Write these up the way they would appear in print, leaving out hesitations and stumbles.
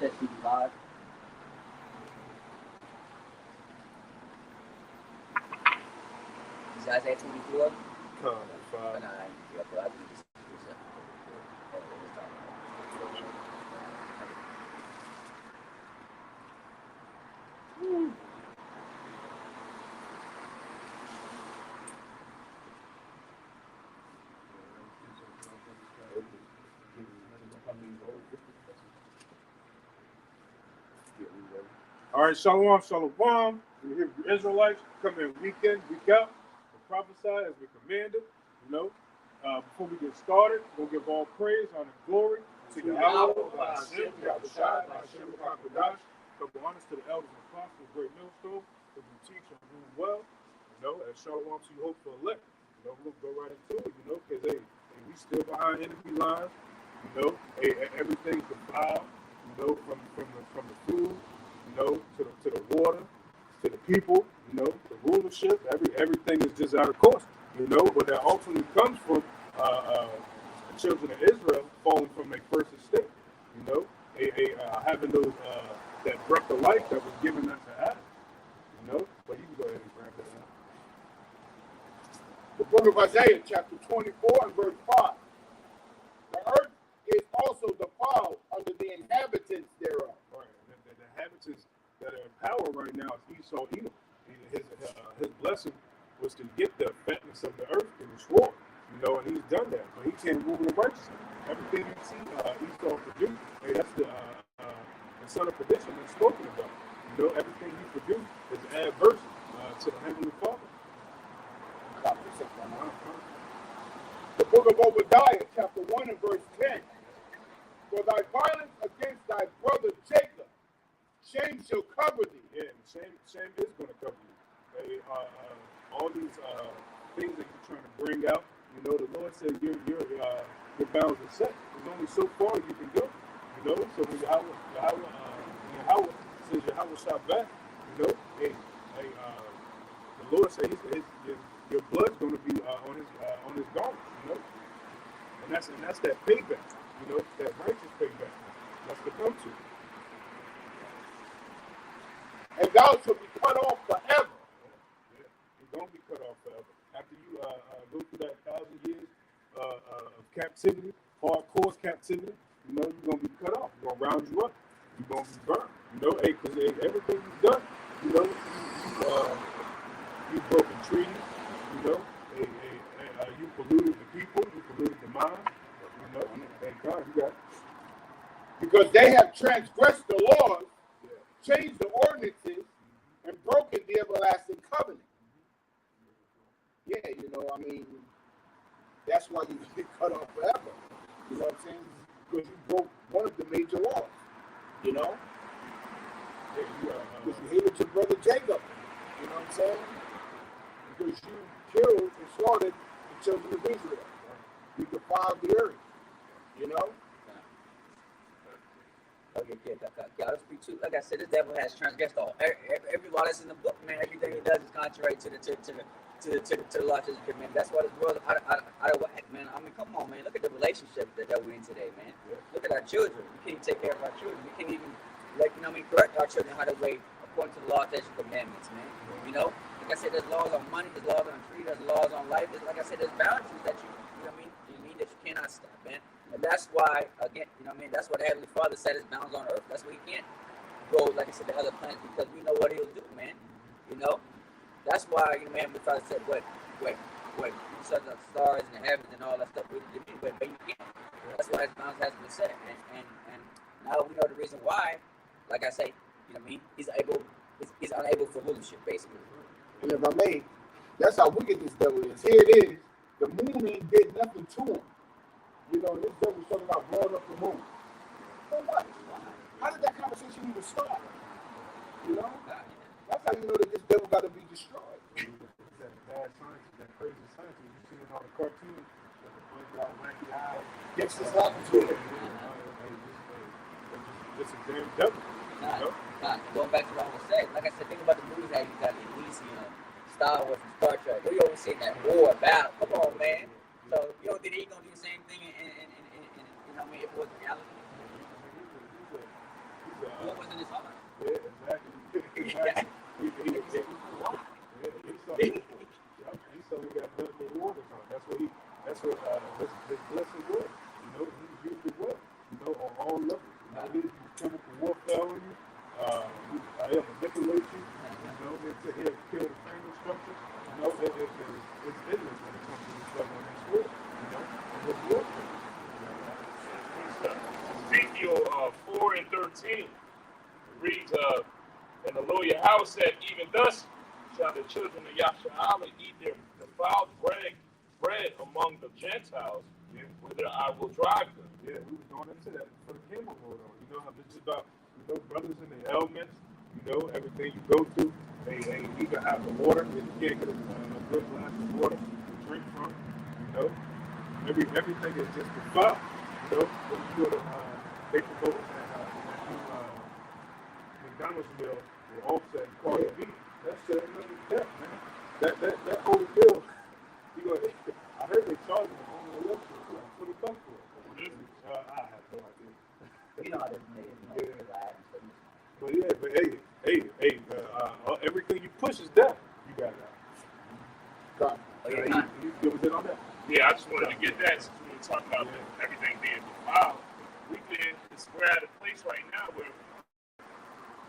test TV live. Is Isaiah 24? Come on, that's fine. Yeah, but I think this is All right, shalom, shalom. We here for Israelites come in week in, week out, and prophesy as we commanded. Before we get started, we'll give all praise, honor, and glory to Yahweh, Hashem, Yahushua, Hashem, Kakadash. Double honors to the elders and apostles of Great Millstone, who do teach and rule well. And shalom to you, hope for elect. We'll go right into it. Because we still behind enemy lines. Everything's defiled. From the food. To the water, to the people, the rulership, everything is just out of course, but that ultimately comes from the children of Israel falling from their first estate, having those that breath of life that was given unto Adam, but you can go ahead and grab that out. The book of Isaiah, chapter 24 and verse 5. The earth is also defiled under the inhabitants thereof. Right, the inhabitants that are in power right now is Esau Edom. His blessing was to get the fatness of the earth in the sword, and he's done that, but he can't rule in righteousness. Everything you see Esau produced, that's the son of perdition that's spoken about. Everything he produced is adverse to the Heavenly Father. The book of Obadiah, chapter 1 and verse 10. For thy violence against thy brother Jacob, shame shall cover thee. Yeah, shame is going to cover you. All these things that you're trying to bring out, the Lord says your bounds are set. There's only so far you can go. So when Yahweh says Yahweh shot back, the Lord says your blood's going to be on his garment, and that's that payback, that righteous payback that's to come to. And thou shalt be cut off forever. Yeah. You're going to be cut off forever. After you go through that 1,000 years of captivity, hardcore captivity, you're going to be cut off. We're going to round you up. You're going to be burned. Because everything you've done, you've broken treaties, you polluted the people, you polluted the mind, thank God you got it. Because they have transgressed the laws, changed the ordinances, and broken the everlasting covenant. Yeah, that's why you get cut off forever. You know what I'm saying? Because you broke one of the major laws. Because you hated your brother Jacob. You know what I'm saying? Because you killed and slaughtered the children of Israel. You defiled the earth. Let's speak to. Like I said, the devil has transgressed all. Every law that's in the book, man. Everything he does is contrary to the law, to the commandment. That's why this world out of whack, man. I mean, come on, man. Look at the relationship that we're in today, man. Look at our children. We can't take care of our children. We can't even, correct our children how to way according to the law, statutes, and commandments, man. Like I said, there's laws on money, there's laws on tree, there's laws on life. Like I said, there's boundaries that that you cannot step, man. And that's why, again, that's why the Heavenly Father set his bounds on earth. That's why he can't go, like I said, to other planets, because we know what he'll do, man. That's why, man, the Father said, what, such as stars in the heavens and all that stuff, but you can't. That's why his bounds has been set. And now we know the reason why, like I say, he's unable for rulership, basically. And if I may, that's how wicked this devil is. Here it is. The moon ain't did nothing to him. This devil's talking about blowing up the moon. So what? How did that conversation even start? That's how you know that this devil got to be destroyed. That bad science, that crazy science. You see it on the cartoon. Wacky eyes. Gets this happens to it. It's a damn devil. Going back to what I was saying, like I said, think about the movies that you got Elysium, Star Wars, and Star Trek. We always say that war, battle. Come on, man. So you don't think he's gonna do the same thing? If it was reality. Esau got nothing but water on. That's what his blessing was. You know, he used it well. You know, on all levels. You know, he used chemical warfare on you. He'll manipulate you. You know, he'll kill the family structure. You know, it's endless when it comes to this stuff on this world. You know, and what's warfare. Ezekiel 4 and 13 reads, and the Lord Yahweh said, even thus shall the children of Yasharahla eat their defiled bread among the Gentiles, whither I will drive them. Yeah, we was going into that for the camel hold on. You know how this is about, you know, brothers in the elements, you know, everything you go through, they either have the water, if you can't get a good glass of water to drink from, you know, everything is just defiled. You know, when you go to they promote that new McDonald's meal with offset and call it beef. That's another step, man. That whole bill, I heard they charge them on the website like $20 for it. I have no idea. You know how this nigga But yeah, but hey, everything you push is death. You got that. You give a bit on that. Yeah, I just wanted to get that since we were talking about everything being defiled. We're at a place right now where,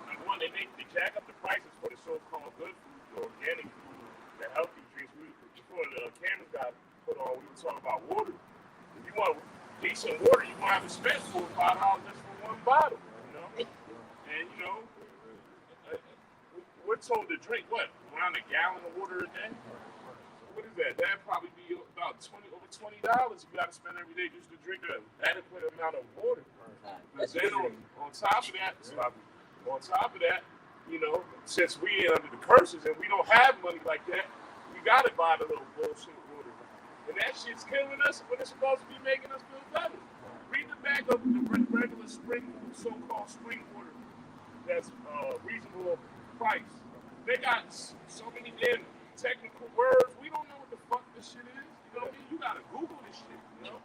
number one, they jack up the prices for the so-called good food, the organic food, the healthy drinks. Before the cameras got put on, we were talking about water. If you want decent water, you're going to have to spend $4 or $5 just for one bottle, you know? And, you know, we're told to drink, what, around a gallon of water a day? What is that? That'd probably be about over $20 you got to spend every day just to drink an adequate amount of water. Then on top of that, you know, since we under the curses and we don't have money like that, we got to buy the little bullshit water. And that shit's killing us when it's supposed to be making us feel better. Read the back of the regular so-called spring water that's reasonable price. They got so many damn technical words. We don't know what the fuck this shit is. You know what I mean? You gotta Google this shit, you know?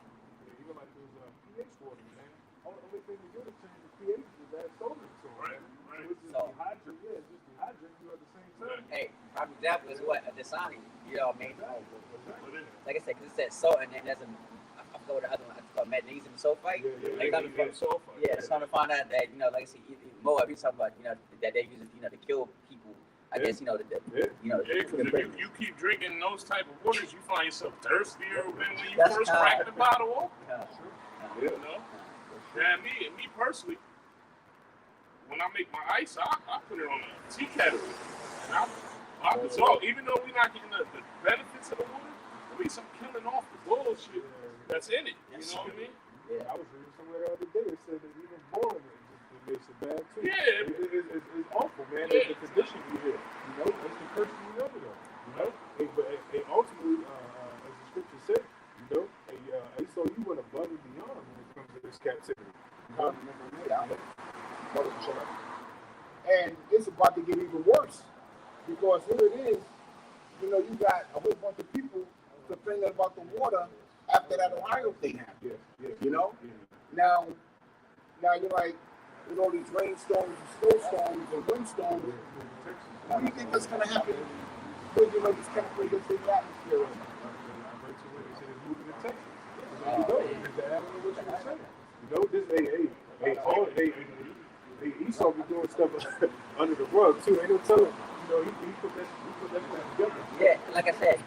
Even like those pH water, man. Only thing to do to change the pH is add soda to it. Right. Which is dehydrate, it's just dehydrate you at the same time. Hey, prime example is what? A Dasani. You know what I mean? Like I said, because it said salt, and then there's I forgot what the other one, it's called magnesium sulfite. Yeah, it's trying to find out that, you know, like I said, Mo, we talking about, you know, that they use it, you know, to kill people. I guess, you know, if you keep drinking those type of waters, you find yourself thirstier than when you first cracked the bottle open. You know? And me personally, when I make my ice, I put it on a tea kettle. And I dissolve. Even though we're not getting the benefits of the water, at least I'm killing off the bullshit that's in it. You know what I mean? Yeah. I was reading somewhere the other day, it said that even boiling it makes it bad too. Yeah. It's awful, man. Yeah. It's the condition you hear. You know, it's the curse you never know. You know? But ultimately, as the scripture said, you know, so you went above and beyond when it comes to this captivity. You know? And it's about to get even worse. Because here it is, you know, you got a whole bunch of people complaining about the water after that Ohio thing happened. You know? Now you're like, with all these rainstorms and snowstorms and windstorms, what do you think that's going to happen with, you know, these chemicals that's in the atmosphere? You know, this Esau be doing stuff under the rug too. Ain't no telling. You know, he put that together. Yeah, like I said,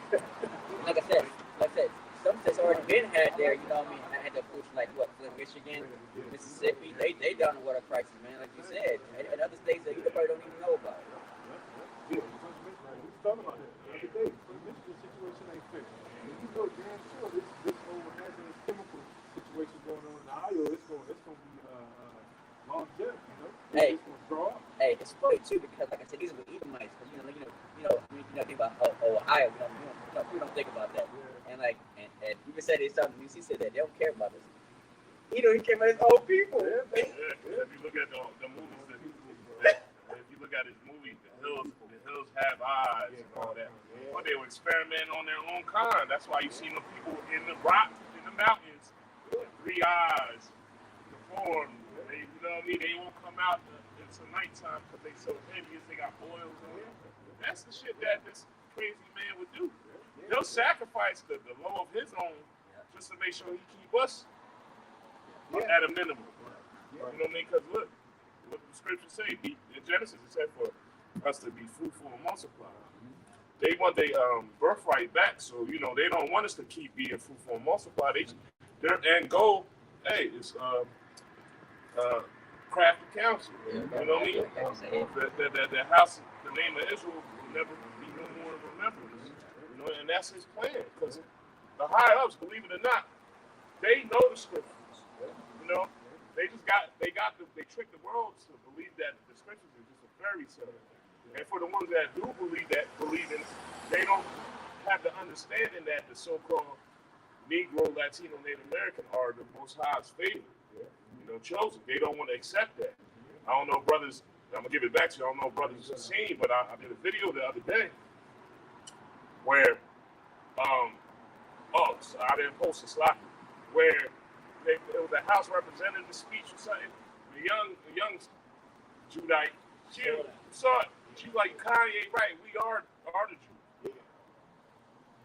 some states already been had there. You know what I mean? I had to push like what, Michigan, Mississippi. They down the water crisis, man. Like you said, and other states that you probably don't even know about. Yeah, we talking about that the other day. The Michigan situation ain't fixed. And you know damn sure this whole hazardous chemical situation going on in Ohio, it's going to be long death, you know. Hey, it's going to draw up. Hey, it's funny too because, like I said, these are Edomites. But think about Ohio. We don't think about that. Yeah. And like, and you can say there's something. He said that they don't care about this. He don't even care about his own people. Yeah. If you look at the movies, if you look at his movie, the hills have eyes and all that. Yeah. But they were experimenting on their own kind. That's why you see the people in the rock, in the mountains, with 3 eyes, deformed. You know what I mean? They won't come out in until nighttime because they so heavy as they got boils on them. That's the shit that this crazy man would do. He'll sacrifice the law of his own just to make sure he keep us at a minimum. You know what I mean? Because look, what the scriptures say in Genesis, it said for us to be fruitful and multiply. They want their birthright back, so you know they don't want us to keep being fruitful and multiply. Their end goal, hey, is craft the council. You know what I mean? The house, the name of Israel will never be no more in remembrance. You know, and that's his plan. Because the higher ups, believe it or not, they know the scriptures. You know, they tricked the world to believe that the scriptures are just a fairy tale. And for the ones that do believe in it, they don't have the understanding that the so-called Negro, Latino, Native American are the Most High's favorite. You know, chosen. They don't want to accept that. I don't know, brothers. I'm gonna give it back to you. I don't know, brothers have seen, but I did a video the other day where, so I didn't post a slot where it was a House representative speech or something. The young Judite, she saw it. She was like, Kanye, right? We are the Jews.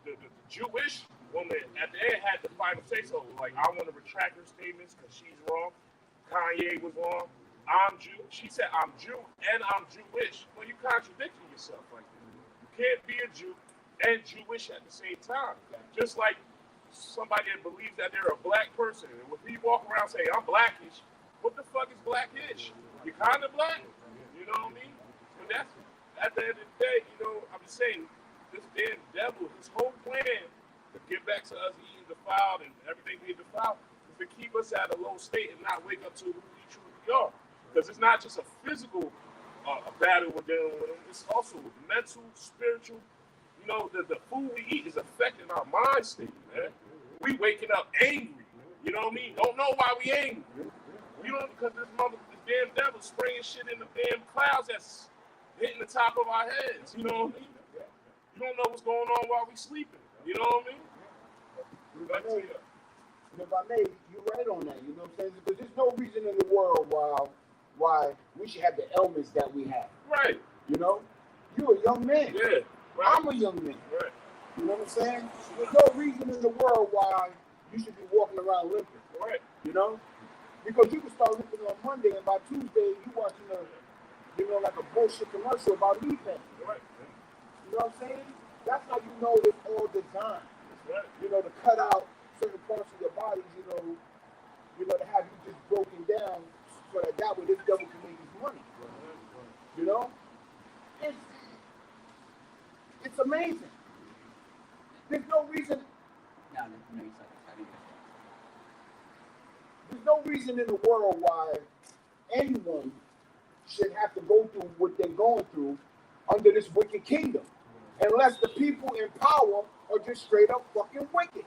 The Jewish woman at the end had the final say so. Like, I want to retract her statements because she's wrong. Kanye was wrong. I'm Jew. She said, I'm Jew and I'm Jewish. Well, you contradicting yourself like that. You can't be a Jew and Jewish at the same time. Just like somebody that believes that they're a black person. And when you walk around and say, I'm blackish, what the fuck is blackish? You're kind of black. You know what I mean? So that's, at the end of the day, you know, I'm just saying, this damn devil, his whole plan to get back to us eating defiled and everything being defiled is to keep us at a low state and not wake up to who we truly are. Because it's not just a physical battle we're dealing with, it's also mental, spiritual. You know, the food we eat is affecting our mind state, man. We waking up angry. You know what I mean? Don't know why we angry. You know, because this damn devil spraying shit in the damn clouds that's hitting the top of our heads. You know what I mean? You don't know what's going on while we sleeping. You know what I mean? If I may, you're right on that. You know what I'm saying? Because there's no reason in the world why we should have the ailments that we have. Right. You know? You're a young man. Yeah. Right. I'm a young man. Right. You know what I'm saying? There's no reason in the world why you should be walking around limping. Right. You know? Because you can start limping on Monday and by Tuesday you watching like a bullshit commercial about knee pain. Right. You know what I'm saying? That's how you know it's all designed. Right. You know, to cut out certain parts of your bodies, you know, to have you just broken down so that way this devil can make his money. You know? It's amazing. There's no reason. There's no reason in the world why anyone should have to go through what they're going through under this wicked kingdom, unless the people in power are just straight up fucking wicked.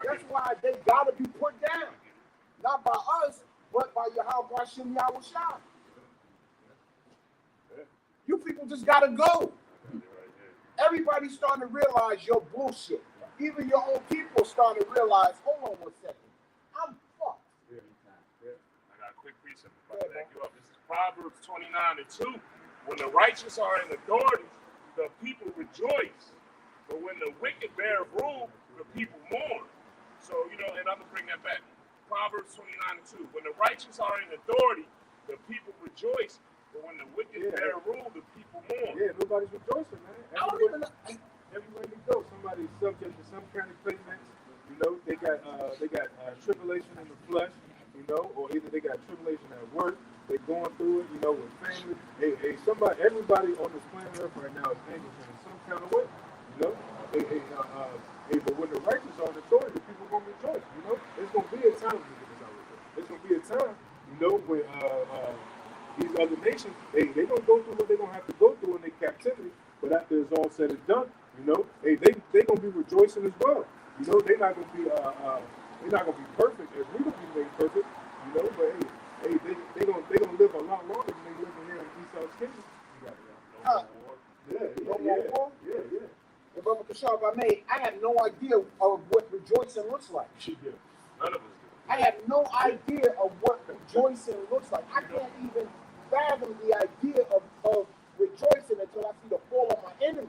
That's why they gotta be put down, not by us, but by Yahweh Hashem Yahushua. You people just gotta go. Everybody's starting to realize your bullshit. Even your own people starting to realize, hold on 1 second, I'm fucked. I got a quick precept about to back you up. This is Proverbs 29:2. When the righteous are in authority, the people rejoice. But when the wicked bear rule, the people mourn. So, you know, and I'm going to bring that back. Proverbs 29:2. When the righteous are in authority, the people rejoice. But when the wicked bear rule, the people mourn. Yeah, nobody's rejoicing, man. Everywhere you go, somebody's subject to some kind of claimants. You know, they got tribulation in the flesh, you know, or either they got tribulation at work, they're going through it, you know, with family. Everybody on this planet Earth right now is anxious in some kind of way, you know. But when the righteous are in authority, the people are going to rejoice, you know. There's going to be a time, there's going to be a time, you know, when these other nations, they're going to go through what they're going to have to go through in their captivity, but after it's all said and done, you know, they're going to be rejoicing as well. You know, they're not going to be perfect as we going to be made perfect, you know, but they're going to live a lot longer than they live here in Esau's kingdom. Yeah. And Brother Kashab, if I may, I have no idea of what rejoicing looks like. None of us do. I have no idea of what rejoicing looks like. I can't even fathom the idea of rejoicing until I see the fall of my enemies.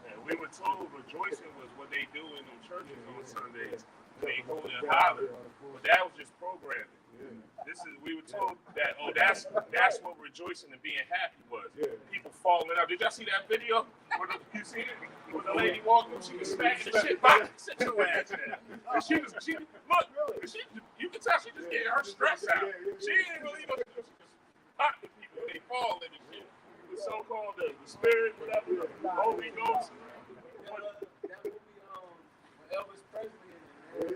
And we were told rejoicing was what they do in them churches on Sundays. They go and holler, but that was just programming. We were told that that's what rejoicing and being happy was. People falling up. Did y'all see that video? You see it? When the lady walked in, she was smacking the shit back. Sit your ass down. And she look, you can tell she just getting her stress out. She ain't really even just hot to people when they fall in and shit. The so-called the spirit, whatever, the Holy Ghost. That movie, Elvis Presley, in the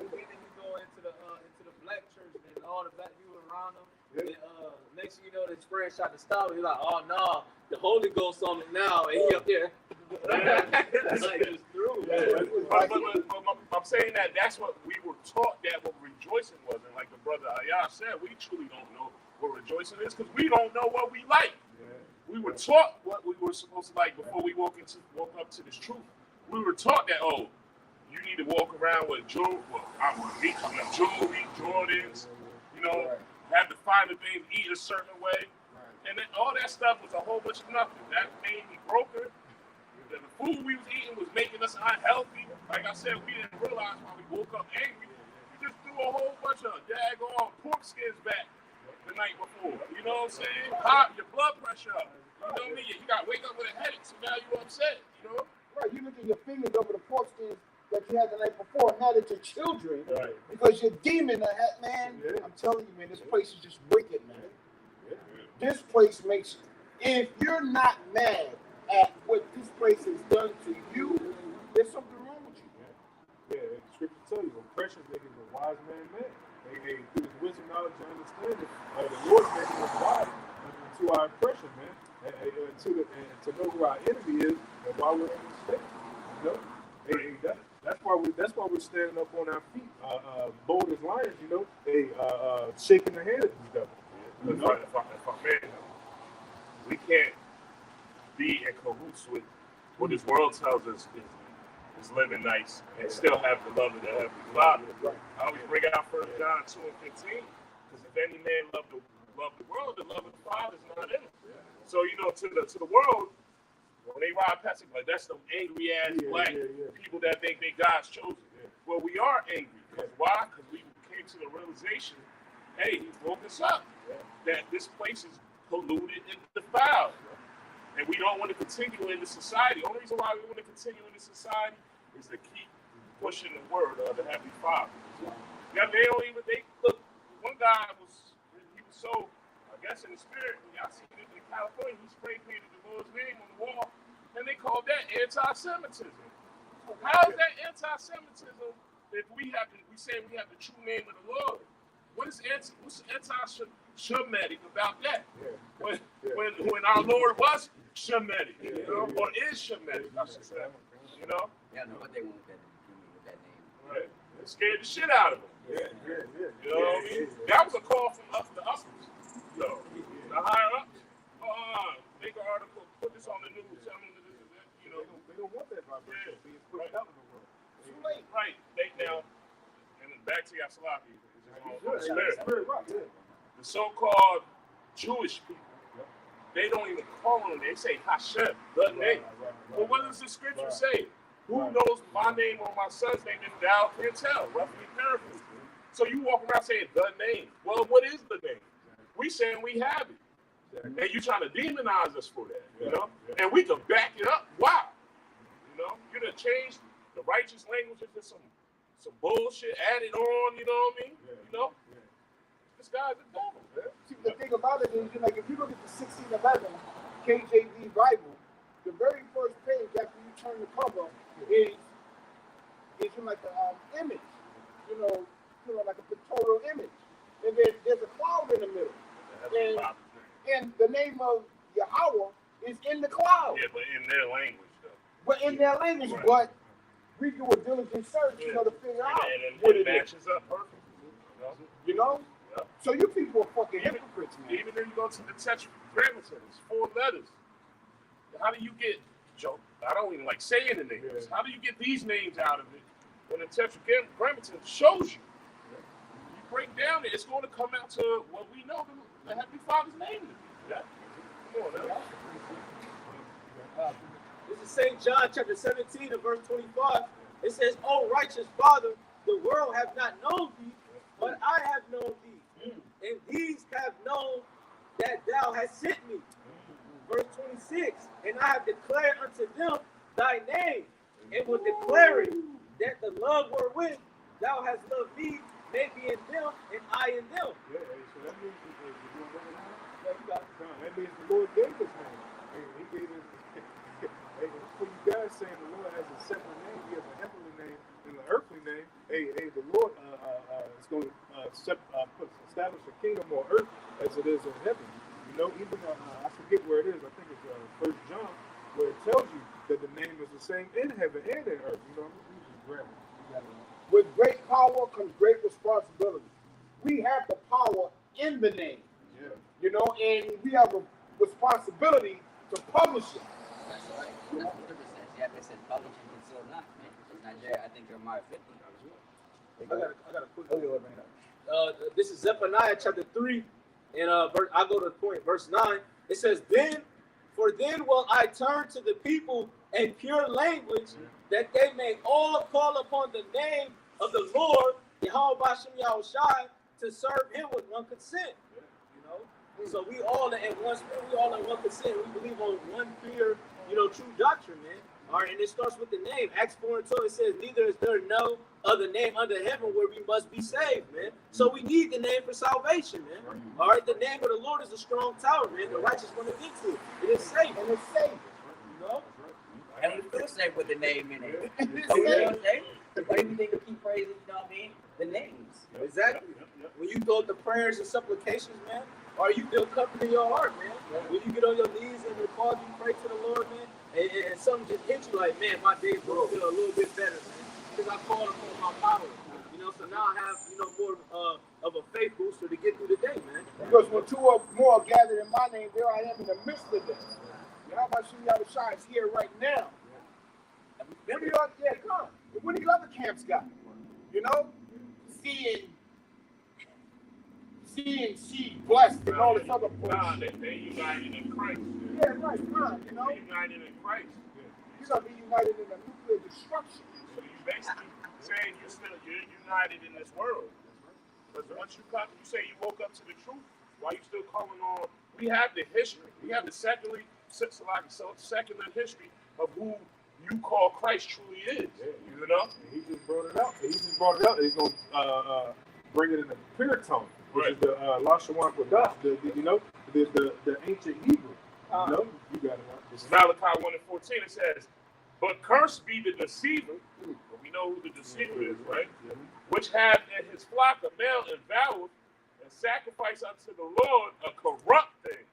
beginning, you go into the black church and all the black people around him. And, next thing you know, this friend tried to stop him. He's like, "Oh no, the Holy Ghost on him now," and he up there. That's like just through. But I'm saying that's what we were taught that what rejoicing was, and like the brother Ayah said, we truly don't know what rejoicing is because we don't know what we like. We were taught what we were supposed to like before we woke up to this truth. We were taught that you need to walk around with jewelry, Jordans, have to find the things, eat a certain way. And then all that stuff was a whole bunch of nothing. That made me broken. The food we was eating was making us unhealthy. Like I said, we didn't realize why we woke up angry. We just threw a whole bunch of daggone pork skins back the night before. You know what I'm saying? Pop your blood pressure up. You know what I mean? You got to wake up with a headache, so now you're upset, Right, you look at your fingers over the pork skins that you had the night before and had it to children, Right. because your demon, man, I'm telling you, man, this place is just wicked, man. This place makes, if you're not mad at what this place has done to you, there's something wrong with you. Yeah, the scripture tell you, oppression makes a wise man mad. They through his wisdom, knowledge, and understanding, the Lord making us wise to our oppression, man. And to know who our enemy is and why we're in this state. That's why we're standing up on our feet, bold as lions, shaking the hand at this devil. We can't be in cahoots with what this world tells us is living nice and still have the love of the Heavenly Father. I always bring out 1 John 2:15, because if any man love the world, the love of the Father is not in him. So to the world, when they ride past it, like that's the angry ass black people that think they God's chosen. Well, we are angry. Because why? Because we came to the realization, hey, he woke us up that this place is polluted and defiled, and we don't want to continue in this society. The only reason why we want to continue in this society is to keep pushing the word of the Heavenly Father. Now they look. One guy was so, I guess, in the spirit. Y'all seen it in California. He spray painted the Lord's name on the wall, and they called that anti-Semitism. How is that anti-Semitism if we say we have the true name of the Lord? What's anti-Shemitic about that? When our Lord was Shemitic, or is Shemitic, I should say, Yeah, no, what they want with that name. Right. It scared the shit out of them. You know what I mean? That was a call from us to us. The higher ups. Make an article, put this on the news, tell them that this is it. They don't want that vibration being pushed out in the world. Too late. Right. Now, and then back to Yasalaki. The so-called Jewish people, they don't even call on them. They say Hashem, the name. But what does the scripture say? Who knows my name or my son's name if thou can't tell? Roughly paraphrased. So you walk around saying the name. Well, what is the name? We saying we have it. And you trying to demonize us for that, And we can back it up. Wow. You're going to change the righteous language into some bullshit added on, you know what I mean? This guy's a devil, man. See, the thing about it is, if you look at the 1611 KJV Bible, the very first page after you turn the cover is like an image, like a pictorial image, and then there's a cloud in the middle, and the name of Yahweh is in the cloud. Yeah, but in their language, though. But in their language, but we do a diligent search, to figure out what it matches up perfectly. So you people are fucking hypocrites, man. Even when you go to the Tetragrammaton, it's 4 letters. How do you get, Joe? I don't even like saying the names. How do you get these names out of it when the Tetragrammaton shows you? You break down it, it's going to come out to what we know the Heavenly Father's name to be. Yeah. Come on now. This is St. John chapter 17 and verse 25. It says, "O righteous Father, the world hath not known thee, but I have known thee. And these have known that thou hast sent me." Verse 26, "And I have declared unto them thy name, and will declare it, that the love wherewith thou hast loved me may be in them, and I in them." Yeah, so that means Yeah, you got it. that means the Lord gave his name. He gave his for you guys saying the Lord has a separate name, he has a heavenly name and an earthly name. The Lord is going to establish a kingdom on earth as it is in heaven. You know, even I forget where it is. I think it's 1 John, where it tells you that the name is the same in heaven and in earth. You know, I'm just grabbing it. With great power comes great responsibility. We have the power in the name, Yeah. you know, and we have a responsibility to publish it. That's right. That's what it says. Yeah, they said publishing concealed not, man. It's not there. I think Jeremiah 50. I got a quick Oh, you bring it up. This is Zephaniah chapter 3, and I go to the point, verse 9. It says, then will I turn to the people in pure language, that they may all call upon the name of the Lord, Yahweh Bashem Yahushai, to serve him with one consent. You know? So we all in one spirit, we all in one consent. We believe on one clear, true doctrine, man. All right, and it starts with the name. Acts 4 and 2, it says, neither is there no other name under heaven where we must be saved, man. So we need the name for salvation, man. All right, the name of the Lord is a strong tower, man. The righteous want to get to it. It is safe. And it's safe. You know? And we feel safe with the name in it. So you know what I'm saying? Why do you think we keep praising, you know what I mean? The names. Exactly. When you go to prayers and supplications, man, or you feel comfort in your heart, man. When you get on your knees and you pause, you pray to the Lord, man, and something just hits you like, man, my day's going to feel a little bit better, man. Because I called upon my power. So now I have, more of a faith booster to get through the day, man. Because when two or more are gathered in my name, there I am in the midst of them. Yahweh Bashem Yahushai is here right now. What do you come? What do you other camps got? Seeing blessed and all this other bullshit. They're united in Christ. Yeah, right, fine, They're united in Christ. You're going to be united in a nuclear destruction. So you basically saying you're united in this world. Because once you say you woke up to the truth, why you still calling on? We have the history. We have the secular history of who you call Christ truly is. You know? He just brought it up. He's going to bring it in a clear tone, which is the Lashawan Kodash, the ancient Hebrew. You got it. This is Malachi 1:14. It says, "But cursed be the deceiver," but we know who the deceiver is, right? "Which hath in his flock a male and voweth, and sacrifice unto the Lord a corrupt thing.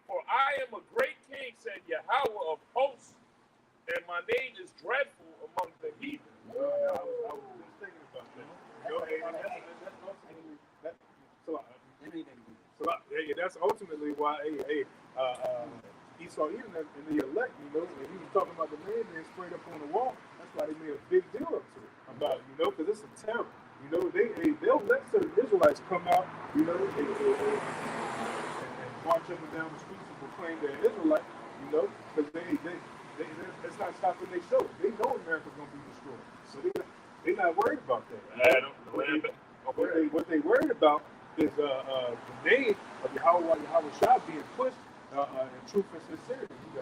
For I am a great king, said Yahweh of hosts, and my name is dreadful among the heathen." I was just thinking about that. That's ultimately why Esau Edom and the elect, and he was talking about the man being sprayed up on the wall. That's why they made a big deal up to it about it, because it's a terror. They'll let certain Israelites come out, and march up and down the streets and proclaim they're Israelite, because it's not stopping their show. They know America's going to be destroyed, so they're not worried about that. What they worried about is the name of Yahweh Shah being pushed in truth and sincerity. To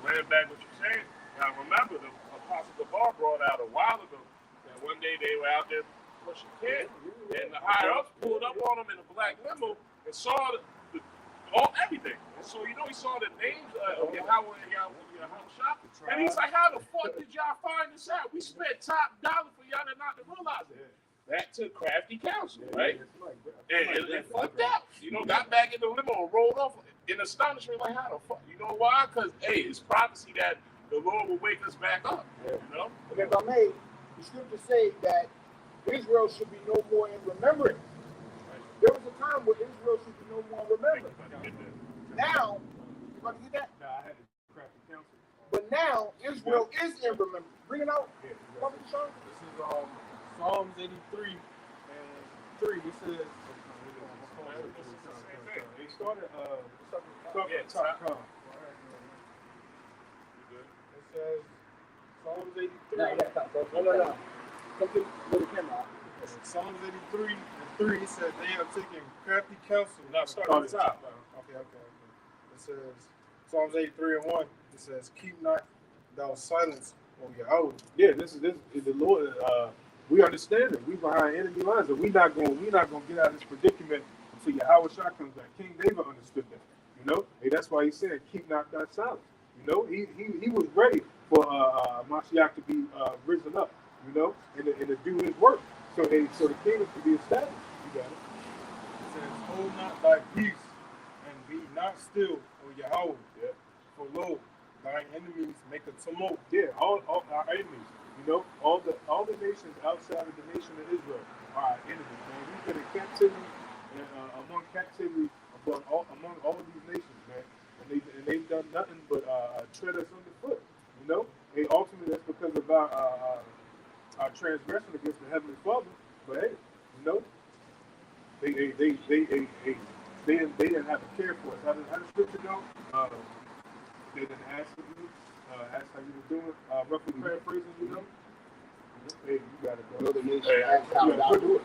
land back what you're saying, now remember the Apostle Gabar brought out a while ago that one day they were out there pushing kids, and the higher ups pulled up on them in a black limo and saw everything. And so he saw the names of Yahweh and Yahweh Shah, and he's like, "How the fuck did y'all find this out? We spent top dollar for y'all not to realize it." That took crafty counsel, right? And fucked out. Got back in the limo and rolled off in astonishment, like, how the fuck? You know why? Because, it's prophecy that the Lord will wake us back up, And if I may, the scriptures say that Israel should be no more in remembrance. There was a time where Israel should be no more in remembrance. Now, you about to get that? Nah, I had to crafty counsel. But now, Israel is in remembrance. Bring it out. Yeah. Prophet Sean. This is Psalms 83 and 3. It says, started. Start Yeah, from the top. top. It says Psalms 83. No, you gotta come close. No. Come to the camera. Psalms 83 and 3 said they have taken crafty counsel. Now start at the top. Okay. It says Psalms 83 and 1. It says, "Keep not thou silence, O Yahweh." Yeah, this is the Lord. We understand it. We behind enemy lines, and we not gonna get out of this predicament until Yahweh Shah comes back. King David understood that. You know, and that's why he said, "Keep not thy silence." You know, he was ready for Mashiach to be risen up. You know, and to do his work. So the kingdom to be established. You got it. It says, "Hold not thy peace, and be not still, O Yahweh. Yeah. For lo, thine enemies make a tumult." Yeah, all our enemies. You know, all the nations outside of the nation of Israel are our enemies. Man, we've been in captivity and among all of these nations, man, and they've done nothing but tread us underfoot. You know, and ultimately that's because of our transgression against the Heavenly Father. But hey, you know, they didn't have to care for us. How the scripture go? They didn't ask you. Ask how you were doing. Roughly paraphrasing, you know. Hey, you gotta go. Another nation Hey, asked how thou doest.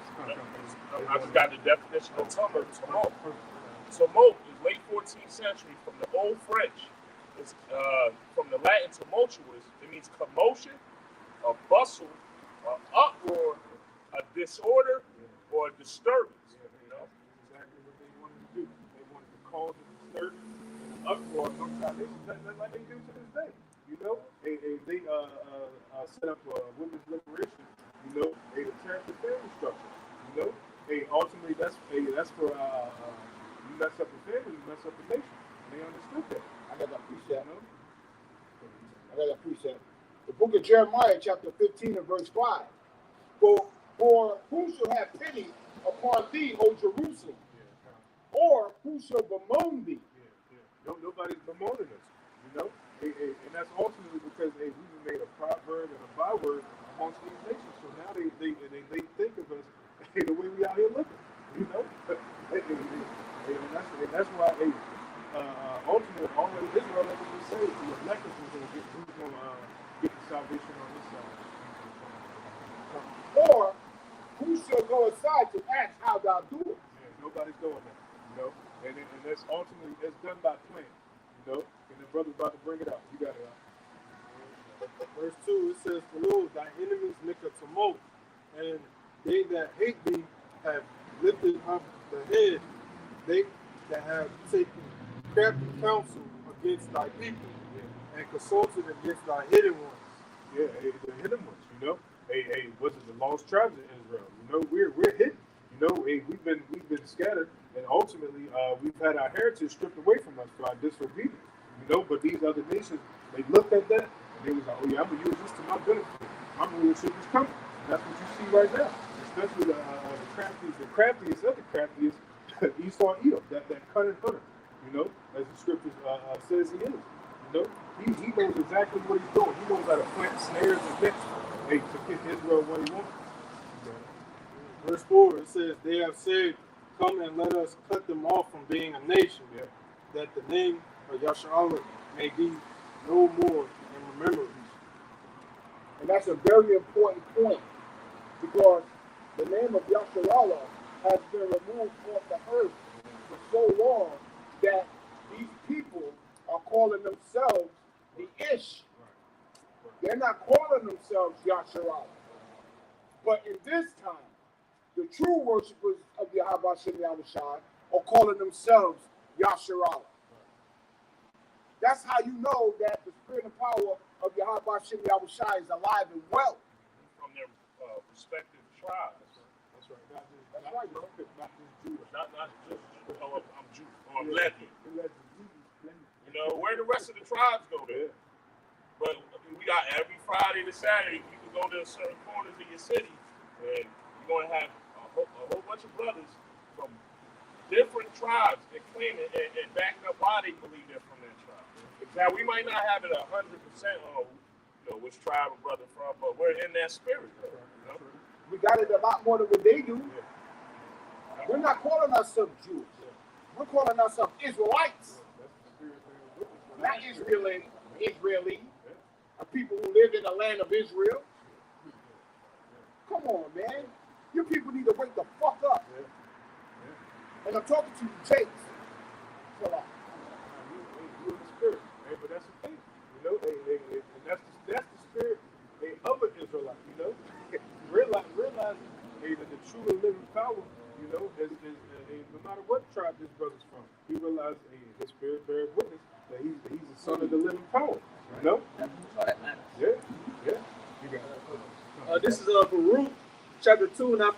I just got the definition of tumult. Tumult is late 14th century from the Old French. It's from the Latin tumultuous. It means commotion, a bustle, an uproar, a disorder, or a disturbance. You know? Exactly what they wanted to do. They wanted to cause a disturbance, an uproar amongst our nation, like they do to this day. You know, they set up women's liberation. You know, they attack the family structure. You know, ultimately that's for you mess up the family, you mess up the nation. They understood that. I got that precept. You know? I got that precept. The book of Jeremiah, chapter 15 and verse 5. For who shall have pity upon thee, O Jerusalem? Or who shall bemoan thee? No, nobody's bemoaning us. You know, and that's ultimately because we've made a proverb and a byword amongst these nations. So now they think of us the way we out here looking. You know, and that's why ultimately all of Israel ever been saved. The electors was going to get the salvation on this side. Or who shall go aside to ask how thou doest? Yeah, nobody's doing that. You know, and that's ultimately it's done by plan. You know, and the brother's about to bring it out. You got it out. Verse 2, it says, "For lo, thy enemies make a tumult, and they that hate thee have lifted up the head. They that have taken crafty counsel against thy people, and consulted against thy hidden ones." Yeah, the hidden ones. You know, what's it? The lost tribes in Israel. You know, we're hidden. You know, we've been scattered, and ultimately we've had our heritage stripped away from us for our disobedience. You know, but these other nations, they looked at that and they was like, "Oh yeah, I'm gonna use this to my benefit. My rulership is coming." And that's what you see right now, especially the craftiest of the craftiest, Esau Edom, that cunning hunter. You know, as the scriptures says he is. You know, he knows exactly what he's doing. He knows how to plant snares and nets to kick Israel what he wants. Verse 4, it says, "They have said, come and let us cut them off from being a nation, that the name of Yasharallah may be no more in remembrance." And that's a very important point, because the name of Yasharallah has been removed off the earth for so long that these people are calling themselves the Ish. They're not calling themselves Yasharallah. But in this time, the true worshipers of Yahweh Shem Yahushai are calling themselves Yasharallah. That's how you know that the spirit and power of Yahweh Shem Yahushai is alive and well. From their respective tribes. That's right. That's right, bro. Not just Judah. Not just, oh, I'm Jew, or I'm Levi. You know, where the rest of the tribes go there? But we got every Friday to Saturday, you can go to certain corners of your city, and you're going to have a whole bunch of brothers from different tribes that claim it and backing up why they believe they're from that tribe. Now, we might not have it 100% on, which tribe a brother from, but we're in that spirit, though. You know? We got it a lot more than what they do. We're not calling ourselves Jews. We're calling ourselves Israelites, not Israeli, a people who lived in the land of Israel. Come on, man. You people need to wake the fuck up. And I'm talking to you, Jakes. You in the spirit. Hey, but that's the thing. You know, and that's the spirit of an Israelite, you know. Realize that the true and living power, you know, is no matter what tribe this brother's from, he realized his spirit bears witness that he's the son of the living power. You know? That's all that matters. Yeah. This is Baruch chapter 2, and I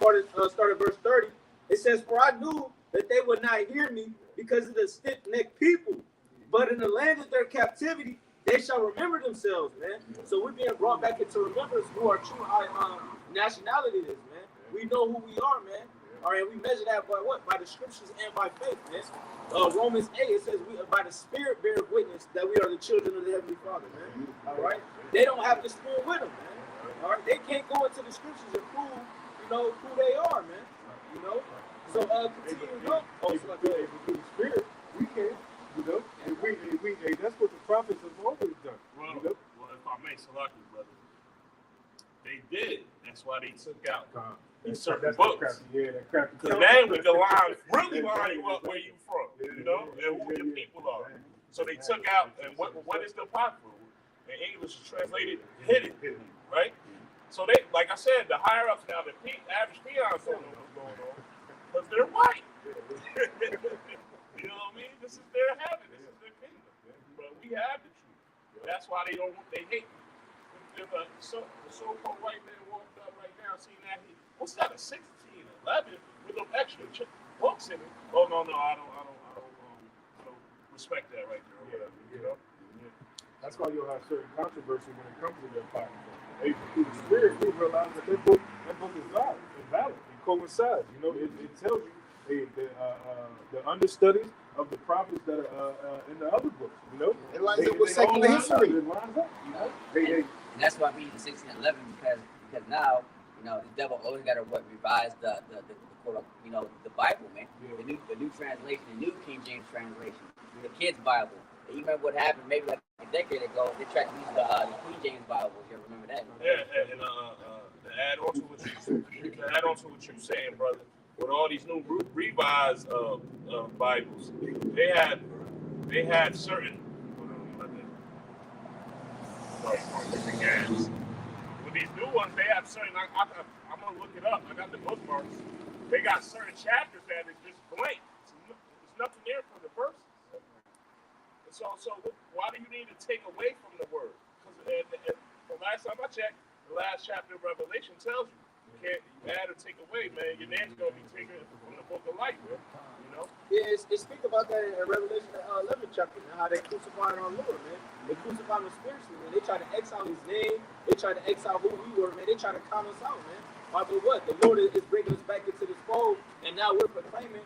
started verse 30. It says, "For I knew that they would not hear me because of the stiff-necked people, but in the land of their captivity they shall remember themselves," man. So we're being brought back into remembrance who our true nationality is, man. We know who we are, man. All right, we measure that by what? By the scriptures and by faith, man. Romans 8, it says, "We by the Spirit bear witness that we are the children of the Heavenly Father," man. All right, they don't have the Spirit with them, man. All right, they can't go into the scriptures and prove, you know, who they are, man. You know, so continue on. Through the spirit, we can, you know, and we that's what the prophets have always done. Well, you know? well, if I may select you, brother, they did. That's why they took out these certain books. That crappy. Because then we can really line you up where you from, you know, and who your people are. So they took out, and what is the apocrypha? In English is translated hidden, right? So they, like I said, the higher ups now, the average peons don't know what's going on because they're white. You know what I mean? This is their heaven. This is their kingdom. But we have the truth. That's why they hate. If the so-called white man walked up right now, seeing that what's that, a 1611 with them extra books in it? Oh no, I don't respect that right there or whatever. You know. That's why you'll have certain controversy when it comes to their apocrypha. Through the spirit, we realize that that book is valid. It coincides. You know, it tells you the understudies of the prophets that are in the other books. You know, it lines up with secular history. It lines up. You know, And that's why we use 1611 because now, you know, the devil always got to revise the you know, the Bible, man. Yeah. The new translation, the new King James translation, the kids' Bible. You remember what happened maybe like a decade ago? They tried to use the King James Bible. You remember that? Yeah, and to add on to what you're saying, brother, with all these new revised Bibles, they had certain. With these new ones, they have certain. I'm gonna look it up. I got the bookmarks. They got certain chapters that is just blank. There's nothing there for the verses. So why do you need to take away from the word? Because the last time I checked, the last chapter of Revelation tells you can't add or take away, man. Your name's gonna be taken from the book of life, bro. You know? Yeah, it speak about that in Revelation 11 chapter, man, how they crucified our Lord, man. They crucified him spiritually, man. They tried to exile his name. They tried to exile who we were, man. They tried to count us out, man. But what? The Lord is bringing us back into this fold, and now we're proclaiming,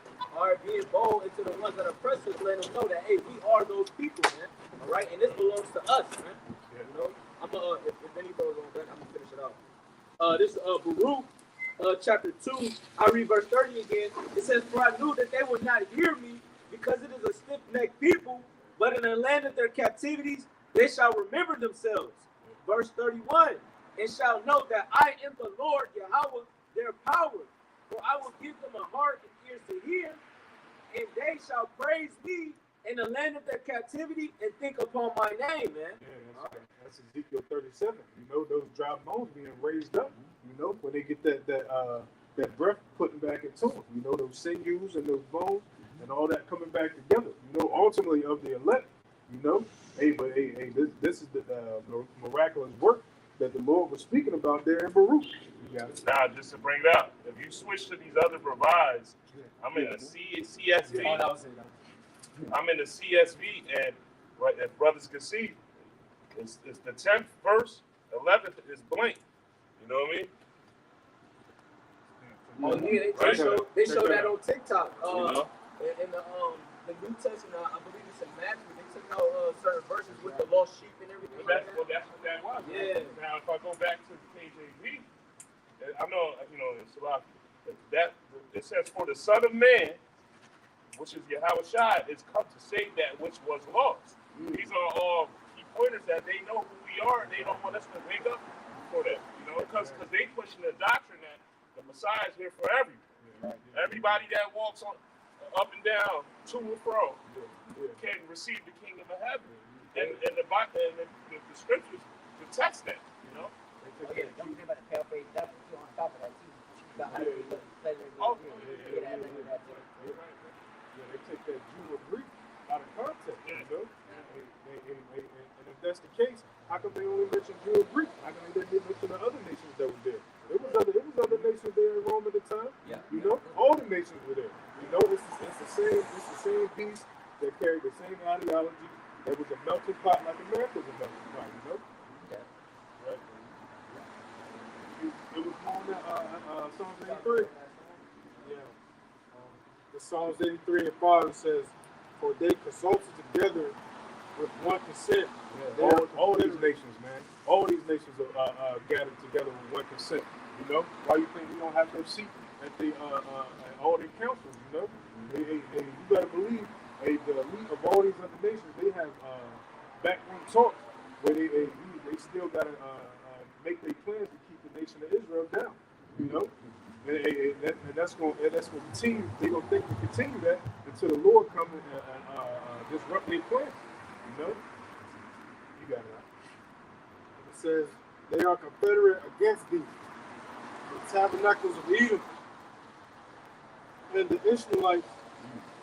being bold into the ones that oppress us, letting them know that, hey, we are those people, man. All right, and this belongs to us, man. You know, I'm if any goes on back, I'm gonna finish it off. This is Baruch, chapter 2. I read verse 30 again. It says, "For I knew that they would not hear me, because it is a stiff-necked people, but in the land of their captivities they shall remember themselves." Verse 31. "And shall know that I am the Lord Yahweh, their power. For I will give them a heart and ears to hear, and they shall praise me in the land of their captivity and think upon my name," man. Yeah, that's Ezekiel 37. You know, those dry bones being raised up. You know, when they get that breath putting back into them. You know, those sinews and those bones and all that coming back together. You know, ultimately of the elect. You know, this is the miraculous work that the Lord was speaking about there in Baruch. Now, just to bring it up, if you switch to these other revised, I'm in the CSV. I'm in the CSV, and as brothers can see, it's the 10th verse, 11th is blank. You know what I mean? Oh yeah, they show that on TikTok. In the New Testament, I believe it's in Matthew. They took out certain verses with the lost sheep and everything. That's what that was. Yeah. Now, if I go back to KJV, I know, you know, it's a lot. That it says, "For the Son of Man which is Yahweh Shai, is come to save that which was lost. These are all key pointers that they know who we are, and they don't want us to wake up for that, because they pushing the doctrine that the Messiah is here for everyone. Everybody that walks on up and down, to and fro, can receive the kingdom of heaven. And the Bible and the scriptures attest that, Okay, don't forget about the pale face devil too on top of that too. About how to be pleasure. They take that Jew or Greek out of context, And if that's the case, how come they only mention Jew or Greek? How come they didn't mention the other nations that were there? It was other nations there in Rome at the time. Yeah. All the nations were there. It's the same beast that carried the same ideology. That was a melting pot like America's a melting pot, Yeah. Right? It was on that Psalms 83. Yeah. The Psalms 83 and 5 says, "For they consulted together with one consent." Yeah, all these nations, man. All these nations are gathered together with one consent. Why you think we don't have no seat at the at all the councils? You better believe the elite of all these other nations, they have backroom talks where they still gotta make their plans to keep the nation of Israel down. And that's going to continue. They don't think to continue that until the Lord comes and disrupt their plans. You got it. It says they are confederate against thee, the tabernacles of Edom, and the Ishmaelites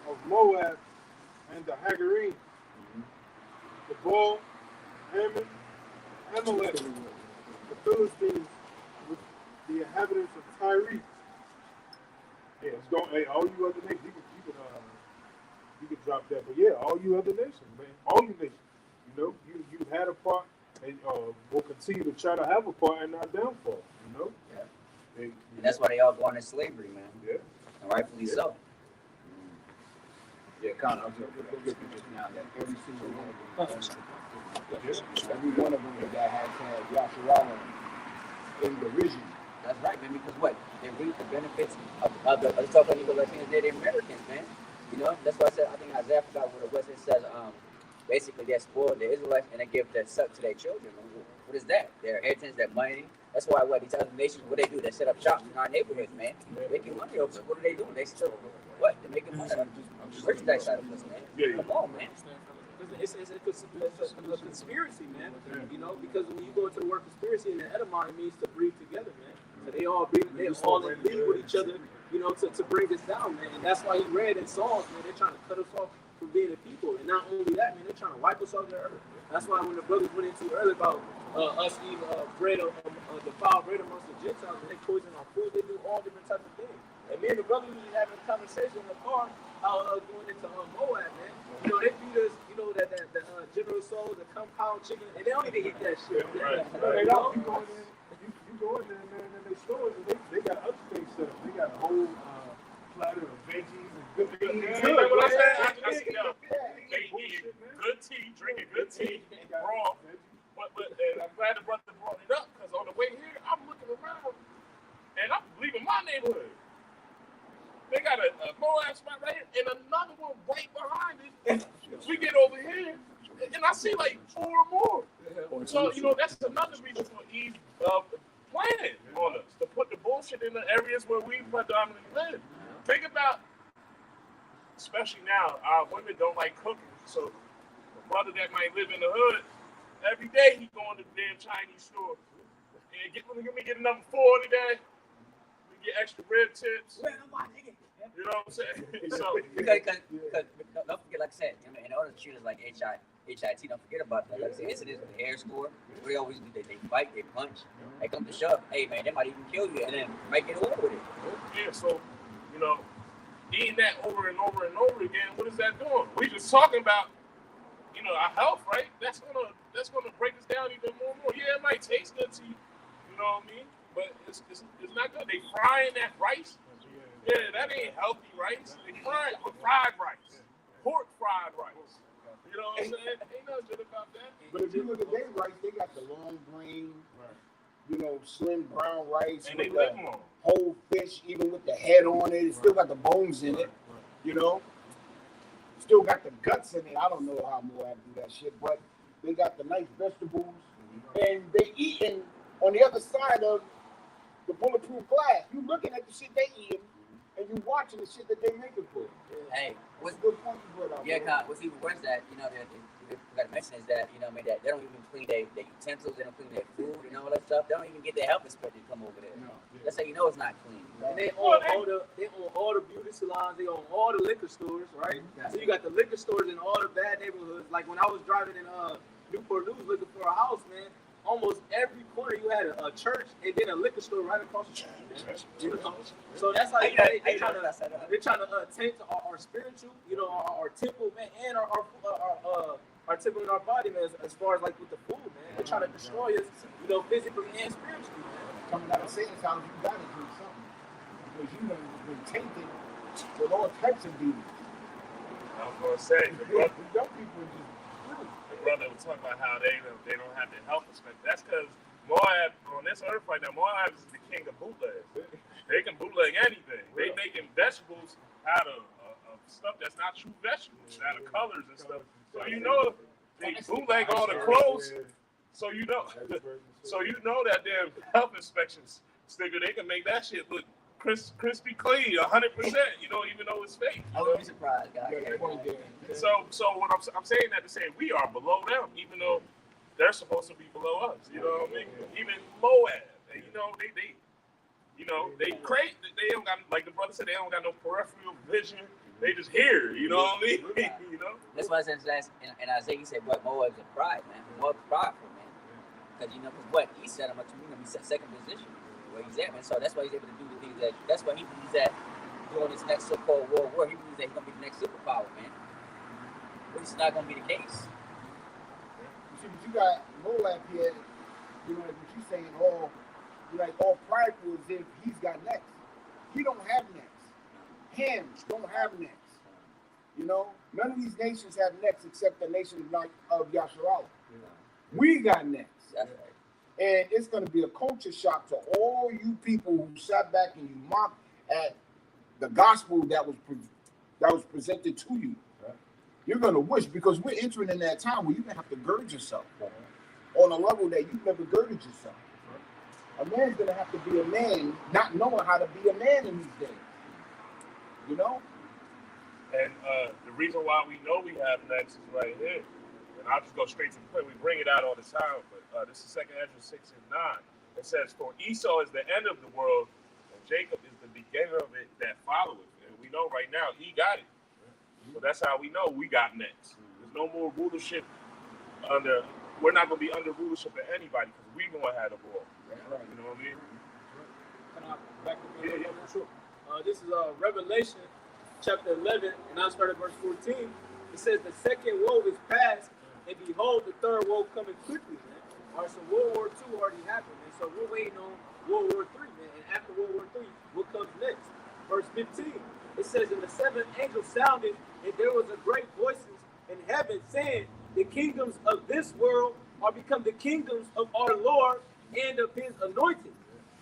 of Moab, and the Hagarine, the Baal, Ammon, Amalek, the Philistines, with the inhabitants of Tyre. Yeah, it's going. Hey, all you other nations, you can drop that. But yeah, all you other nations, man, all you nations. You had a part, and will continue to try to have a part in our downfall. Yeah. And that's why they all go into slavery, man. Yeah. And rightfully so. Yeah, kind of. Go get this now that every single one of them, every one of them that has had Yasharala in derision. That's right, man, because what? They reap the benefits of the so-called Native Americans, man. That's why I said, I think Isaiah forgot what it was. It says, basically, they spoiled the Israelites and they give that suck to their children. What is that? Their inheritance, their money. That's why these other nations, what they do, they set up shops in our neighborhoods, man. They're making money over it. What are they doing? They still, they're making money on merchandise side of this, man. Come on, man. It's a conspiracy, man. Because when you go into the word conspiracy in the etymology, it means to breathe together, man. So they all in league with each other, to bring this down, man. And that's why he read in Psalms, man, they're trying to cut us off from being a people. And not only that, man, they're trying to wipe us off the earth. That's why when the brothers went into earlier about us eating defiled bread amongst the Gentiles, and they poison our food, they do all different types of things. And me and the brother usually having a conversation in the car, going into Moab, man. They feed us, that General Soul, the compound chicken, and they don't even eat that shit. Right. They don't. You go in there, man, in their stores, and they got other things set up. They got a whole platter of veggies and good things. They eat good tea, drinking good tea, raw. But I'm glad the brother brought it up, because on the way here, I'm looking around, and I'm leaving my neighborhood. They got a Moab spot right here, and another one right behind it. We get over here, and I see like 4 or more. So, that's another reason for Eve planning on us, to put the bullshit in the areas where we predominantly live. Think about, especially now, our women don't like cooking. So, the brother that might live in the hood, every day he going to the damn Chinese store. And let me get a number 4 today. Get extra rib tips. You know what I'm saying? So because don't forget, like I said, in order to treat us like HIT, don't forget about that. Like I said, incidents with the hair score, what they always do, they fight, they punch, they come to shove. Hey man, they might even kill you and then might get away with it. Yeah, so eating that over and over and over again, what is that doing? We just talking about our health, right? That's gonna break us down even more and more. Yeah, it might taste good to you, you know what I mean? But it's not good. They frying that rice. Yeah, that ain't healthy rice. They frying fried rice. Pork fried rice. You know what I'm saying? Ain't nothing good about that. But if you look at their rice, they got the long grain, slim brown rice. And with they live long. Whole fish, even with the head on it. It still got the bones in it, still got the guts in it. I don't know how Moab do that shit, but they got the nice vegetables, and they eating on the other side of the bulletproof glass. You looking at the shit they eating, and you watching the shit that they making for. Hey, What's a good point you brought out? yeah, what's even worse that, you know, that we gotta mention is that, you know, I mean, that they don't even clean their utensils, they don't clean their food, and all that stuff. They don't even get their health inspector to come over there. No. That's how you know it's not clean. And they own all the beauty salons, they own all the liquor stores, right? Mm-hmm. So you got the liquor stores in all the bad neighborhoods. Like when I was driving in Newport News looking for a house, man, almost every corner you had a church and then a liquor store right across the street. You know? So that's how they're trying to taint our spiritual, you know, our temple, man, and our temple in our body, man, as far as like with the food, man. They're trying to destroy us, you know, physically and spiritually, man. Coming out of Satan's house, you gotta do something because you know you've been tainted with all types of demons. I was gonna say Young people are just the brother was talking about how they don't have the health inspector. That's because Moab on this earth right now, Moab is the king of bootlegs. They can bootleg anything. They making vegetables out of stuff that's not true vegetables, out of colors and stuff. So you know they bootleg all the clothes. So you know that damn health inspections sticker, they can make that shit look crispy clean, 100%. You know, even though it's fake. I wouldn't be surprised, guys. So what I'm saying that to say we are below them, even though they're supposed to be below us. You know what I mean? Even Moab, you know, they create. They don't got, like the brother said, they don't got no peripheral vision. They just hear. You know what I mean? You know. That's why it says in Isaiah, he said, "What Moab's a pride, man. Moab's prideful, man. Because you know, because what he said, I'm gonna be second position where he's at, man. So that's why he's able to do the things that. That's why he believes that during this next so-called world war, he believes that he's gonna be the next superpower, man. But it's not gonna be the case. See, but you got Moab here, you know, like what you saying, all prideful as if he's got necks. He don't have necks. Hams don't have necks. You know, none of these nations have necks except the nation of Yasharallah. We got necks. That's right. And it's going to be a culture shock to all you people who sat back and you mocked at the gospel that was presented to you. You're going to wish, because we're entering in that time where you're going to have to gird yourself on a level that you've never girded yourself. A man's going to have to be a man, not knowing how to be a man in these days. You know? And the reason why we know we have necks is right here. And I'll just go straight to the point. We bring it out all the time, but this is 2 Ezra 6:9. It says, "For Esau is the end of the world, and Jacob is the beginning of it that followeth." And we know right now he got it. So that's how we know we got necks. There's no more rulership we're not going to be under rulership of anybody because we're going to have the ball. You know what I mean? Can I back up? Yeah, sure. This is Revelation chapter 11, and I'll start at verse 14. It says, "The second woe is past, and behold, the third woe coming quickly, man." All right, so World War II already happened, and so we're waiting on World War III, man. And after World War III, what comes next? Verse 15, it says, "And the seventh angel sounded, and there was a great voices in heaven saying, the kingdoms of this world are become the kingdoms of our Lord and of his anointed.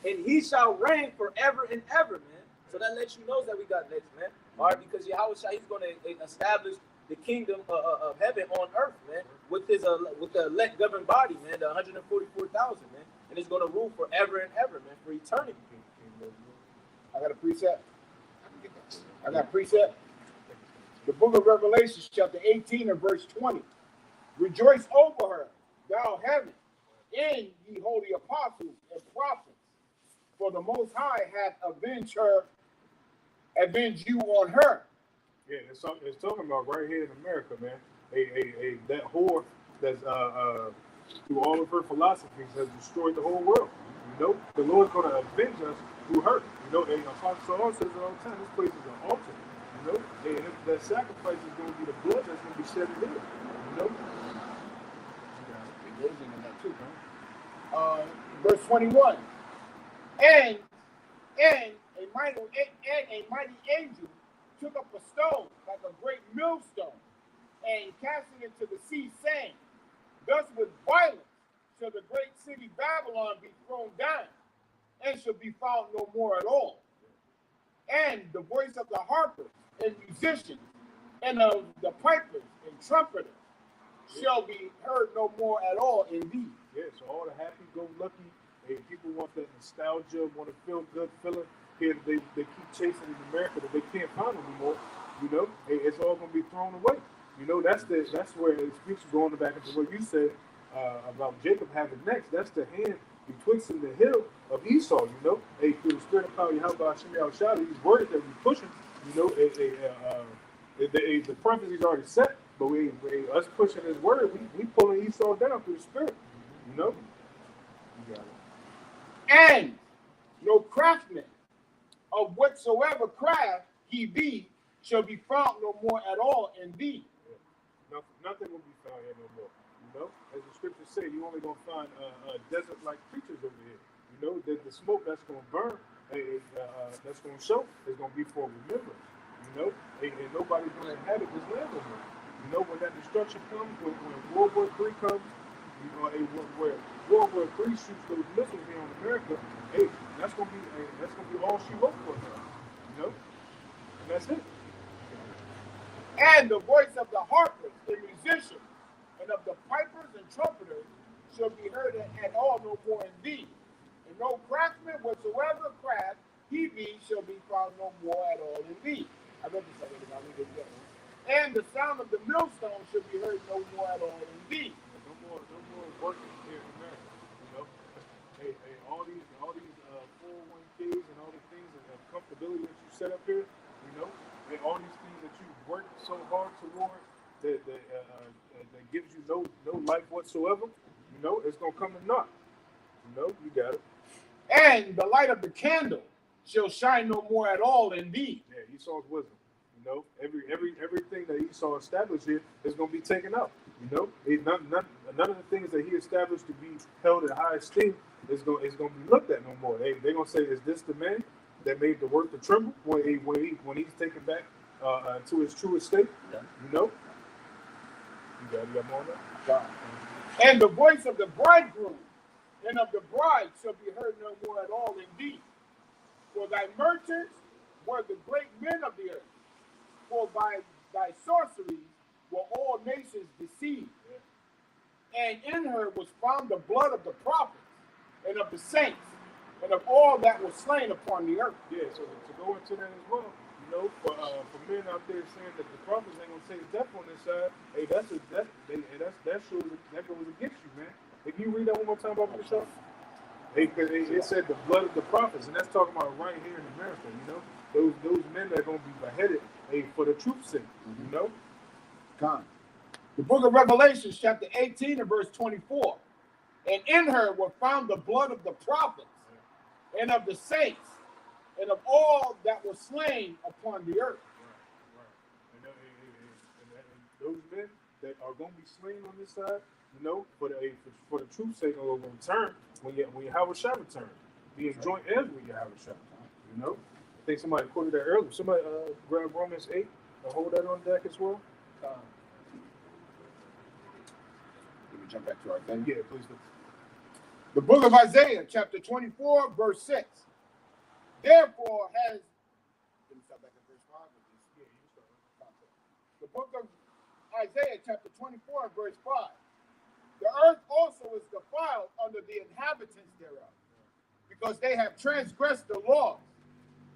And he shall reign forever and ever," man. So that lets you know that we got next, man. All right, because Yahushua, he's going to establish the kingdom of heaven on earth, man, with the elect governed body, man, the 144,000, man. And it's going to rule forever and ever, man, for eternity. I got a precept. I got a precept. The book of Revelation, chapter 18 and verse 20. "Rejoice over her, thou heaven, and ye holy apostles and prophets, for the Most High hath avenged you on her." Yeah, it's talking about right here in America, man. That whore that's through all of her philosophies has destroyed the whole world. You know, the Lord's going to avenge us through her. You know, and Apostle Saul says it all the time. This place is an altar. You know, and that sacrifice is going to be the blood that's going to be shed in here. You know. Verse 21. And a mighty angel took up a stone like a great millstone and cast it into the sea, saying, "Thus with violence shall the great city Babylon be thrown down, and shall be found no more at all. And the voice of the harpers and musicians and of the pipers and trumpeters shall be heard no more at all in thee. Yeah, so all the happy-go-lucky, hey, people want that nostalgia, want to feel good feeling. Here they keep chasing in America that they can't find anymore. You know, hey, it's all gonna be thrown away. You know, that's where it speaks going back into what you said about Jacob having next. That's the hand betwixt the hill of Esau. You know, hey, through the spirit of power, Yahweh Hashem Yahushua, these words that we pushing. You know, the prophecy's already set, but we us pushing his word, we pulling Esau down through the spirit. You know, you got it. And no craftsman of whatsoever craft he be shall be found no more at all in thee. Yeah. Nothing will be found here no more. You know, as the scriptures say, you only gonna find desert-like creatures over here. You know, the smoke that's gonna burn, that's gonna show, is gonna be for remembrance. You know, and nobody's gonna inhabit this land no more. You know, when that destruction comes, when World War III comes, you know, where World War III shoots those missiles here on America, hey, that's gonna be all she wrote for us. You know, and that's it. And the voice of the harpers and musicians, and of the pipers and trumpeters shall be heard at all no more in thee. And no craftsman whatsoever craft he be shall be found no more at all in thee. I read this already, I'll read it again. And the sound of the millstone shall be heard no more at all in thee. No more working here in America. You know, hey, all these 401ks and all the things and the comfortability that you set up here. You know, and all these things that you work so hard toward that gives you no life whatsoever. You know, it's gonna come to naught. You know, you got it. And the light of the candle shall shine no more at all in thee. Yeah, Esau's wisdom. You know, everything that Esau established here is gonna be taken out. You know, none of the things that he established to be held in high esteem is gonna be looked at no more. They're gonna say, is this the man that made the work to tremble when he's taken back to his true estate? Yeah. You know, you got more on that. And the voice of the bridegroom and of the bride shall be heard no more at all in thee. For thy merchants were the great men of the earth. For by thy sorceries were all nations deceived. Yeah. And in her was found the blood of the prophets and of the saints and of all that was slain upon the earth. Yeah, so to go into that as well, you know, for men out there saying that the prophets ain't gonna take death on this side, hey, that goes against you, man. If you read that one more time about the show, hey, because it said the blood of the prophets, and that's talking about right here in America. You know, those men that are gonna be beheaded, hey, for the truth's sake. You know. God. The book of Revelation, chapter 18 and verse 24. And in her were found the blood of the prophets and of the saints and of all that were slain upon the earth. Right. And those men that are going to be slain on this side, you know, for the truth's sake, are going to return when Yahweh shall return. Being joint heirs with Yahweh shall. You know, I think somebody quoted that earlier. Somebody grab Romans 8 and hold that on deck as well. Let me jump back to our thing. Yeah, please do. The book of Isaiah, chapter 24, verse 6. Therefore has... Let me start back at verse 5. Yeah, you start. The book of Isaiah, chapter 24, verse 5. The earth also is defiled under the inhabitants thereof, because they have transgressed the laws,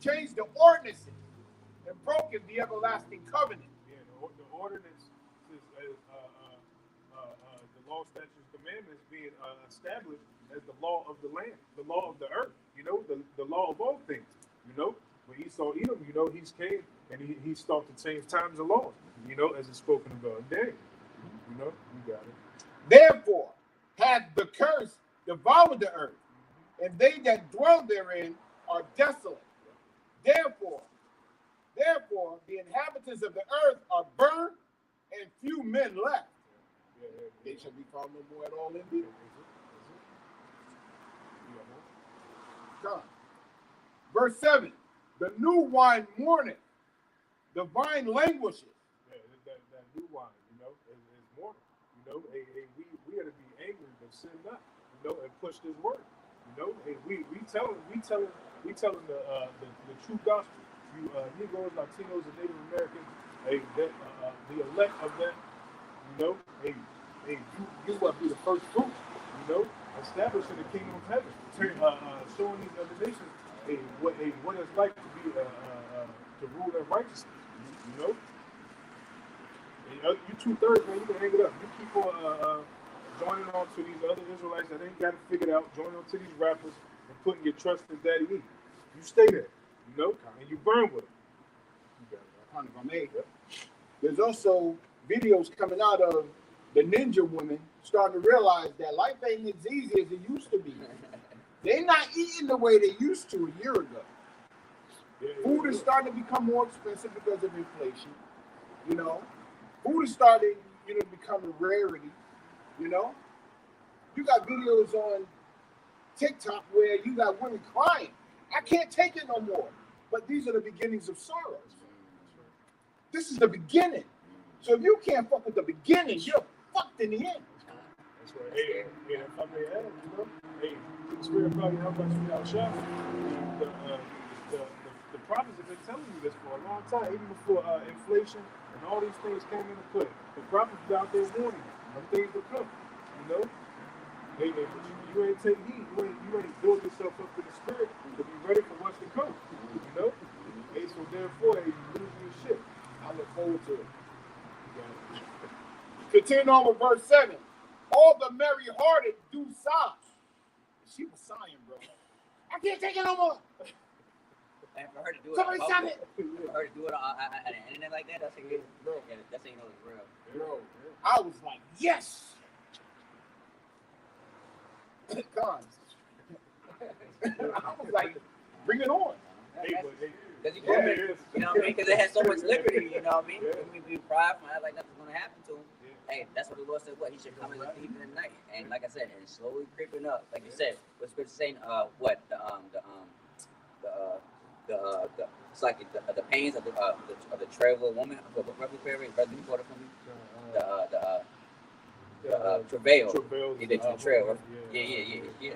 changed the ordinances, and broken the everlasting covenant. Yeah, the ordinance is the law, statutes, commandments being established as the law of the land, the law of the earth. You know, the law of all things. You know, when Esau Edom, you know, he's came and he started to change times and laws. You know, as it's spoken about Daniel. You know, you got it. Therefore hath the curse devoured the earth, and they that dwell therein are desolate. Therefore, the inhabitants of the earth are burned, and few men left. They shall be found no more at all in thee. God. Verse 7. The new wine mourneth, the vine languishes. Yeah, that new wine, you know, is mourning. You know, we got to be angry but sin not. You know, and push this word. You know, and we telling the true gospel. You Negroes, Latinos, and Native Americans, the elect of that, you know, you will be the first fruit, you know, establishing the kingdom of heaven, showing these other nations what it's like to be to rule in righteousness, you know. And you 2/3, man, you can hang it up. You keep on joining on to these other Israelites that ain't got it figured out, joining on to these rappers and putting your trust in Daddy E. You stay there, you know, and you burn with them. If I may, there's also videos coming out of the ninja women starting to realize that life ain't as easy as it used to be. They're not eating the way they used to a year ago. Food is starting to become more expensive because of inflation. You know, food is starting, to become a rarity. You know, you got videos on TikTok where you got women crying. I can't take it no more. But these are the beginnings of sorrows. This is the beginning. So if you can't fuck with the beginning, you're fucked in the end. That's right. Hey, if I may add, the Spirit probably helped us with our shop. The prophets have been telling you this for a long time, even before inflation and all these things came into play. The prophets were out there warning you of things to come. You know, but you ain't take heed. You ain't build yourself up in the spirit to be ready for what's to come. You know, so therefore, you lose your shit. I look forward to it. Continue on with verse 7. All the merry-hearted do sigh. She was sighing, bro. I can't take it no more. And for her to do it, Somebody stop it. For her to do it at an internet like that, that's how you that's how you know it's real. Bro, I was like, yes. God. I was like, bring it on. Because you know what I mean? Because it has so much liberty, you know what I mean? We be prideful, act like nothing's going to happen to him. Hey, that's what the Lord said, what? He should come as a thief in the night. And like I said, it's slowly creeping up. Like you said, what's Scripture saying, it's like the pains of the travel woman, brother, you quote it for me? The travail. The trail. Yeah.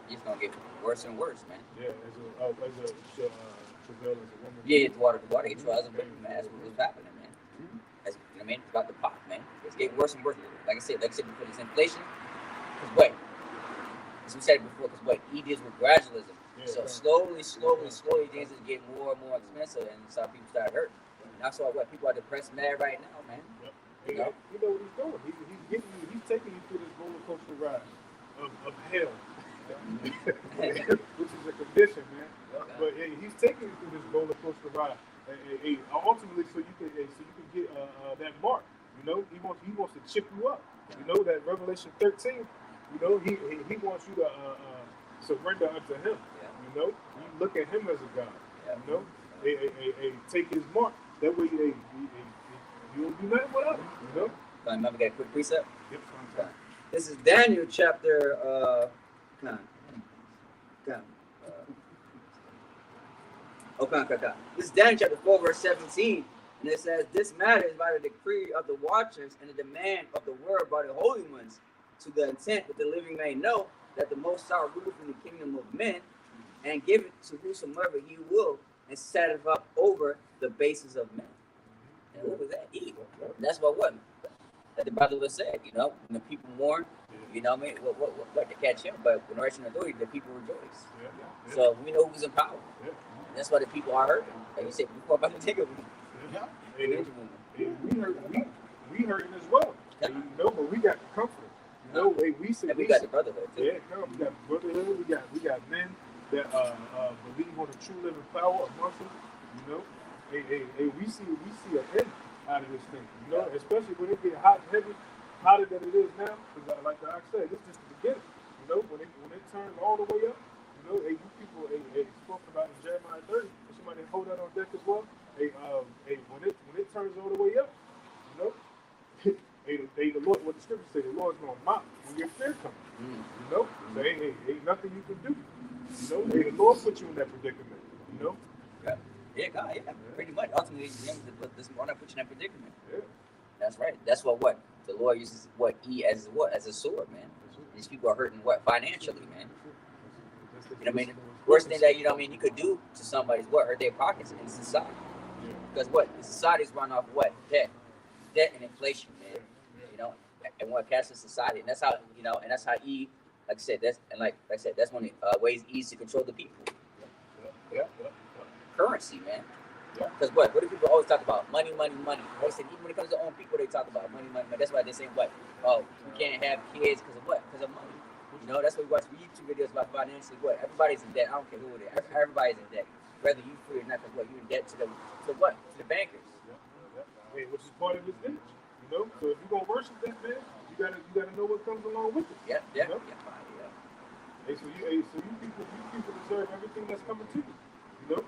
It's going to get worse and worse, man. Yeah, as a travail as a woman. Yeah, the water gets trials and man. That's what's happening, man. That's, you know what I mean? It's about the pop, man. It's getting worse and worse. Like I said before, this inflation. Because what? As we said before, because what? He deals with gradualism. Yeah, so slowly, things is getting more and more expensive, and some people start hurting. And that's why what people are depressed, mad right now, man. Yep. You know what he's doing? He's taking you through this roller coaster ride of hell, which is a condition, man. Okay. But he's taking you through this roller coaster ride, ultimately, so you can get that mark. You know, he wants to chip you up. You know that Revelation 13. You know, he wants you to surrender unto him. Yeah. You know, you look at him as a God. Yeah. You know, take his mark. That way, you don't do nothing without him. You know. Remember, get a quick precept. Yep. This is Daniel chapter. This is Daniel chapter 4, verse 17. And it says, this matter is by the decree of the watchers and the demand of the word by the holy ones, to the intent that the living may know that the Most High ruleth in the kingdom of men, and give it to whosoever he will, and set it up over the bases of men. And what was that? Evil. That's what that the brother was said, you know, when the people mourn, you know what I mean? What to catch him, but when the rest of the authority, the people rejoice. Yeah. So we know who's in power. Yeah. And that's why the people are hurting. Like you said, before about to take over. Yeah. We hurting as well. Yeah. You know, but we got the comfort. You know, we got the brotherhood too. Yeah, we got brotherhood. We got men that believe on the true living power amongst us. You know, we see an end out of this thing. You know, especially when it get hot and heavy, hotter than it is now. Because like I said, this is just the beginning. You know, when it turns all the way up. You know, you people spoke about in Jeremiah 30. Somebody hold that on deck as well. When it turns all the way up, you know, the Lord, what the scripture say, the Lord's gonna mock when your fear comes. You know, so ain't nothing you can do. You know, the Lord put you in that predicament. You know. Yeah, God, pretty much. Ultimately, this morning put you in that predicament. Yeah. That's right. That's what the Lord uses as a sword, man. These people are hurting financially, man. You know what I mean? Worst thing that you could do to somebody is hurt their pockets in society. Because what? The society's run off what? Debt and inflation, man. You know, and what cashless society, and that's how and that's how like I said, that's one of the ways E to control the people. Yeah. Currency, man. Because what do people always talk about? Money. They said even when it comes to own people, they talk about money. That's why they say what? Oh, we can't have kids because of what? Because of money. You know, that's why we watch YouTube videos about financially what? Everybody's in debt. I don't care who it is. Everybody's in debt. Whether you free or not, because what? You're in debt to what? To the bankers. Hey, which is part of his image, you know. So if you're gonna worship that man, you gotta know what comes along with it. Yeah. You know? Hey, so you people deserve everything that's coming to you. You know,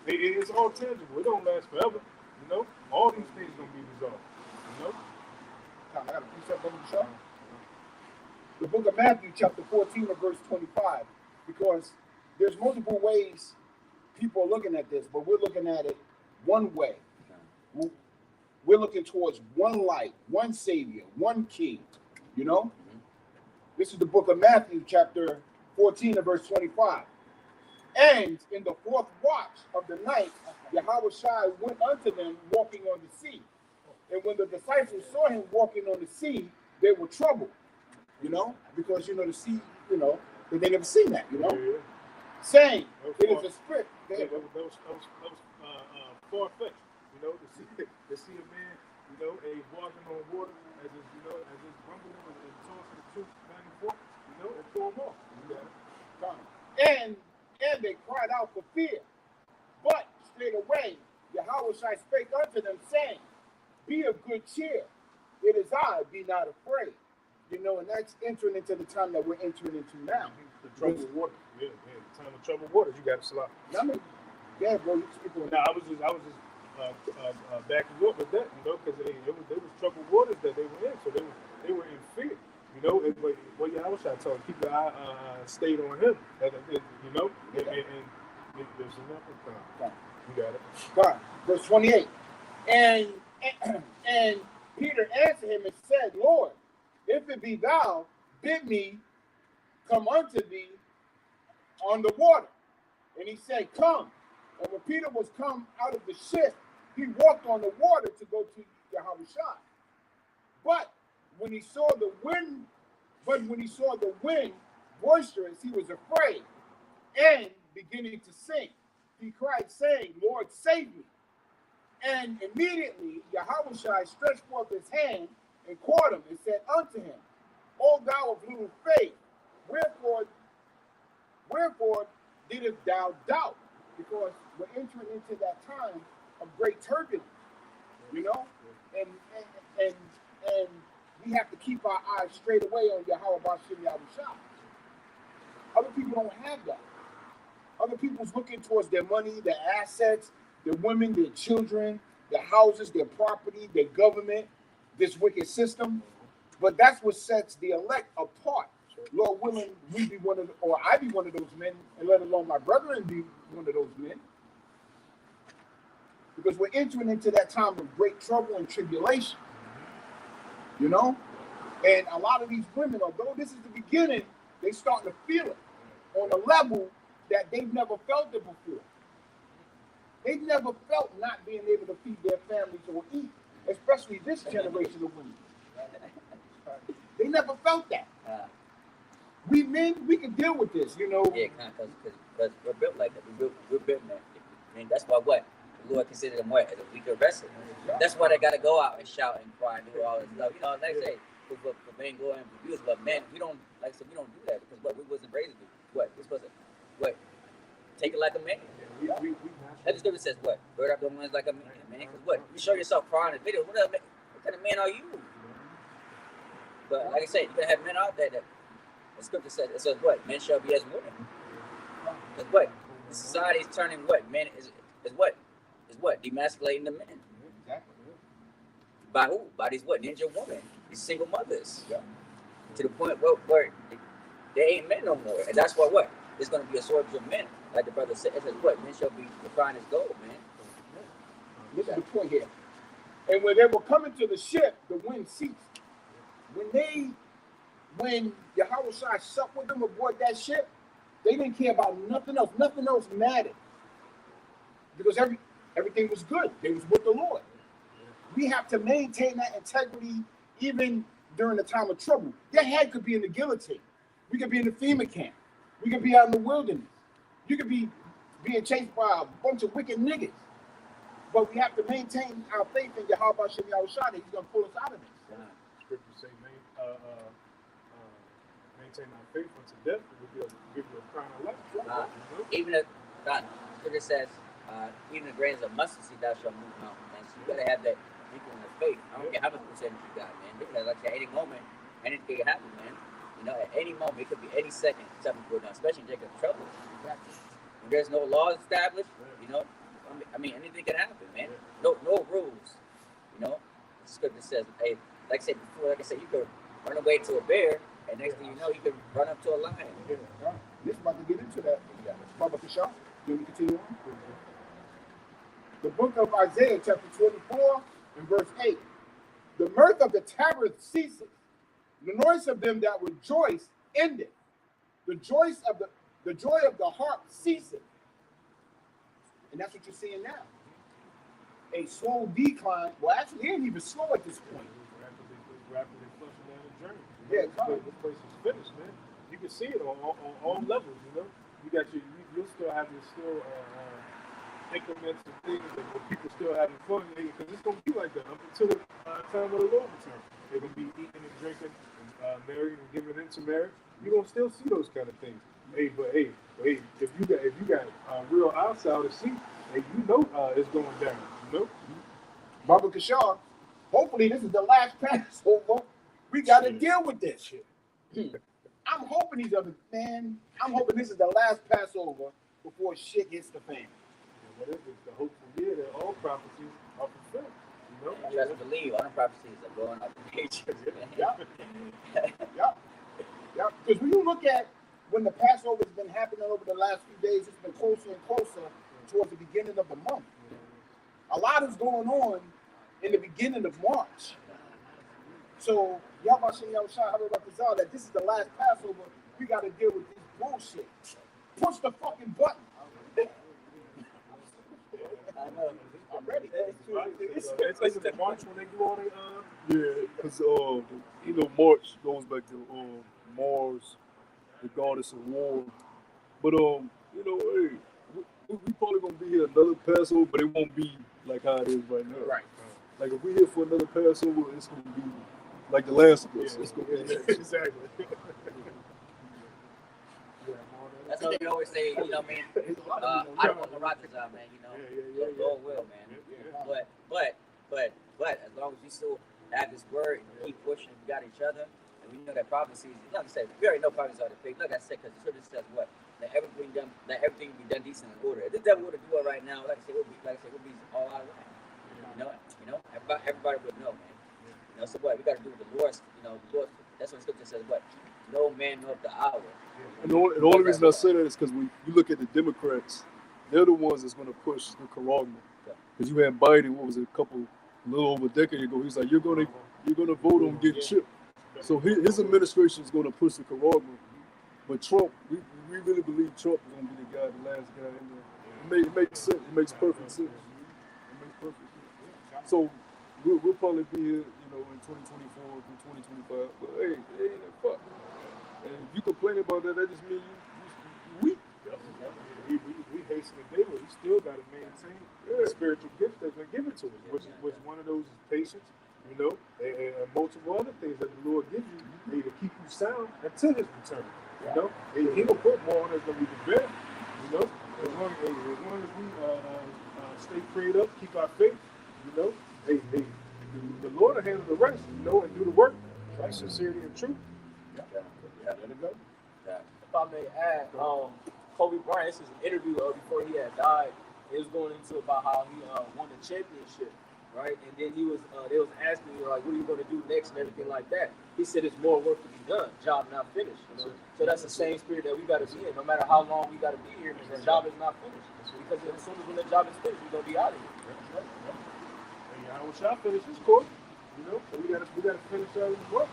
it's all tangible. It don't last forever. You know, all these things gonna be resolved. You know. I got a precept over the show. The book of Matthew, chapter 14, and verse 25, because there's multiple ways people are looking at this, but we're looking at it one way. We're looking towards one light, one Savior, one King. You know? This is the book of Matthew, chapter 14, and verse 25. And in the fourth watch of the night, Yahushua went unto them walking on the sea. And when the disciples saw him walking on the sea, they were troubled. You know? Because, the sea, they never seen that, Yeah. Saying, it is a spirit. That was far-fetched. You know, to see a man, and he's walking on water as it's rumbling and tossing the truth back and forth, and throw him off. And they cried out for fear. But straightway, Yahushua spake unto them, saying, Be of good cheer. It is I, be not afraid. And that's entering into the time that we're entering into now. The troubled water. Yeah, the time of troubled waters, you got to slap. Yeah, bro, you speak on that. I was just backing you up with that, because they was troubled waters that they were in, so they were in fear, And what Yahushua told them, keep your eye stayed on him, and there's enough of time. You got it. God, verse 28. And Peter answered him and said, Lord, if it be thou, bid me come unto thee on the water. And he said, Come. And when Peter was come out of the ship, he walked on the water to go to Yahushua. But when he saw the wind boisterous, he was afraid, and beginning to sink, he cried, saying, Lord, save me. And immediately Yahushua stretched forth his hand and caught him and said unto him, O thou of little faith, wherefore didst thou doubt? Because we're entering into that time of great turbulence, and we have to keep our eyes straight away on Yahweh Bashim Yahushua. Other people don't have that. Other people's looking towards their money, their assets, their women, their children, their houses, their property, their government, this wicked system. But that's what sets the elect apart. Lord willing, I be one of those men, and let alone my brethren be one of those men. Because we're entering into that time of great trouble and tribulation. And a lot of these women, although this is the beginning, they start to feel it on a level that they've never felt it before. They've never felt not being able to feed their families or eat, especially this generation of women. They never felt that. We men, we can deal with this, Yeah, because we're built like that. We're built, man. I mean, that's why what? The Lord considered them what? As a weaker vessel. That's why they got to go out and shout and cry and do all this stuff. Like I say, for men going and abuse, but men, we don't, like I said, we don't do that because what? We wasn't raised to do. What? We're supposed to, what? Take it like a man. That just difference says what? Bird up the ones like a man, because what? You show yourself crying in the video. What kind of man are you? But like I said, you're going to have men out there that the scripture says, it says what? Men shall be as women. Because what? The society is turning what? Men is what? Is what? Demasculating the men. Exactly. By who? By these what? Ninja women. These single mothers. Yeah. To the point where they ain't men no more. And that's why what? There's going to be a shortage of men. Like the brother said, it says what? Men shall be refined as gold, man. This is the point here. And when they were coming to the ship, the wind ceased. When Yahushua supped with them aboard that ship, they didn't care about nothing else. Nothing else mattered. Because Everything was good. They was with the Lord. We have to maintain that integrity even during the time of trouble. Your head could be in the guillotine. We could be in the FEMA camp. We could be out in the wilderness. You could be being chased by a bunch of wicked niggas. But we have to maintain our faith in Yahweh Shem Yahushua that he's going to pull us out of this. Scriptures say, maintain our faith unto death, and we'll give you a crown of life. Even if God, Scripture says, even the grains of mustard seed thou shalt move mountains. Man. So you gotta have that inkling of faith. I don't care how much percentage you got, man. Because like at any moment, anything can happen, man. You know, at any moment, it could be any second, something could go down, especially in Jacob's trouble. When there's no laws established, you know, I mean, anything can happen, man. No rules. You know, the Scripture says, hey, like I said before, like I said, you could run away to a bear, and next thing you know, you could run up to a lion. This is about to get into that. Baba Kishah, do we continue on? The book of Isaiah, chapter 24, and verse 8. The mirth of the tabret ceases. The noise of them that rejoice ended. The joy of the heart ceases. And that's what you're seeing now. A slow decline. Well, actually, it ain't even slow at this point. Rapidly flushing down the journey. Yeah, this place is finished, man. You can see it on all levels, you know. You'll still have your increments and things that people still having fun, because it's gonna be like that up until the time of the Lord return. They're gonna be eating and drinking, and marrying and giving into marriage. You're gonna still see those kind of things. Hey, if you got real outside to see, hey, you know it's going down. You know, Baba Kishar, hopefully this is the last Passover. We got to deal with this shit. I'm hoping I'm hoping this is the last Passover before shit hits the fan. What is it? The hopeful year that all prophecies are fulfilled. You know, You gotta believe all the prophecies are going up in nature. Yeah. Because when you look at when the Passover has been happening over the last few days, it's been closer and closer towards the beginning of the month. A lot is going on in the beginning of March. So, Yahweh Shem Yahushua, that this is the last Passover, we got to deal with this bullshit. Push the fucking button. I know. I'm ready. it's like the March when they do all the Yeah, because March goes back to Mars, the goddess of war. But hey, we probably gonna be here another Passover, but it won't be like how it is right now. Right. Like if we here for another Passover, it's gonna be like the last of us. It's gonna be exactly. That's what they always say, you know what I mean? I don't want the rockets out, man, you know? Lord will, man. But as long as we still have this word and keep pushing, we got each other, and we know that prophecies, like I said, we already know prophecies are the fake. Like I said, because the scripture says what? Let everything be done decent and order. If the devil were to do it right now, like I said, we'll be all out of line. You know, everybody would know, man. You know, so what? We got to do with the Lord, the Lord, that's what the scripture says, what? No man know the hour. And the only reason I say that is because when you look at the Democrats, they're the ones that's going to push the Karagma. Because you had Biden, what was it, a little over a decade ago, he's like, you're going to vote on getting chipped. So his administration is going to push the Karagma. But Trump, we really believe Trump is going to be the guy, the last guy in there. It makes sense. It makes perfect sense. So we'll probably be here, in 2024 through 2025. But hey, it ain't that fuck. And if you complain about that, that just means you weak. We hasten the day, but we still got to maintain the spiritual gift that's been given to us, which one of those is patience, and multiple other things that the Lord gives you to keep you sound until His return. And He will put more on us than we can bear. As long as we stay prayed up, keep our faith. The Lord will handle the rest. And do the work, right? Sincerity and truth. Let it go. If I may add, Kobe Bryant, this is an interview before he had died. It was going into about how he won the championship, right? And then they was asking me, like, what are you going to do next and everything like that. He said it's more work to be done, job not finished. So that's the same spirit that we got to be in. No matter how long we got to be here, the job is not finished. Because as soon as when the job is finished, we're going to be out of here. And I wish I finish this course. So we gotta finish our work.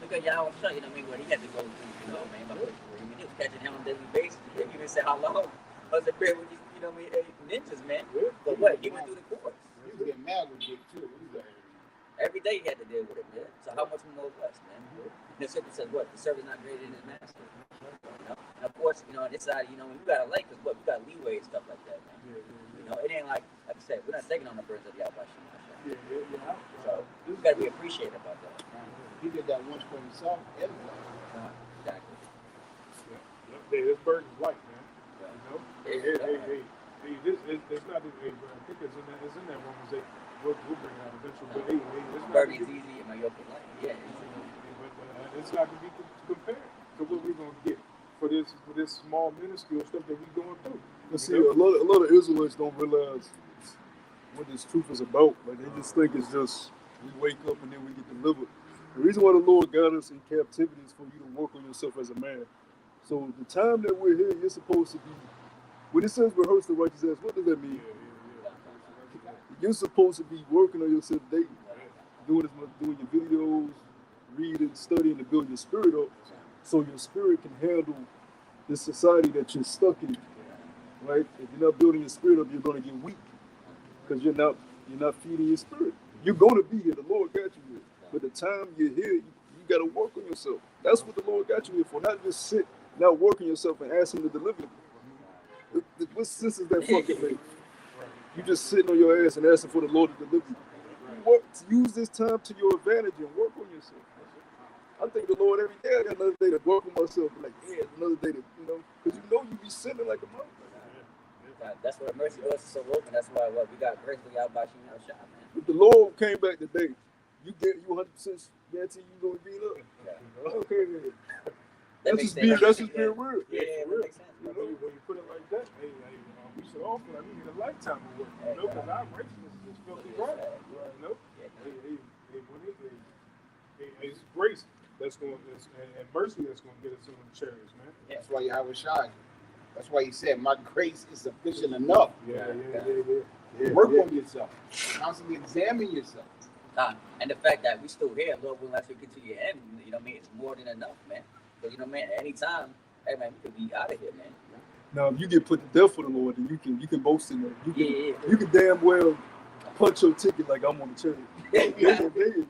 Look at Yahweh Shah, what I mean, what he had to go through, man. But when he was catching him on a daily basis, he didn't even say how long. I was a period when you know what I mean, ninjas, man. Yeah. But what? He went through the course. He was getting mad with Jake too. He was like, Every day he had to deal with it, man. So how much more was, man? The scripture says what? The servant is not greater than his master. You know? And of course, you know, on this side, you know, we got a lake because what? We got leeway and stuff like that, man. You know, it ain't like I said, we're not taking on the birds of the Albashi. So we got to be appreciative about that. he did that once for himself. Everybody. Exactly. Hey, this bird is white, man. Yeah. You know? Hey, this it's not this. Hey, bro, I think it's in that Romans 8. We'll bring it out eventually. But hey, it's not. Burning is easy and my yoke is light. Yeah. But it's not to be compared to what we're gonna get for this small minuscule stuff that we're going through. But see, a lot of Israelites don't realize what this truth is about. Like they just think it's just we wake up and then we get delivered. The reason why the Lord got us in captivity is for you to work on yourself as a man. So the time that we're here, you're supposed to be. When it says rehearse the righteous acts, what does that mean? You're supposed to be working on yourself daily, doing your videos, reading, studying to build your spirit up, so your spirit can handle this society that you're stuck in. Right? If you're not building your spirit up, you're going to get weak because you're not feeding your spirit. You're going to be here. The Lord got you here. But the time you're here, you got to work on yourself. That's what the Lord got you here for. Not just sit, not work on yourself and ask Him to deliver you. What sense is that fucking make? You just sitting on your ass and asking for the Lord to deliver you. Use this time to your advantage and work on yourself. I think the Lord every day I got another day to work on myself. Like, yeah, another day to, because you be sinning like a motherfucker. That's why mercy doors is so open. That's why we got grace out by Shimon shot, man. If the Lord came back today, you 100% guarantee you gonna beat up. Yeah. Okay, then. That That's makes just sense. being real. Yeah, that makes sense. When you put it like that, we should all feel like we need a lifetime of work, because our righteousness is filthy right, it's grace that's going and mercy that's going to get us in the chariots, man. That's why Yahweh shine. That's why He said, "My grace is sufficient enough." Yeah. Work on yourself. Constantly examine yourself. And the fact that we still here, Lord willing, as we get to the end, you know what I mean? It's more than enough, man. Because, you know, man, at any time, hey, man, we could be out of here, man. Now, if you get put to death for the Lord, then you can boast in that. You can damn well punch your ticket like I'm on the chariot.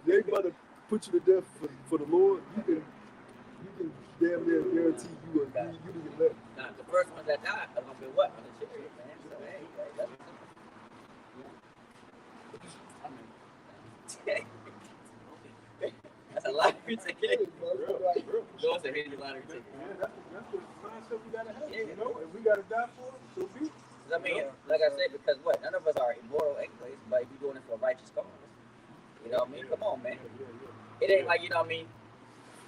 They about to put you to death for the Lord. You can damn near guarantee you can get left. Now, the first ones that died are going to be what? On the chariot, man. So, hey, that's that's a lottery ticket. Those are hitting lottery ticket. Yeah, that's the mindset we gotta have. You know, if we gotta die for it, so be it. I mean, like I said, because what? None of us are immortal anyways, but if you're doing it for a righteous cause, you know what I mean? Come on, man. It ain't like, you know what I mean?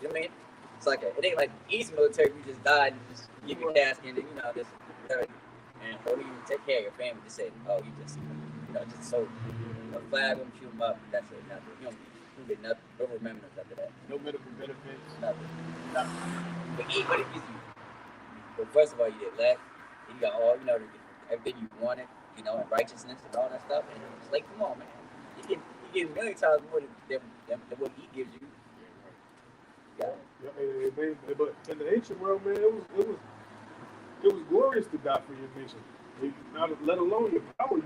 You know what I mean? It's like it ain't like easy military. You just died and just give your casket and you know just and don't even take care of your family. Just say, oh, you just just so flag them, shoot them up. That's it. Nothing. You don't get nothing. No remembrance after that. No medical benefits. Nothing. But what it gives you? Well, first of all, you did left. You got all everything you wanted, and righteousness and all that stuff. And it's like, come on, man. You get a million times more than what He gives you. Yeah, but in the ancient world, man, it was glorious to die for your nation. Let alone your power,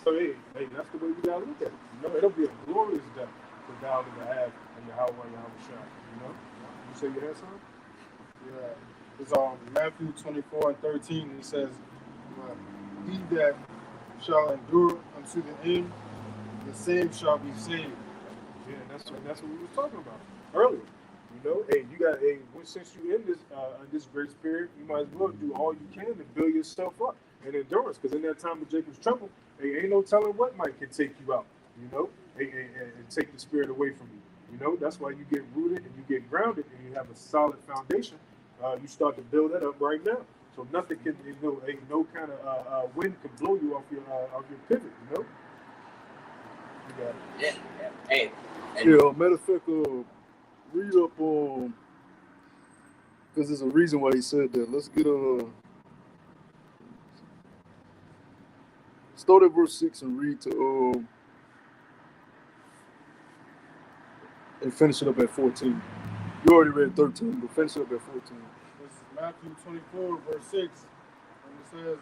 So hey, that's the way we gotta look at it. It'll be a glorious death to die to have in Yahweh Shai. You say you had something? Yeah. It's Matthew 24:13. It says, "He that shall endure unto the end, the same shall be saved." Yeah, that's what we was talking about earlier. Hey, you got since you in this grace period, you might as well do all you can to build yourself up in endurance. Because in that time of Jacob's trouble, ain't no telling what can take you out. And take the spirit away from you. That's why you get rooted and you get grounded and you have a solid foundation. You start to build that up right now. So nothing can, ain't no kind of wind can blow you off your pivot. You got it. Yeah. Hey. Yeah. Matter of fact, read up on because there's a reason why he said that. Let's get start at verse 6 and read to and finish it up at 14. You already read 13, but finish it up at 14. This is Matthew 24, verse 6, and it says,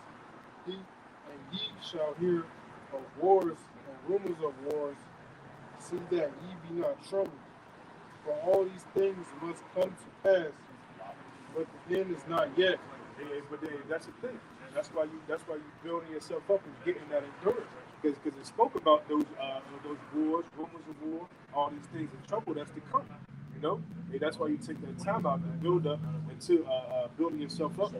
thee, and ye shall hear of wars and rumors of wars. See that ye be not troubled. For all these things must come to pass, but the end is not yet. But that's the thing. That's why you building yourself up and getting that endurance. Because it spoke about those wars, rumors of war, all these things in trouble that's to come. You know, and that's why you take that time out to build up into building yourself up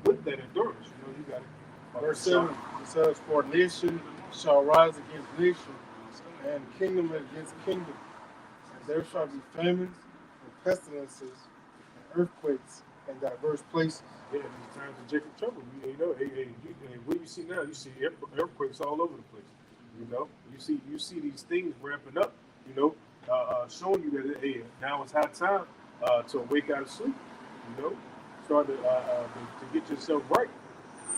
with that endurance. You know, you got it. Verse 7, it says, For nation shall rise against nation, and kingdom against kingdom. And there shall be famines, and pestilences, and earthquakes, in diverse places. Yeah, these times of Jacob trouble. You know, what you see now, you see earthquakes all over the place. You know, you see these things ramping up. You know, showing you that hey, now it's high time to wake out of sleep. You know, start to get yourself right.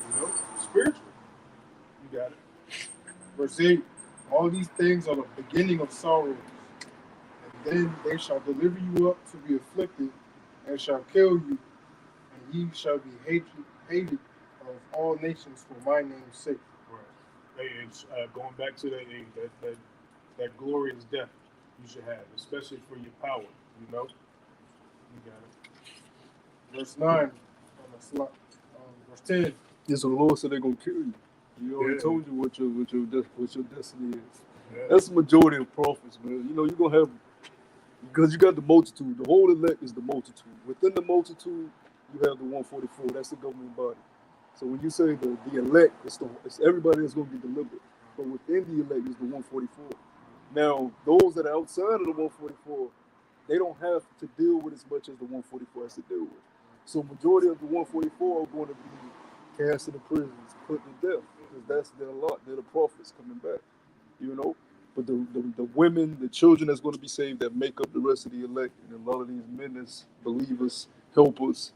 You know, spiritually. You got it. Verse 8, all these things are the beginning of sorrows, and then they shall deliver you up to be afflicted, and shall kill you, and ye shall be hated of all nations for my name's sake. Right. Hey, it's, going back to that glorious death you should have, especially for your power. You know, you got it. Verse 9, verse 10. Yes, so the Lord said they're gonna kill you. He already told you what your destiny is. Yeah. That's the majority of prophets, man. You know, you're gonna have, because you got the multitude. The whole elect is the multitude. Within the multitude, you have the 144. That's the governing body. So when you say the elect, it's everybody that's gonna be delivered. But within the elect is the 144. Now, those that are outside of the 144, they don't have to deal with as much as the 144 has to deal with. So majority of the 144 are going to be cast into prisons, put to death, because that's their lot. They're the prophets coming back, you know. But the women, the children that's going to be saved that make up the rest of the elect, and a lot of these ministers, believers, helpers,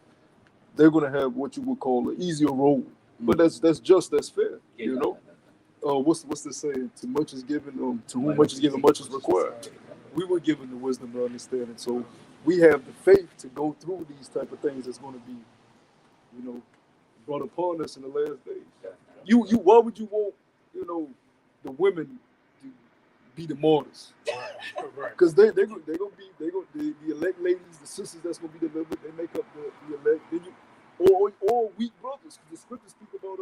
they're going to have what you would call an easier role. But that's fair, you know. What's the saying? Too much is given, to whom much is given, much is required. We were given the wisdom to understand it, so we have the faith to go through these type of things that's going to be, you know, brought upon us in the last days. You why would you want, you know, the women to be the martyrs? Because they're gonna be the elect ladies, the sisters that's gonna be delivered. They make up the elect. Then or weak brothers. The scriptures speak about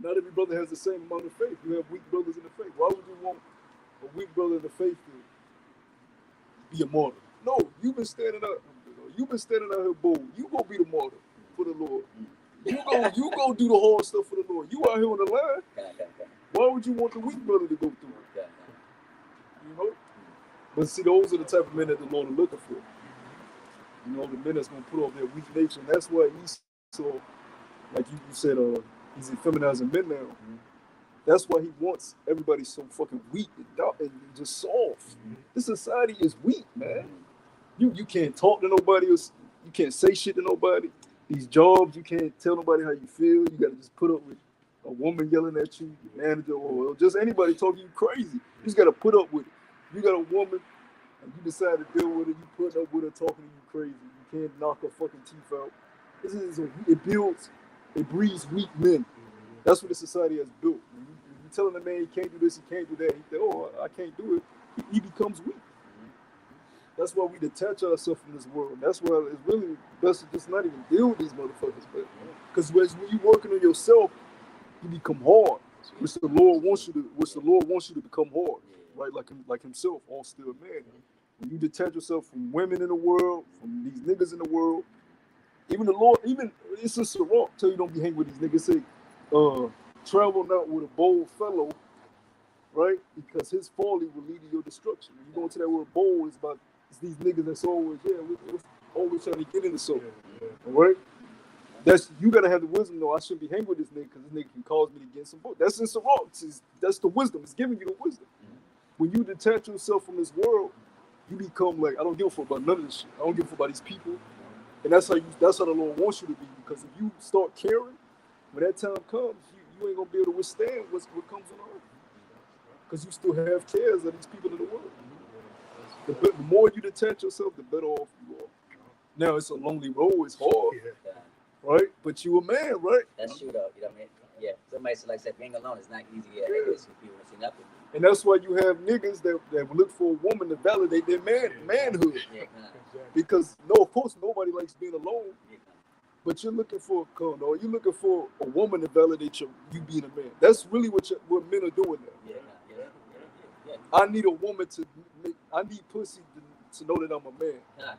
not every brother has the same amount of faith. You have weak brothers in the faith. Why would you want a weak brother in the faith to be a martyr? No, you've been standing up. You've been standing out here bold. You go be the martyr for the Lord. You go do the hard stuff for the Lord. You out here on the line. Why would you want the weak brother to go through it? You know? But see, those are the type of men that the Lord is looking for. You know, the men that's going to put off their weak nature. And that's why Esau, like you said, he's effeminizing men now. Mm-hmm. That's why he wants everybody so fucking weak and just soft. Mm-hmm. This society is weak, man. You can't talk to nobody else. You can't say shit to nobody. These jobs, you can't tell nobody how you feel. You got to just put up with a woman yelling at you, your manager, or just anybody talking you crazy. You just got to put up with it. You got a woman, and you decide to deal with it. You put up with her talking to you crazy. You can't knock her fucking teeth out. It breeds weak men. That's what the society has built. When you telling a man he can't do this, he can't do that, he say, oh, I can't do it, he becomes weak. That's why we detach ourselves from this world. That's why it's really best to just not even deal with these motherfuckers, man. Because when you're working on yourself, you become hard, which the Lord wants you to become hard, right? Like himself, all still man. When you detach yourself from women in the world, from these niggas in the world, even the Lord, it's a Sirach, tell you don't be hanging with these niggas. Say, travel not with a bold fellow, right? Because his folly will lead to your destruction. When you go into that word bold, it's these niggas that's always, we're always trying to get into something. All right? You gotta have the wisdom, though. I shouldn't be hanging with this nigga because this nigga can cause me to get some book. That's in Sirach. That's the wisdom. It's giving you the wisdom. When you detach yourself from this world, you become like, I don't give a fuck about none of this shit. I don't give a fuck about these people. And that's how the Lord wants you to be. Because if you start caring, when that time comes, you ain't gonna be able to withstand what comes on earth. Because you still have cares of these people in the world. The more you detach yourself, the better off you are. Now it's a lonely road, it's hard, right? But you a man, right? That's true though. You know what I mean? Yeah. Somebody said, like I said, being alone is not easy. Yeah, it's people see nothing. And that's why you have niggas that look for a woman to validate their manhood. Yeah, Because no, of course, nobody likes being alone. yeah, But you're looking for you're looking for a woman to validate you being a man. That's really what men are doing now. yeah. I need a woman I need pussy to know that I'm a man. Nah,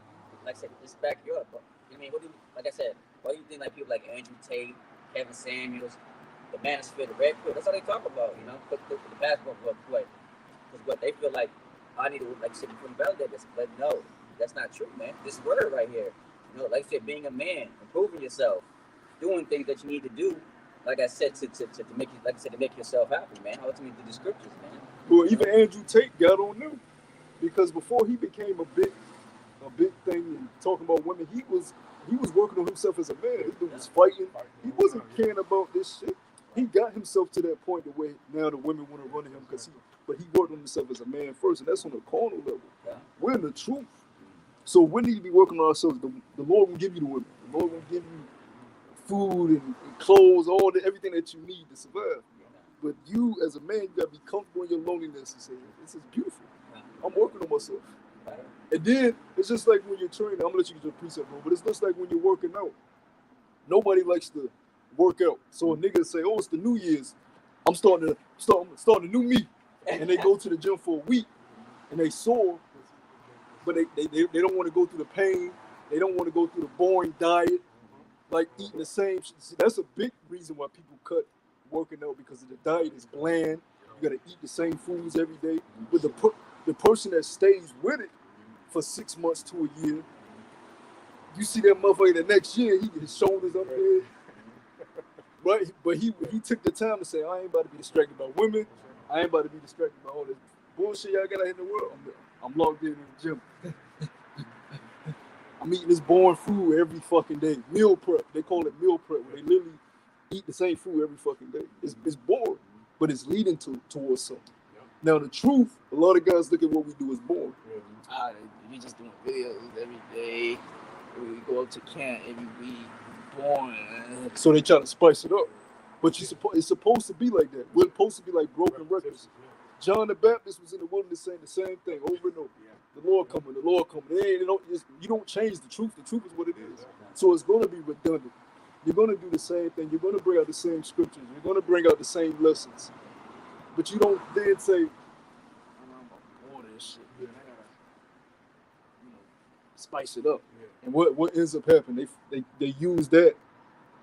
like I said, just back you up. Bro. I mean, like I said, why do you think like people like Andrew Tate, Kevin Samuels, the Manosphere, the Red Pill? That's all they talk about, you know, the basketball play. Because what they feel like, I need to like sit and validate this. But no, that's not true, man. This word right here, you know, like I said, being a man, improving yourself, doing things that you need to do. Like I said, to make you, like I said, to make yourself happy, man. Ultimately, the scriptures, man. Well, even Andrew Tate got on them because before he became a big thing and talking about women, he was working on himself as a man. This dude was fighting. He wasn't caring about this shit. He got himself to that point where now the women want to run to him but he worked on himself as a man first, and that's on a carnal level. Yeah. We're in the truth. So we need to be working on ourselves. The Lord will give you the women. The Lord will give you food and clothes, everything that you need to survive. But you, as a man, you gotta be comfortable in your loneliness and say, "This is beautiful. I'm working on myself." And then it's just like when you're training. I'm gonna let you get your precept, bro. But it's just like when you're working out. Nobody likes to work out. So a nigga say, "Oh, it's the New Year's. I'm starting a new me," and they go to the gym for a week and they sore, but they don't want to go through the pain. They don't want to go through the boring diet, like eating the same shit. See, that's a big reason why people cut working out, because the diet is bland. You gotta eat the same foods every day. But the person that stays with it for 6 months to a year, you see that motherfucker the next year, his shoulders up there. Right? But he took the time to say, I ain't about to be distracted by women. I ain't about to be distracted by all this bullshit y'all got out in the world. I'm logged in the gym. I'm eating this boring food every fucking day. Meal prep. They call it meal prep, where they literally eat the same food every fucking day. It's boring, but it's leading towards something. Now, the truth, a lot of guys look at what we do as boring. We just doing videos every day. We go up to camp every week. Boring. So they try to spice it up. But it's supposed to be like that. We're supposed to be like broken records. John the Baptist was in the wilderness saying the same thing over and over. The Lord coming, the Lord coming. You don't change the truth. The truth is what it is. So it's going to be redundant. You're going to do the same thing. You're going to bring out the same scriptures. You're going to bring out the same lessons. But you don't then say, I'm all this shit. Man. I gotta, spice it up. And what ends up happening? They use that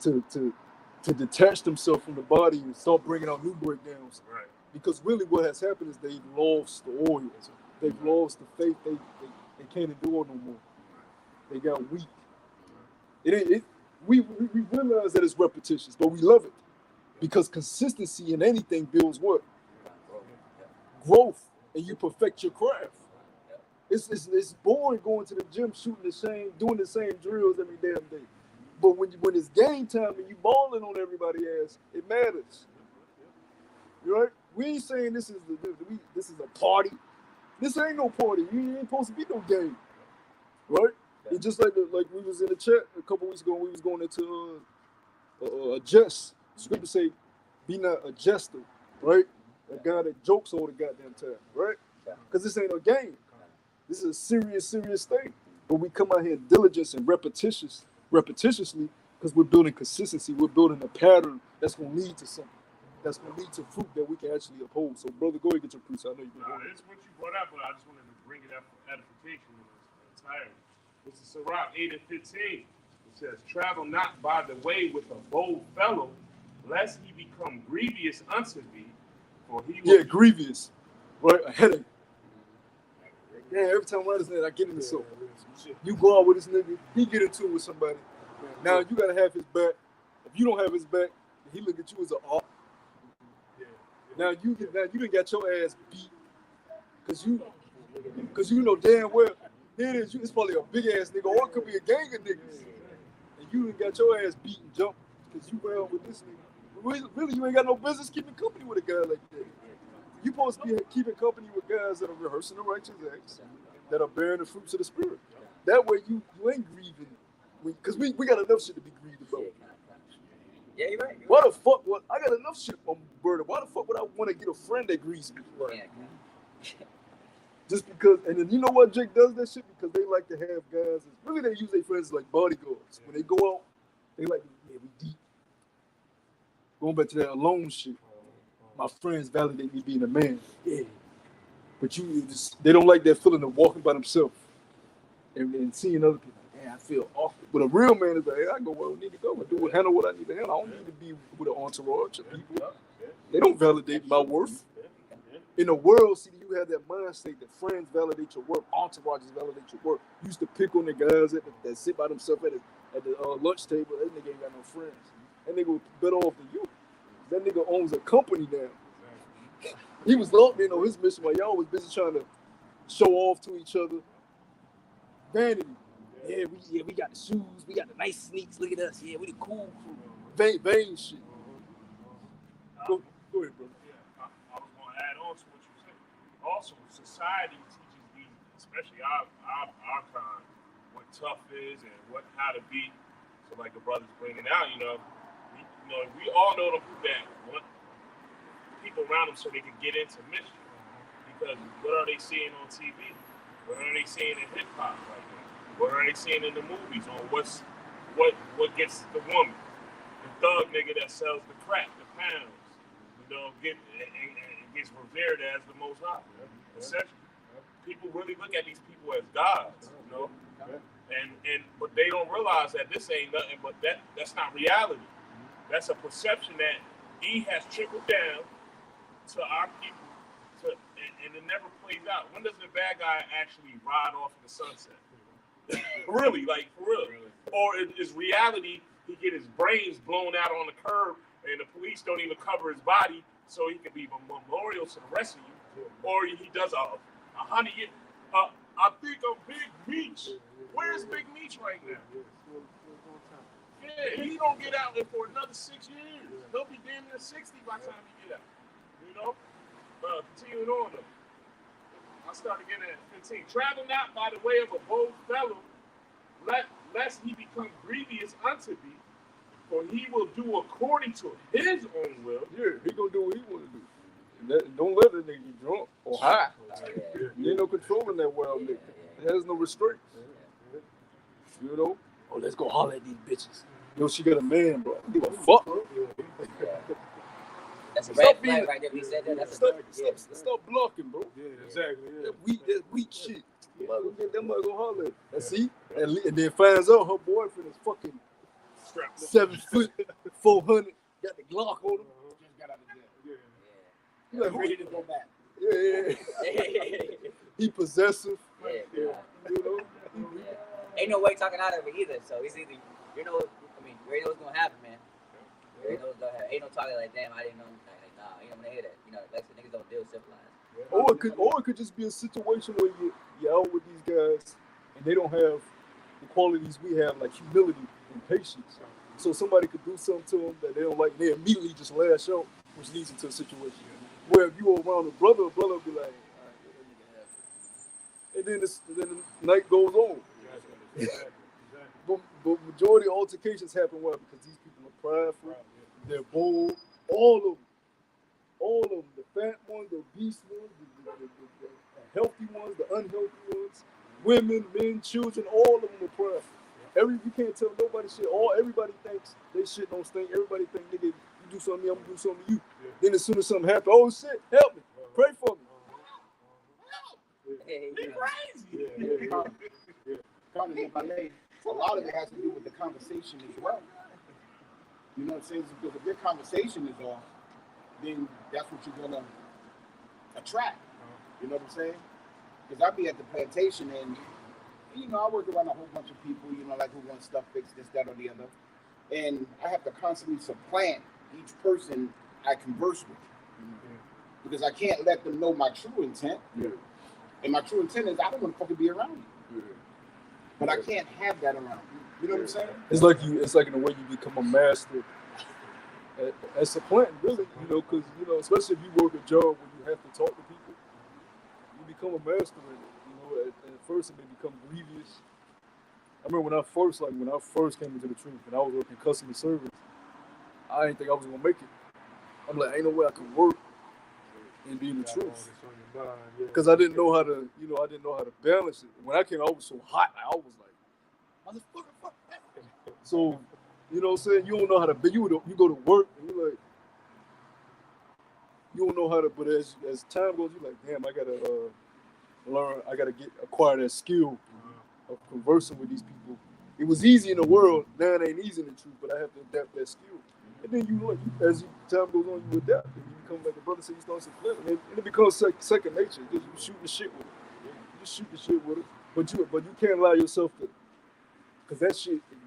to detach themselves from the body and start bringing out new breakdowns. Right. Because really what has happened is they've lost the oil. They've lost the faith. They can't endure no more. They got weak. We realize that it's repetitious, but we love it. Because consistency in anything builds what? Growth. And you perfect your craft. It's boring going to the gym, doing the same drills every damn day. But when it's game time and you balling on everybody's ass, it matters. You right? We ain't saying this is a party. This ain't no party. You ain't supposed to be no game, right? It's just like we was in the chat a couple weeks ago. We was going into a jest. Scripture say, "Be not a jester," right? A guy that jokes all the goddamn time, right? Because this ain't a game. This is a serious thing. But we come out here diligence and repetitiously, because we're building consistency. We're building a pattern that's going to lead to something. That's going to lead to fruit that we can actually uphold. So, brother, go ahead and get your proof. I know you've been going. It's what you brought up, but I just wanted to bring it up for edification in its entirety. This is Sirach 8:15. It says, "Travel not by the way with a bold fellow, lest he become grievous unto thee, for he will..." Yeah, grievous. Right? A headache. Yeah, every time I write this nigga, I get into something. You go out with this nigga, he get into it with somebody. Now you gotta have his back. If you don't have his back, he look at you as an op. Now you done got your ass beat, cause you know damn well here it is. It's probably a big ass nigga, or it could be a gang of niggas, and you done got your ass beat and jumped because you ran with this nigga. Really, you ain't got no business keeping company with a guy like that. You supposed to be keeping company with guys that are rehearsing the righteous acts, that are bearing the fruits of the spirit. That way you ain't grieving, because we got enough shit to be grieved about. Yeah, you're right. Why the fuck? What? I got enough shit on burner. Why the fuck would I want to get a friend that greets me? Yeah, Just because, and then you know what Jake does that shit because they like to have guys. Really, they use their friends as like bodyguards. When they go out, they like, yeah, we deep. Going back to that alone shit. My friends validate me being a man. Yeah. But they don't like that feeling of walking by themselves and seeing other people. Man, I feel awkward. But a real man is like, hey, I go where I need to go. Handle what I need to handle. I don't need to be with an entourage of people. They don't validate my worth. In the world, see, you have that mindset that friends validate your work, entourages validate your work. You used to pick on the guys that sit by themselves at the lunch table. That nigga ain't got no friends. That nigga was better off than you. That nigga owns a company now. He was locked in on his mission while y'all was busy trying to show off to each other. Vanity. Yeah, we got the shoes. We got the nice sneaks. Look at us. Yeah, we the cool crew. Vain shit. Go ahead, bro. Yeah, I was going to add on to what you said. Also, society teaches these, especially our kind, what tough is and how to be. So, like the brother's bringing out, we all know the people that want people around them so they can get into mission. Because what are they seeing on TV? What are they seeing in hip hop right now? What are they seeing in the movies on what gets the woman? The thug nigga that sells the crack, the pounds, gets revered as the most high. Essentially, people really look at these people as gods, but they don't realize that this ain't nothing but that's not reality. That's a perception that he has trickled down to our people, and it never plays out. When does the bad guy actually ride off in the sunset? Really, like for real? Or is reality he get his brains blown out on the curb and the police don't even cover his body so he can be memorial to the rest of you? Or he does a 100 year. I think of Big Meech. Where's Big Meech right now? Yeah, he don't get out there for another 6 years. He'll be damn near 60 by the time he get out. Continuing on though. I started getting at 15. Travel not by the way of a bold fellow, lest he become grievous unto thee, for he will do according to his own will. Yeah, he gonna do what he wanna do. Don't let that nigga get drunk or high. You ain't no controlling that wild nigga. It has no restraints. Oh, let's go holler at these bitches. Yo, she got a man, bro. Give a fuck. That's a red flag right there. We said that. That's Stop blocking, bro. Yeah, exactly. Yeah. That weak shit. That mother gonna holler. And see, and then finds out her boyfriend is fucking 7 foot, 400. Got the Glock on him. Just got out of jail. You like, Ready to go back. Yeah. He possessive. Yeah. Ain't no way talking out of it either. So it's either, you already know what's gonna happen, man. You already know what's gonna happen. Ain't no talking like, damn, I didn't know. Like, nah, you don't want to hear that. Like the niggas don't deal civilized. Or it could just be a situation where you're out with these guys and they don't have the qualities we have, like humility and patience. So somebody could do something to them that they don't like, and they immediately just lash out, which leads into a situation where if you were around a brother will be like, all right, let me have it. And then the night goes on. But majority of altercations happen why? Because these people are prideful, they're bold, all of them, the fat ones, the obese ones, the healthy ones, the unhealthy ones, women, men, children, all of them are prideful. You can't tell nobody shit. Everybody thinks they shit don't stink. Everybody think, nigga, you do something to me, I'm gonna do something to you. Then as soon as something happens, oh shit, help me, pray for me. They crazy. Comment if I may. A lot of it has to do with the conversation as well. You know what I'm saying? Because if your conversation is off, then that's what you're gonna attract. You know what I'm saying? Because I be at the plantation and I work around a whole bunch of people, like who want stuff fixed, this, that, or the other. And I have to constantly supplant each person I converse with. Because I can't let them know my true intent. Yeah. And my true intent is I don't want to fucking be around you. Yeah. But I can't have that around you. You know what I'm saying? It's like in a way you become a master at supplanting, really, because, especially if you work a job where you have to talk to people, you become a master in it. At first it may become grievous. I remember when I first came into the truth and I was working customer service, I didn't think I was gonna make it. I'm like, ain't no way I could work and be in the truth. Because I didn't know how to, I didn't know how to balance it. When I came, I was so hot. I was like, motherfucker, fuck that. So, you know what I'm saying? You don't know how to, you go to work and you're like, you don't know how to, but as time goes, you're like, damn, I gotta learn, I gotta acquire that skill of conversing with these people. It was easy in the world, now it ain't easy in the truth, but I have to adapt that skill. And then as time goes on, you adapt, and you become like the brother said, you start to flip, and it becomes second nature. You shoot the shit with it. You just shoot the shit with it, but you can't allow yourself to, because that shit, if you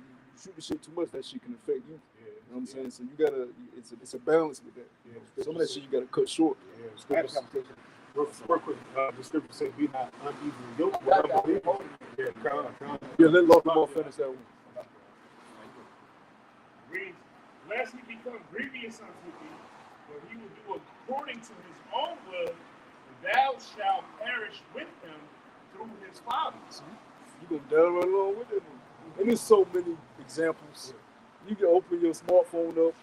shoot the shit too much, that shit can affect you. You know what I'm saying? So you gotta, it's a balance with that. Some of that shit you gotta cut short. I had a conversation. Real quick, the scripture says, "Be not unevenly yoked with unbelievers." Yeah, let Locke finish that one. Reads, lest he become grievous unto thee, but he will do according to his own will, and thou shalt perish with him through his fathers. You gonna die right along with it. And there's so many examples. You can open your smartphone up,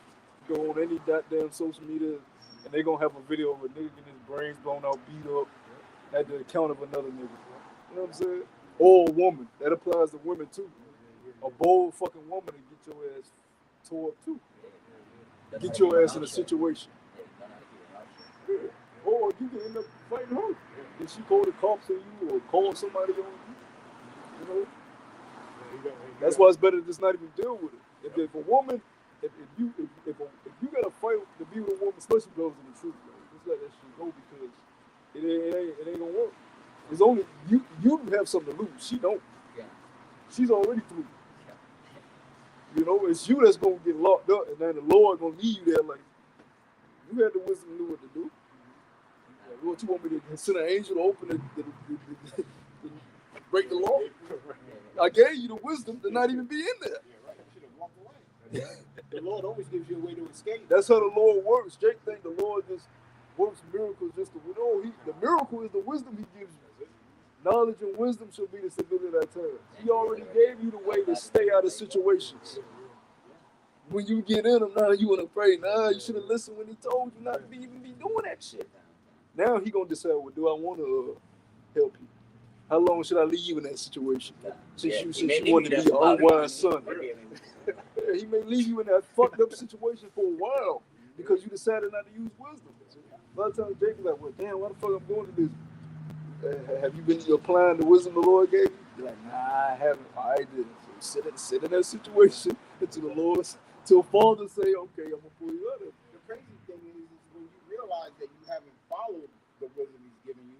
go on any goddamn social media, and they're gonna have a video of a nigga getting his brains blown out, beat up, at the account of another nigga. You know what I'm saying? Or a woman. That applies to women too. A bold fucking woman to get your ass tore up too. Get your ass in a situation. Yeah. Or you can end up fighting her. If she call the cops on you or call somebody on you. You know? That's why it's better to just not even deal with it. If a woman, if you got to fight to be with a woman, especially girls in the truth, just let that shit go because it ain't gonna work. It's only you have something to lose. She don't. Yeah. She's already through. You know, it's you that's gonna get locked up, and then the Lord gonna leave you there like you had the wisdom to know what to do. Like, Lord, you want me to send an angel to open the break the law? I gave you the wisdom to not even be in there. The Lord always gives you a way to escape. That's how the Lord works. Jake think the Lord just works miracles just to the miracle is the wisdom he gives you. Knowledge and wisdom should be the stability at times. He already gave you the way to stay out of situations. When you get in them, now you want to pray. Nah, you should have listened when he told you not to even be doing that shit. Now he gonna decide, well, do I want to help you? How long should I leave you in that situation? Since you want to be your unwise son. He may leave you in that fucked up situation for a while because you decided not to use wisdom. A lot of times Jake be like, well, damn, why the fuck I'm going to this? Have you been applying the wisdom the Lord gave you? You're like, nah, I haven't. I didn't. So sit in that situation until the Lord, till Father say, okay, I'm gonna pull you out of it. The crazy thing is when you realize that you haven't followed the wisdom he's giving you,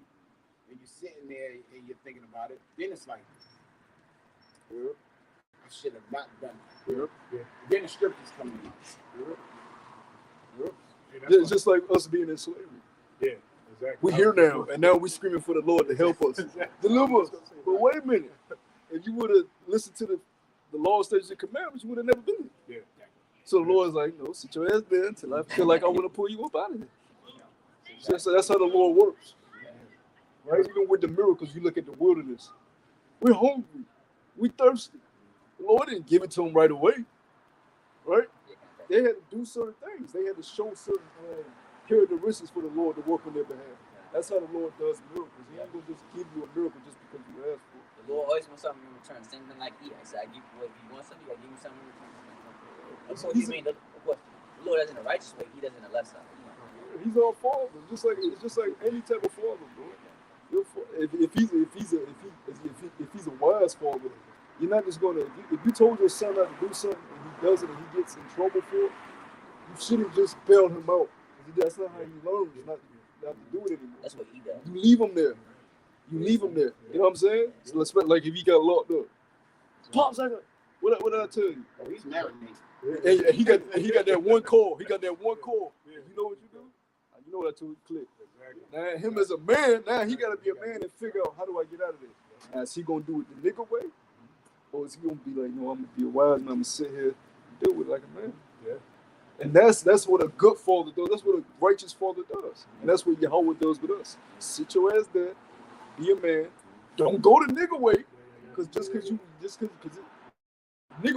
and you're sitting there and you're thinking about it, then it's like, I should have not done it. Then the scriptures come in. It's just like us being in slavery. Yeah, exactly. We're here now, and now we're screaming for the Lord to help us, deliver us. But wait a minute, if you would have listened to the law, statutes, and commandments, you would have never been here. Yeah. So the Lord's like, no, sit your ass there until I feel like I want to pull you up out of here. So that's how the Lord works. Right? Even with the miracles, you look at the wilderness. We're hungry. We're thirsty. The Lord didn't give it to them right away. Right? They had to do certain things. They had to show certain characteristics for the Lord to work on their behalf. That's how the Lord does miracles. He ain't going to just give you a miracle just because you ask for it. The Lord always wants something in return. Same thing like Eve. I said, if you want something, you gotta give me something in return. That's what you mean. The Lord does in the righteous way, he does in the left side. He's our father. It's just like any type of father, bro. If he's a wise father, you're not just gonna. If you told your son not to do something and he does it and he gets in trouble for it, you shouldn't just bail him out. That's not how he learns not to do it anymore. That's what he does. You leave him there. You know what I'm saying? So let's like if he got locked up. Pops, what did I tell you? Oh, he's married. And he got that one call. He got that one call. You know what you do? You know what I told you, Click. Now him as a man, now he gotta be a man and figure out how do I get out of this. Now is he gonna do it the nigga way? Or is he gonna be like, no, I'm gonna be a wise man, I'm gonna sit here and deal with it like a man? Yeah. And that's what a good father does. That's what a righteous father does. And that's what Yahweh does with us. Sit your ass there, be a man. Don't go the nigga way, because nigga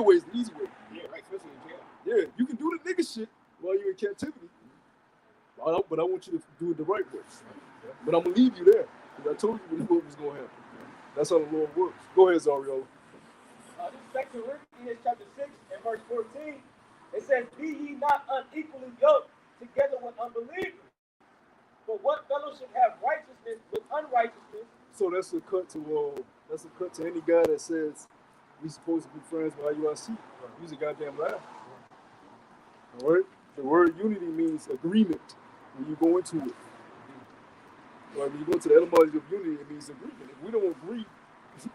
way is the easy way. Yeah, right, especially in jail. Yeah, you can do the nigga shit while you're in captivity. But I want you to do it the right way. But I'm gonna leave you there. Because I told you what was gonna happen. That's how the Lord works. Go ahead, Zariola. This is 2 Corinthians chapter 6 and verse 14. It says, "Be ye not unequally yoked together with unbelievers. But what fellowship have righteousness with unrighteousness?" So that's a cut to any guy that says we supposed to be friends with IUIC. He's a goddamn liar. All right. The word unity means agreement. When you go into it, like when you go to the etymology of unity, it means agreement. If we don't agree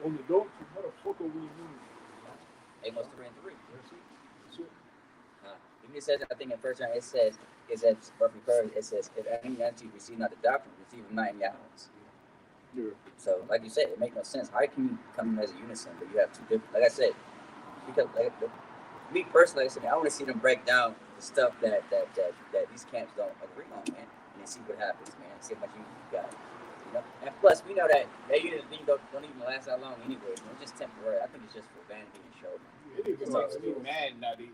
on the doctrine, how the fuck are we in unity? Amos 3 and 3. Even it says, I think in 1 John, it says, if any unto you receive not the doctrine, receive him not in your house. Yeah. So, like you said, it makes no sense. How can you come as a unison, but you have two different, like I said, because me personally, like I said, I want to see them break down the stuff that these camps don't agree on, man, and then see what happens, man. See how much unity you got, you know. And plus, we know that unity don't even last that long anyway. It's just temporary. I think it's just for vanity and show. It even makes me mad, Nutty.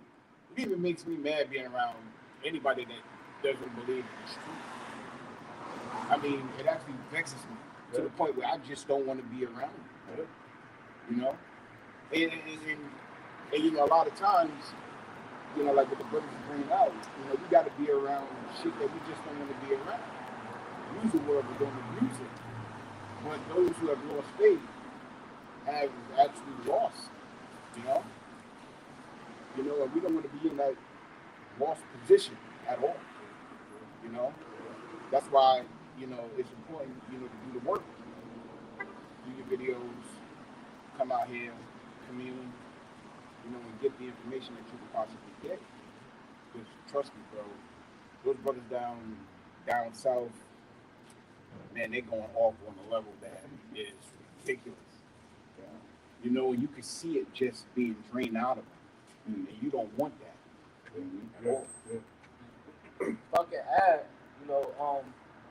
It even makes me mad being around anybody that doesn't believe in the truth. I mean, it actually vexes me to the point where I just don't want to be around it. You know? And you know, a lot of times, you know, like what the brothers are bringing out, you know, we got to be around shit that we just don't want to be around. Use the word, but don't abuse it. But those who have lost faith have actually lost, you know? You know, and we don't want to be in that lost position at all. You know? That's why, you know, it's important, you know, to do the work. Do your videos, come out here, commune, you know, and get the information that you can possibly get. Because trust me, bro, those brothers down south, man, they're going off on a level that is ridiculous. You know, you can see it just being drained out of them. And you don't want that at all. If I can add, you know,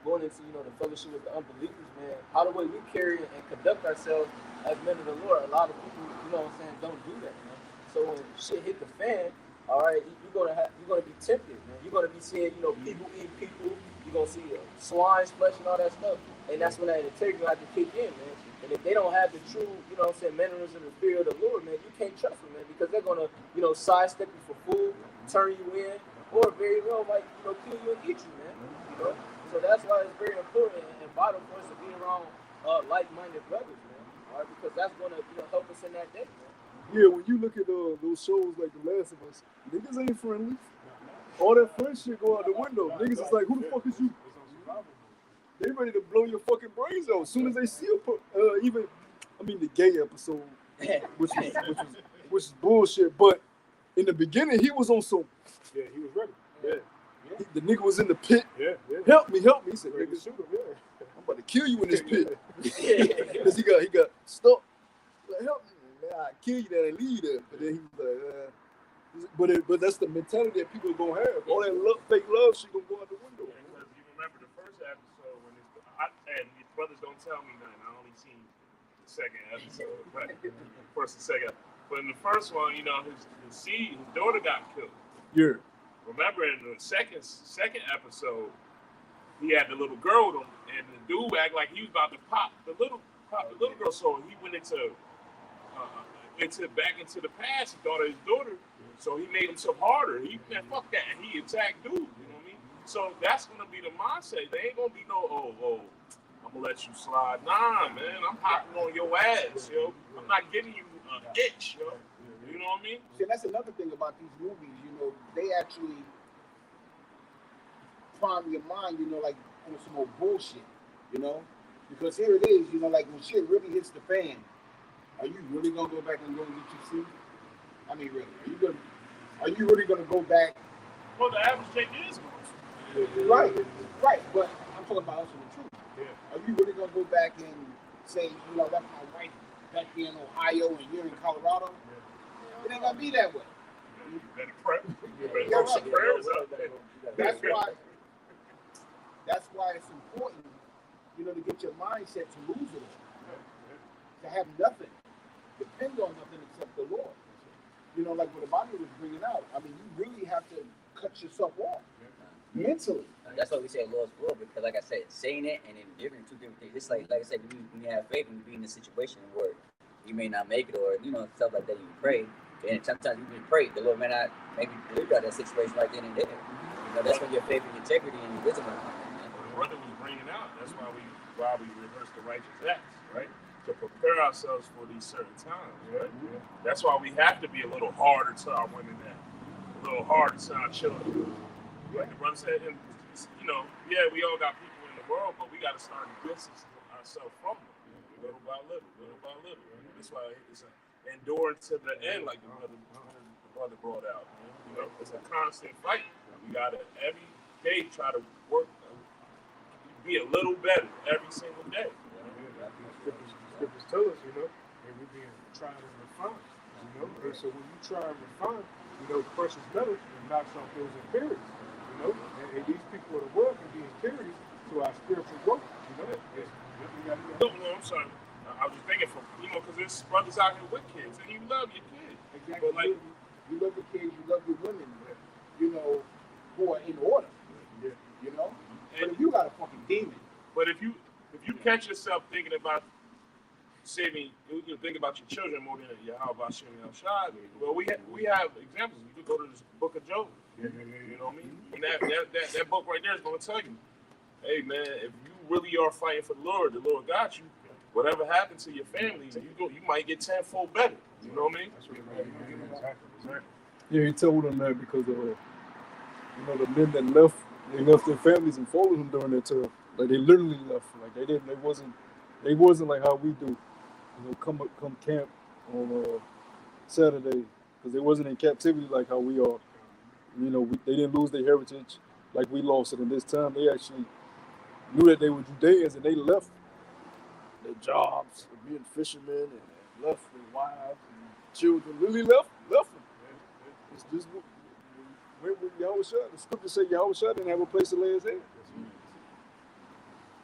going into, you know, the fellowship with the unbelievers, man, how the way we carry and conduct ourselves as men of the Lord, a lot of people, you know what I'm saying, don't do that, man. So when shit hit the fan, all right, you're gonna be tempted, man. You're gonna be seeing, you know, people eat people. You're gonna see swine flesh and all that stuff, and that's when that integrity will have to kick in, man. And if they don't have the true, you know what I'm saying, mannerism and the fear of the Lord, man, you can't trust them, man, because they're gonna, you know, sidestep you for food, turn you in, or very well, like, you know, kill you and eat you, man. You know, so that's why it's very important and vital for us to be around like-minded brothers, man. All right, because that's gonna, you know, help us in that day, man. Yeah, when you look at those shows like The Last of Us, niggas ain't friendly. All that friend shit go out the window. Niggas is like, who the fuck is you? They ready to blow your fucking brains out as soon as they see the gay episode, which is bullshit. But in the beginning, he was on some. Yeah, he was ready. Yeah. The nigga was in the pit. Yeah. Help me. He said, Ready to nigga, shoot him, yeah. I'm about to kill you in this pit. Because he got stuck. Like, help me, man. I kill you there and leave there. But then he was like, but that's the mentality that people are gonna have. All that fake love shit gonna go out the window. Because you remember the first episode when and these brothers don't tell me nothing. I only seen the second episode, but first and second. But in the first one, you know, his daughter got killed. Yeah. Remember in the second episode, he had the little girl with him, and the dude acted like he was about to pop the little girl. So he went back into the past. He thought of his daughter, so he made himself harder. Fuck that. He attacked dude. You know what I mean? So that's gonna be the mindset. There ain't gonna be no I'm gonna let you slide. Nah, man, I'm hopping on your ass, yo. I'm not giving you an itch, yo. You know what I mean? See, that's another thing about these movies, you know, they actually prime your mind, you know, like on some old bullshit, you know? Because here it is, you know, like when shit really hits the fan, are you really gonna go back and go and get your seat? I mean, really, are you really gonna go back? Well, the average Jake is Right, but I'm talking about us in the truth. Yeah. Are you really gonna go back and say, you know, that's my wife back here in Ohio and you're in Colorado? Yeah. It ain't gonna be that way. You better prep. You better Yeah, throw some prayers up. That's why it's important, you know, to get your mindset to lose it all. To have nothing, depend on nothing except the Lord. You know, like what the Bible was bringing out. I mean, you really have to cut yourself off mentally. That's why we say Lord's will, because like I said, saying it and then living two different things. It's like I said, when you have faith and you be in a situation where you may not make it, or stuff like that, you pray, and sometimes you can pray, the Lord may not maybe deliver you out of that situation right then and there. That's when your faith and integrity and wisdom will come in. The brother was bringing out. That's why we rehearse the righteous acts, right? To prepare ourselves for these certain times, right? Yeah. That's why we have to be a little harder to our women now, a little harder to our children. Like the brother said, and, we all got people in the world, but we got to start distancing ourselves from them, little by little, little by little. That's why it's enduring to the end, like the brother brought out. It's a constant fight. We got to every day try to work, be a little better every single day. Scriptures tell us, and we're being tried and refined, And so when you try and refine, the person's better and knocks off those impurities, And these people of the world can be impurities to our spiritual growth, No, I'm sorry. I was just thinking because there's brothers out here with kids, and you love your kids. Exactly. But you love your kids, you love your women, who are in order. But if you got a fucking demon. But if you catch yourself thinking about saving, you think about your children more than how about Shem Shad. Well, we have examples. You could go to the book of Job. You know what I mean? And that book right there is going to tell you, hey man, if you really are fighting for the Lord got you. Whatever happened to your family, you might get tenfold better. You know what I mean? Exactly. Yeah, he told them that because the men that left, they left their families and followed him during that time. Like they literally left. Like they wasn't like how we do. Come camp on Saturday, because they wasn't in captivity like how we are. They didn't lose their heritage like we lost it. In this time, they actually knew that they were Judeans and they left their jobs of being fishermen and left their wives and children. Really left them. It's just went with Yahushua. The scripture say Yahushua didn't have a place to lay his head.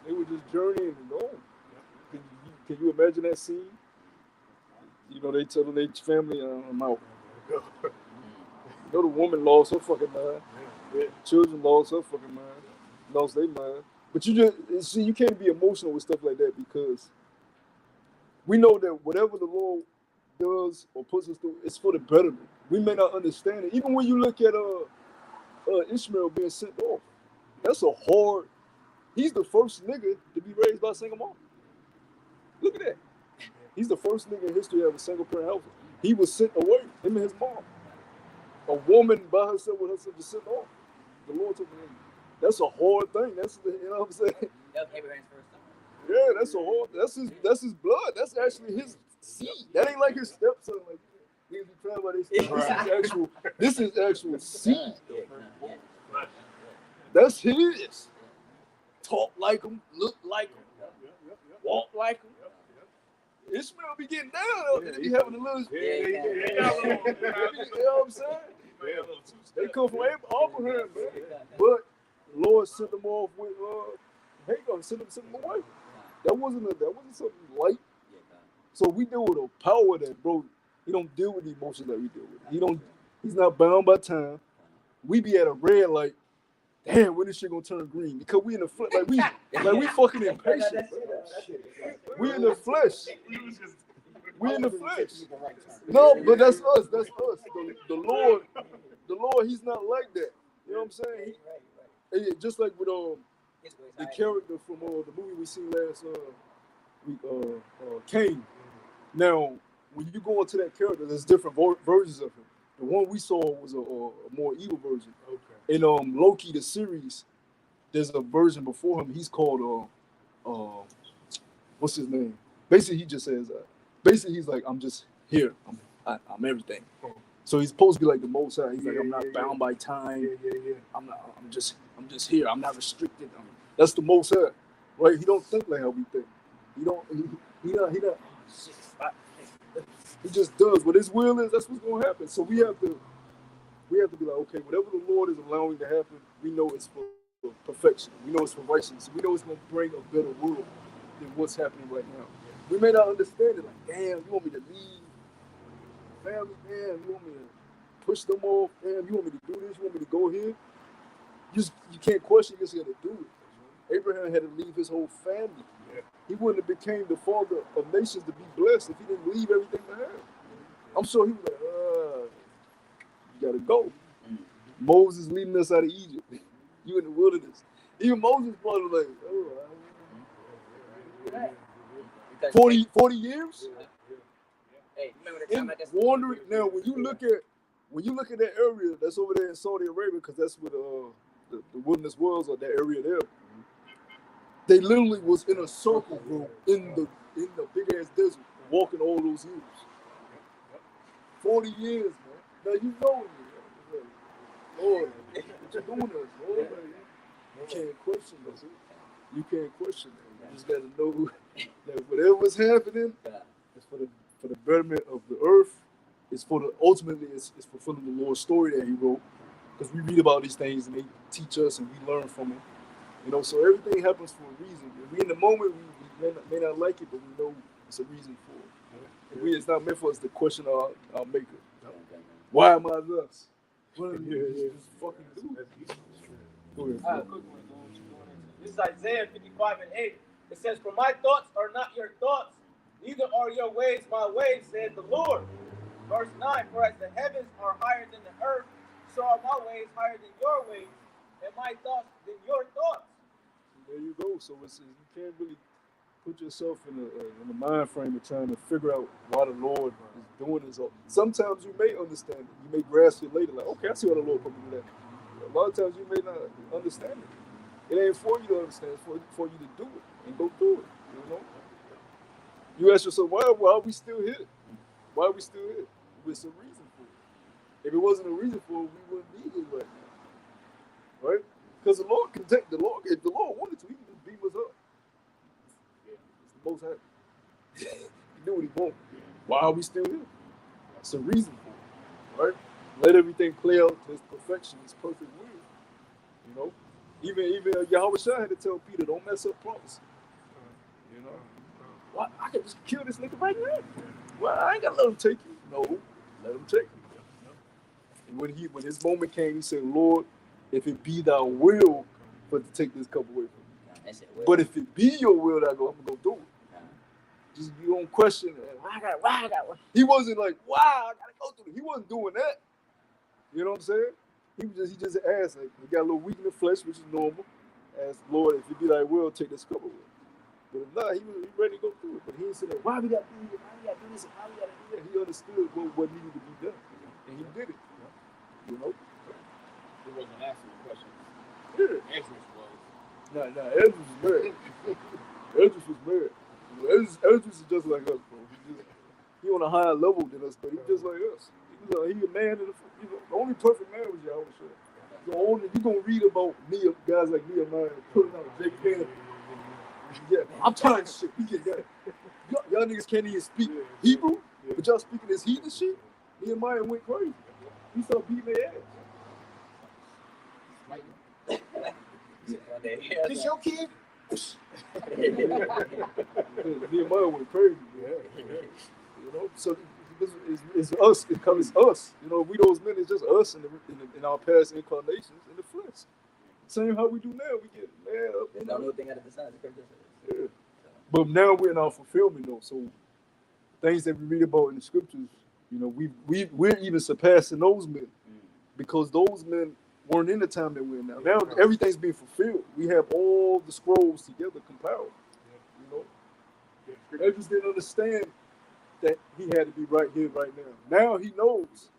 They were just journeying and going. Can you imagine that scene? They tell their family, I'm out. The woman lost her fucking mind. Children lost her fucking mind. Lost their mind. But you can't be emotional with stuff like that, because we know that whatever the Lord does or puts us through, it's for the betterment. We may not understand it. Even when you look at Ishmael being sent off, that's a hard. He's the first nigga to be raised by a single mom. Look at that. He's the first nigga in history to have a single parent household. He was sent away, him and his mom. A woman by herself with herself was sent off. The Lord took him. That's a hard thing. That's what I'm saying. That was Abraham's first son. Yeah, that's a hard. That's his blood. That's actually his seed. That ain't like his stepson. Like he be playing by this stuff. This is actual seed. That's his. Talk like him, look like him, walk like him. Ishmael be getting down and be having a little. You know what I'm saying? They come from Abraham, man. But the Lord sent them off with Hagar, sent them away. That wasn't something light. So we deal with a power that, bro, he don't deal with the emotions that we deal with. He's not bound by time. We be at a red light. Damn, when this shit gonna turn green? Because we in the flesh, like we fucking impatient. We in the flesh. We in the flesh. No, but that's us. That's us. The Lord, he's not like that. You know what I'm saying? Just like with the character from the movie we seen last week, Cain. Now, when you go into that character, there's different versions of him. The one we saw was a more evil version. Okay. In Loki, the series, there's a version before him. He's called what's his name? Basically, he just says he's like, I'm just here. I'm everything. So he's supposed to be like the Most High. He's like, I'm not bound by time. I'm just here. I'm not restricted. That's the Most High, right? He don't think like how we think. He don't. He just does what his will is. That's what's gonna happen. So we have to be like, okay, whatever the Lord is allowing to happen, we know it's for perfection. We know it's for righteousness. We know it's gonna bring a better world than what's happening right now. We may not understand it. Like, damn, you want me to leave family, man, you want me to push them off, man, you want me to do this, you want me to go here. You can't question, you just got to do it. Abraham had to leave his whole family. Yeah. He wouldn't have became the father of nations to be blessed if he didn't leave everything behind. I'm sure he was like, you got to go. Moses leading us out of Egypt. You in the wilderness. Even Moses probably like, 40 years? Hey, remember the time I just Wandering. Now, when you look at that area that's over there in Saudi Arabia, because that's where the wilderness was, or that area there, they literally was in a circle, bro, in the big ass desert, walking all those years. 40 years, man. Now you know me. Lord, what you doing this, Lord? You can't question this. You can't question it. You just gotta know that whatever's happening is for the betterment of the earth. It's ultimately it's fulfilling the Lord's story that He wrote. Because we read about these things and they teach us and we learn from them. You know, so everything happens for a reason. We in the moment we may not like it, but we know it's a reason for it. It's not meant for us to question our maker. Why am I thus? Just fucking do it. Go ahead. All right, quick one. This is Isaiah 55:8. It says, "For my thoughts are not your thoughts, neither are your ways my ways, said the Lord." Verse 9, "For as the heavens are higher than the earth, so are my ways higher than your ways, and my thoughts than your thoughts." There you go. So you can't really put yourself in a mind frame of trying to figure out why the Lord is doing this. Sometimes you may understand it. You may grasp it later, like, okay, I see why the Lord put me to that. A lot of times you may not understand it. It ain't for you to understand. It's for you to do it and go through it. You know. You ask yourself, why are we still here? Why are we still here? There's a reason for it. If it wasn't a reason for it, we wouldn't be here right now. Right? Because the Lord can take the Lord. If the Lord wanted to, He can just beam us up. It's the Most High. He do what He wants. Why are we still here? That's a reason for it. Right? Let everything play out to His perfection, His perfect will. You know? Even Yahweh Shai had to tell Peter, don't mess up prophecy. You know? Well, I can just kill this nigga right now. Well, I ain't gotta let him take you. No, let him take you. And when his moment came, he said, Lord, if it be thy will for to take this cup away from me. But if it be your will that I go, I'm gonna go do it. Just you don't question it. Why I got. He wasn't like, wow, I gotta go through it. He wasn't doing that. You know what I'm saying? He just asked, like, he got a little weak in the flesh, which is normal. Asked, Lord, if it be thy will, take this cup away. But if not, he was ready to go through it. But he didn't say, why we got to do it? Why we got to do this? Why we got to do that? He understood what needed to be done. And he did it. You know? He wasn't asking the question. Yeah. Ezra's was. Nah, Ezra's was married. Ezra's was married. Ezra's is just like us, bro. He on a higher level than us, but he's just like us. He a man in the only perfect man was Yahweh Shai. You're going to read about guys like Nehemiah putting out Jake Panther. Yeah, I'm tired of shit. Y'all niggas can't even speak Hebrew, but y'all speaking this heathen shit. Nehemiah went crazy. He started beating their ass. This your kid? Nehemiah went crazy. You know, so it's us. It's us. You know, we those men. It's just us in our past incarnations in the flesh. Same how we do now. We get mad up. There's no thing out of the sun. Yeah. But now we're in our fulfillment though. So things that we read about in the scriptures, you know, we're even surpassing those men because those men weren't in the time that we're in now. Now everything's being fulfilled. We have all the scrolls together compiled. You know, they just didn't understand that he had to be right here, right now. Now he knows,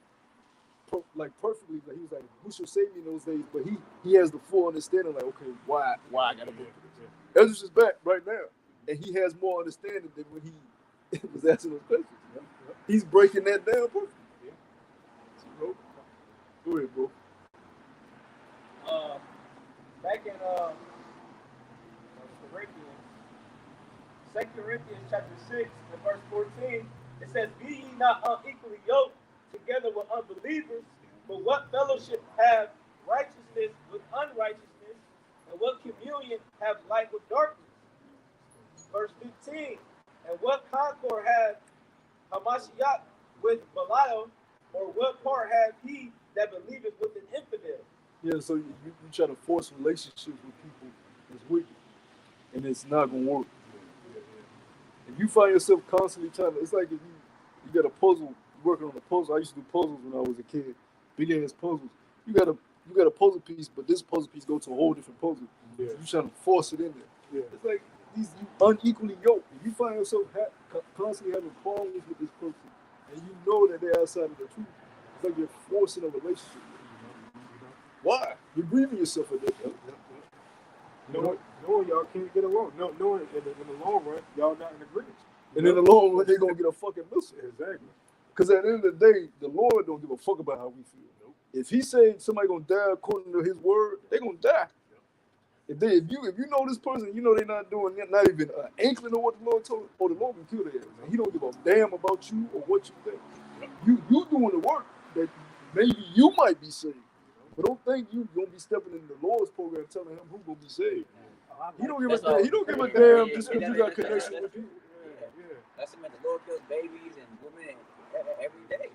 perfectly. Like he was like, "Who shall save me in those days?" But he has the full understanding. Like, okay, why I gotta go through this? Ezra's is back right now, and he has more understanding than when he was asking those questions. He's breaking that down perfectly. So, go ahead, bro. Back in Corinthians, 2 Corinthians chapter 6 and verse 14, it says, "Be ye not unequally yoked together with unbelievers, but what fellowship have righteousness with unrighteousness, and what communion have light with darkness?" Verse 15, "And what concord have Hamashiach with Belial, or what part have he that believeth with an infidel? Yeah, so you try to force relationships with people that's wicked, and it's not gonna work. If you find yourself constantly trying to, it's like if you got a puzzle, working on a puzzle. I used to do puzzles when I was a kid, big ass puzzles. You got a puzzle piece, but this puzzle piece goes to a whole different puzzle. Yeah. You trying to force it in there. Yeah. It's like you unequally yoked. If you find yourself constantly having problems with this person, and you know that they're outside of the truth, it's like you're forcing a relationship. Why? You're grieving yourself at that. Knowing y'all can't get along. Knowing in the long run, y'all not in agreement. And in the long run, they're gonna get a fucking missile. Exactly. Because at the end of the day, the Lord don't give a fuck about how we feel. Nope. If He said somebody gonna die according to His word, they gonna die. Yep. If you know this person, you know they're not doing not even an inkling of what the Lord told, or the Lord can kill their ass. He don't give a damn about you or what you think. Yep. You doing the work that maybe you might be saved, but don't think you gonna be stepping in the Lord's program telling Him who's gonna be saved. He don't give a damn. He don't give a damn just because you got connection with people. That's what the Lord kills babies and women every day.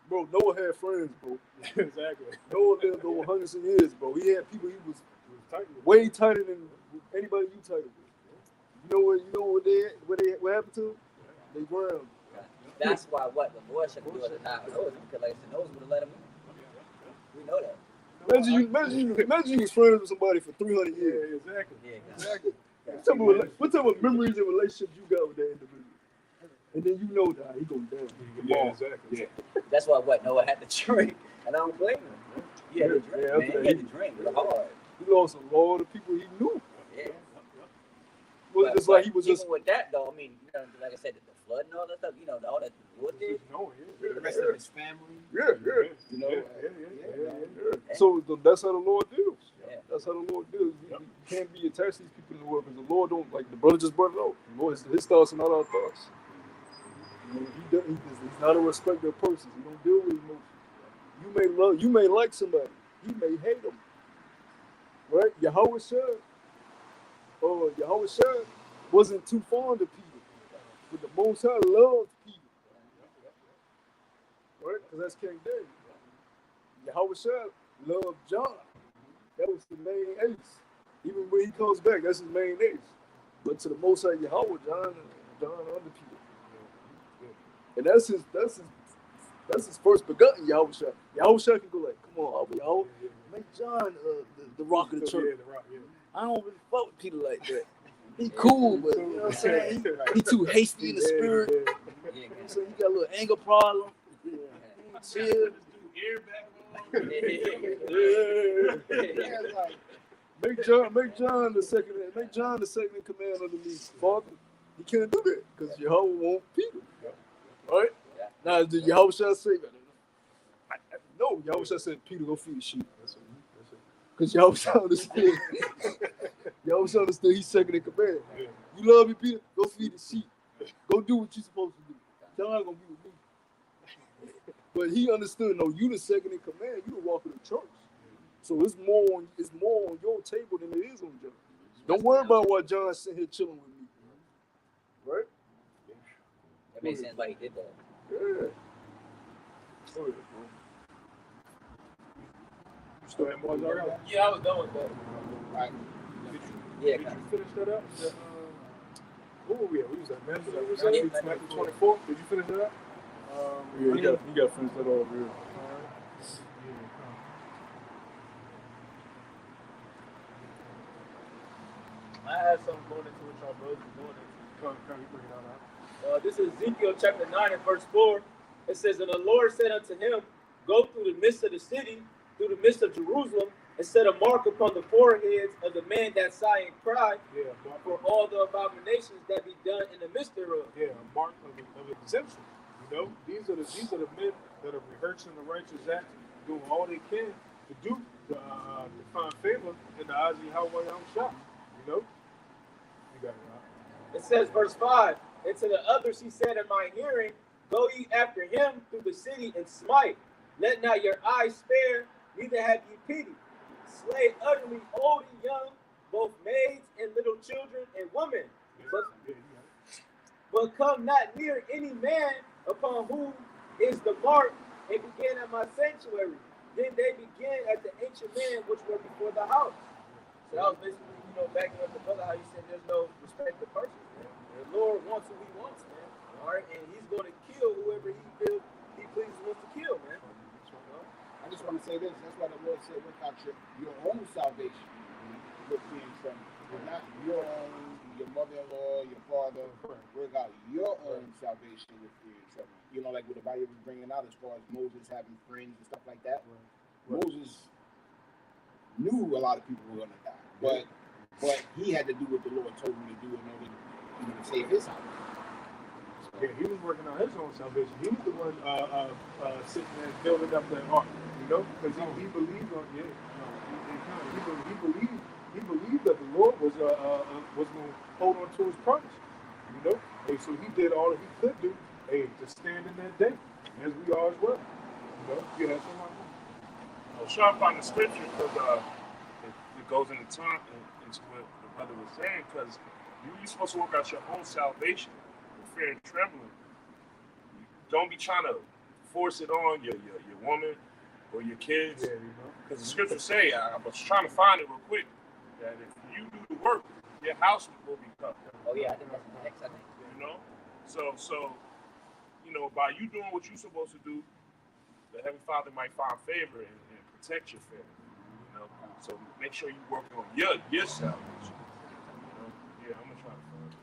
Bro, Noah had friends, bro. Exactly. Noah lived over hundreds of years, bro. He had people he was way tighter than anybody you tighter with. You know what happened to them? They drowned. That's why the Lord should do it not Noah, because like Noah would have let him in. We know that. Imagine you was friends with somebody for 300 years. Yeah, exactly. Yeah, exactly. What type of memories and relationships you got with that individual? And then you know that he gonna die. Yeah, exactly. Yeah. That's why Noah had to drink, and I don't blame him. He had to drink, man. He had to drink. It was hard. He lost a lot of people he knew. Yeah. Well, it's like he was even just with that though. I mean, like I said, the flood and all that stuff. All that the Lord did. The rest of his family. Yeah. So that's how the Lord deals. Yeah. That's how the Lord deals. You can't be attached to these people in the world because the Lord don't, like the brother just brought it out. The Lord, his thoughts are not our thoughts. He's not a respecter of persons. He don't deal with emotions. You may like somebody. You may hate them. Right? Yahweh Shai wasn't too fond of Peter, but the Most High loved Peter. Right? Because that's King David. Yahweh Shai loved John. That was the main ace. Even when he comes back, that's his main ace. But to the Most High Yahweh, John under Peter. And that's his first begotten Yahweh Shai. Yahweh Shai can go like, come on, Yahweh, make John the rock of the church. I don't really fuck with Peter like that. He cool, but you know what I'm saying? He too hasty in the spirit. So he got a little anger problem. Chill. Make John the second in command under me, Father. He can't do that because Yahweh won't Peter. Right? Now, did Yahweh Shai say that? No, Yahweh Shai said, Peter, go feed the sheep. Because Yahweh Shai understood. Yahweh Shai understood he's second in command. You love me, Peter? Go feed the sheep. Go do what you're supposed to do. John gonna be with me. But he understood, no, you the second in command. You the walk of the church. So it's more on your table than it is on John. Don't worry about why John's sitting here chilling with me. Right? That makes sense why he did that. Yeah. You still have more, Zara? Yeah, I was done with that. Right. Did you finish that up? Who were we at? We was at Matthew 24. Did you finish that up? You got to finish that off here. I had something going into what y'all brothers were going into. Can you bring it out? This is Ezekiel chapter 9 and verse 4. It says, and the Lord said unto him, go through the midst of the city, through the midst of Jerusalem, and set a mark upon the foreheads of the men that sigh and cry for all the abominations that be done in the midst thereof. Yeah, a mark of exemption. You know, these are the men that are rehearsing the righteous acts, doing all they can to do to find favor in the eyes of Yahweh Shai. You know, you got it right. It says, verse 5, and to the others he said in my hearing, go ye after him through the city and smite. Let not your eyes spare, neither have ye pity. Slay utterly old and young, both maids and little children and women. but come not near any man upon whom is the mark, and begin at my sanctuary. Then they began at the ancient men which were before the house. So that was basically, backing up the brother how he said there's no respect to persons, man. The Lord wants who he wants, man. All right, and he's going to kill whoever he feels he pleases wants to kill, man. I just want to say this. That's why the Lord said, work out your own salvation with fear and trembling. Not your own, your mother-in-law, your father. Work out your own salvation with fear and trembling. Like what the Bible was bringing out as far as Moses having friends and stuff like that. Moses knew a lot of people were going to die. But he had to do what the Lord told him to do in order to save his house. Yeah, he was working on his own salvation. He was the one sitting there building up that ark, because he believed on he believed that the Lord was going to hold on to his promise, Hey, so he did all that he could do, to stand in that day, as we are as well, Yeah, that's what I was trying to find the scripture because it goes into what the brother was saying, because you're supposed to work out your own salvation with fear and trembling. Don't be trying to force it on your woman or your kids. Because the scriptures say, I was trying to find it real quick, that if you do the work, your house will be covered. Oh yeah, I think that's the next. So by you doing what you're supposed to do, the Heavenly Father might find favor and protect your family. So make sure you're working on your salvation. Yeah, I'm gonna try to find it.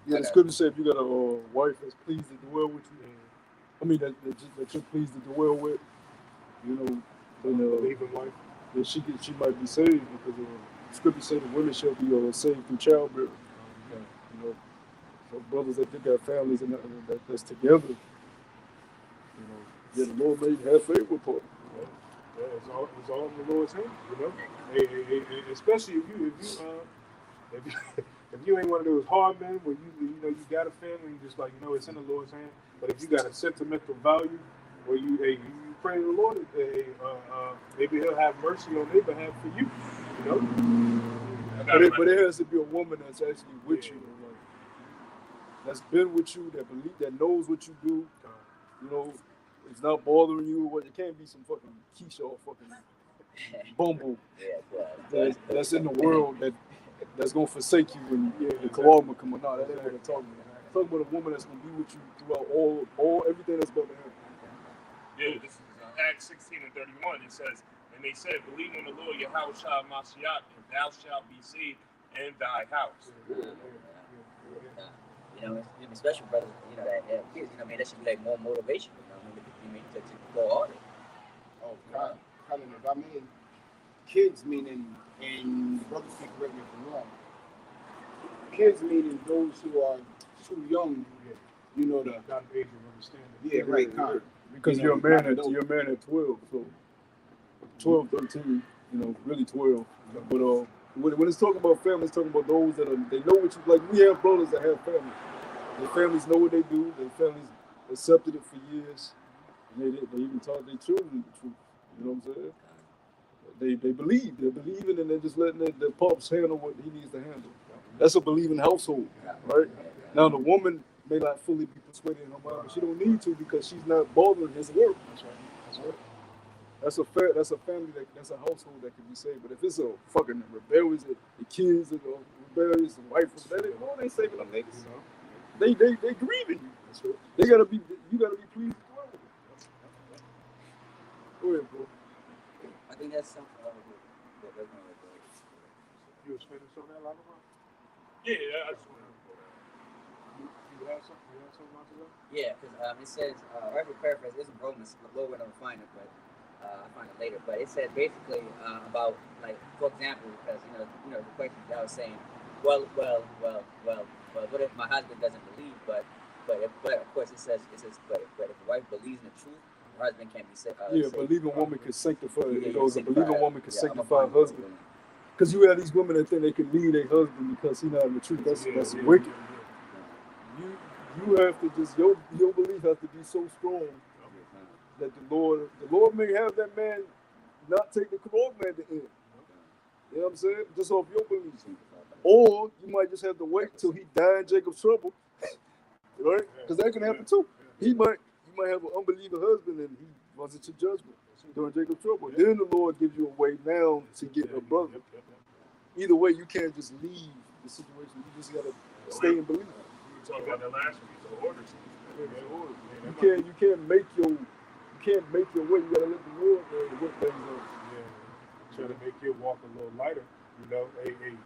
Yeah, the scripture said if you got a wife that's pleased to dwell with you, I mean that you're pleased to dwell with, then then she might be saved, because the scripture said the women shall be saved through childbirth. So brothers that think got families and that's together, the Lord may have favor for it. Yeah, it's all in the Lord's hands, Hey, especially if you ain't one of those hard men where you got a family and just it's in the Lord's hand. But if you got a sentimental value where you pray to the Lord, maybe He'll have mercy on their behalf for you, But it has to be a woman that's actually with you, that's been with you, that knows what you do, it's not bothering you. It can't be some fucking Keisha or fucking Bumble that's in the world that's gonna forsake you when the Karama come on. No, that's not what I'm talking about. I'm talking about a woman that's gonna be with you throughout all everything that's about to happen. Yeah, this is Acts 16:31. It says, and they said, believe in the Lord Yahushua Mashiach, and thou shalt be saved and thy house. Especially brothers, that have kids, that should be like more motivation, to go harder. Oh, God. I mean, kids meaning, and brothers can correct me if I'm wrong, kids meaning those who are too young, not an age of understanding. Yeah, right, kind of. Because you're a man at 12, so 12, 13, really 12. But when it's talking about family, it's talking about those that they know what you like. We have brothers that have families. Their families know what they do. Their families accepted it for years. And they even taught their children the truth. You know what I'm saying? They believe. They're believing, and they're just letting the pops handle what he needs to handle. That's a believing household, right? Now the woman may not fully be persuaded in her mind, but she don't need to, because she's not bothering his work. That's right. That's a family that's a household that can be saved. But if it's a fucking rebellious, the kids are rebellious, the wife rebellious, they ain't saving them niggas. They grieving you. That's right. You gotta be pleased as well. Go ahead, bro. I think that's something. You was finished on that, Lalama? Yeah, I just want to. You have something out to that? Yeah, because it says, right for paraphrase, it isn't Romans, lower when I find it, but I'll find it later. But it said basically about, like, for example, because, the question that I was saying, well, what if my husband doesn't believe, but of course it says, but if the wife believes in the truth, her husband can't be saved. Yeah, a believing woman can sanctify. A believing woman can sanctify her husband. Because you have these women that think they can lead their husband because he's not in the truth. That's wicked. You have to just your belief has to be so strong that the Lord may have that man not take the Quran man to end. You know what I'm saying? Just off your belief. Or you might just have to wait till he died in Jacob's trouble because that can happen too. You might have an unbeliever husband and he runs into judgment during Jacob's trouble. Then the Lord gives you a way now to get a brother. Either way, you can't just leave the situation. You just gotta stay and believe. We talked about that last week. The orders. You can't make your way. You gotta let the Lord work things out. Yeah. Try to make your walk a little lighter. You know,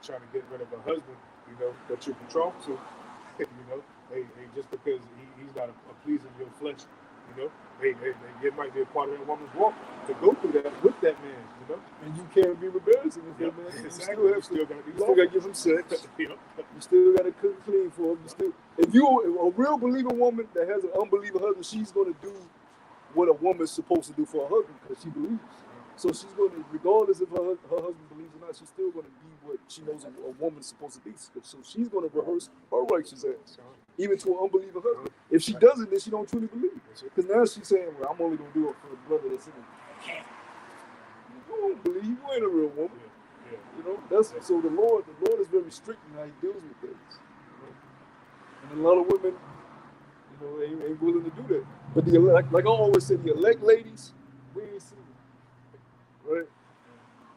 trying to get rid of a husband. You know that you're betrothed to. You know, just because he's not a pleasing your flesh. You know, it might be a part of that woman's walk to go through that with that man. You know, and you can't be rebellious with that man. Exactly. You still gotta give him sex. You still gotta cook clean for him. If a real believer woman that has an unbeliever husband, she's gonna do what a woman's supposed to do for her husband because she believes. So she's going to, regardless if her husband believes or not, she's still going to be what she knows a woman's supposed to be. So she's going to rehearse her righteous acts, even to an unbeliever husband. If she doesn't, then she don't truly believe. Because now she's saying, well, I'm only going to do it for the brother that's in it. You don't believe, you ain't a real woman. You know, so the Lord is very strict in how he deals with things. And a lot of women, you know, ain't willing to do that. But the elect, like I always say, the elect ladies, we ain't seen them. Right?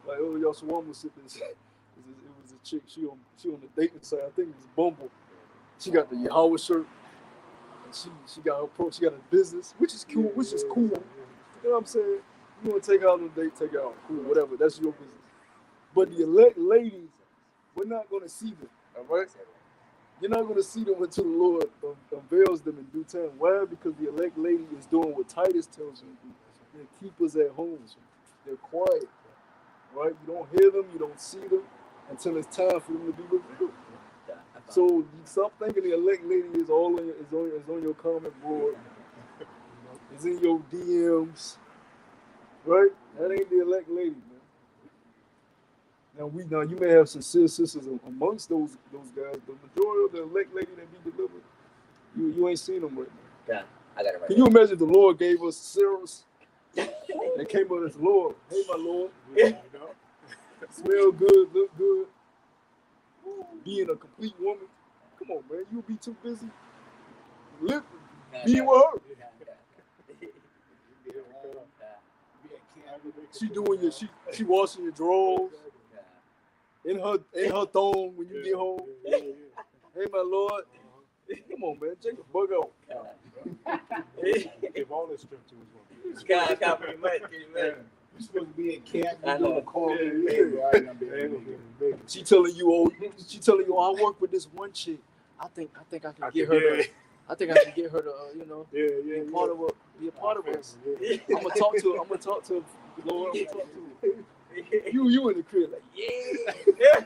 Like, oh, y'all, so one was sitting there. It was a chick, she on the dating side, I think it was Bumble. She got the Yahweh shirt, and she got her she got a business, which is cool, You know what I'm saying? You want to take her out on a date, take her out, cool, whatever, that's your business. But the elect ladies, we're not going to see them, all right? You're not going to see them until the Lord unveils them in due time. Why? Because the elect lady is doing what Titus tells you to do. They're keepers at home. They're quiet, right? You don't hear them, you don't see them until it's time for them to be revealed. So you stop thinking the elect lady is on your comment board, is in your DMs, right? That ain't the elect lady, man. Now you may have sincere sisters amongst those guys, but the majority of the elect lady that be delivered, you ain't seen them right now. Yeah, I got it right. Can you imagine if the Lord gave us Sarah's? They came up as Lord. Hey, my Lord. You know? Smell good, look good. Being a complete woman. Come on, man. You'll be too busy being with her. She washing your drawers in her thong when you get home. Hey, my Lord. Come on, man. Take a bug out. Give all this strength to his woman. God, pretty much. You're supposed to be in camp. I know. She telling you, I work with this one chick. I think I can get her to. I think I can get her to, be a part of us. I'm gonna talk to Lord. I'm gonna talk to her. You in the crib like, yeah.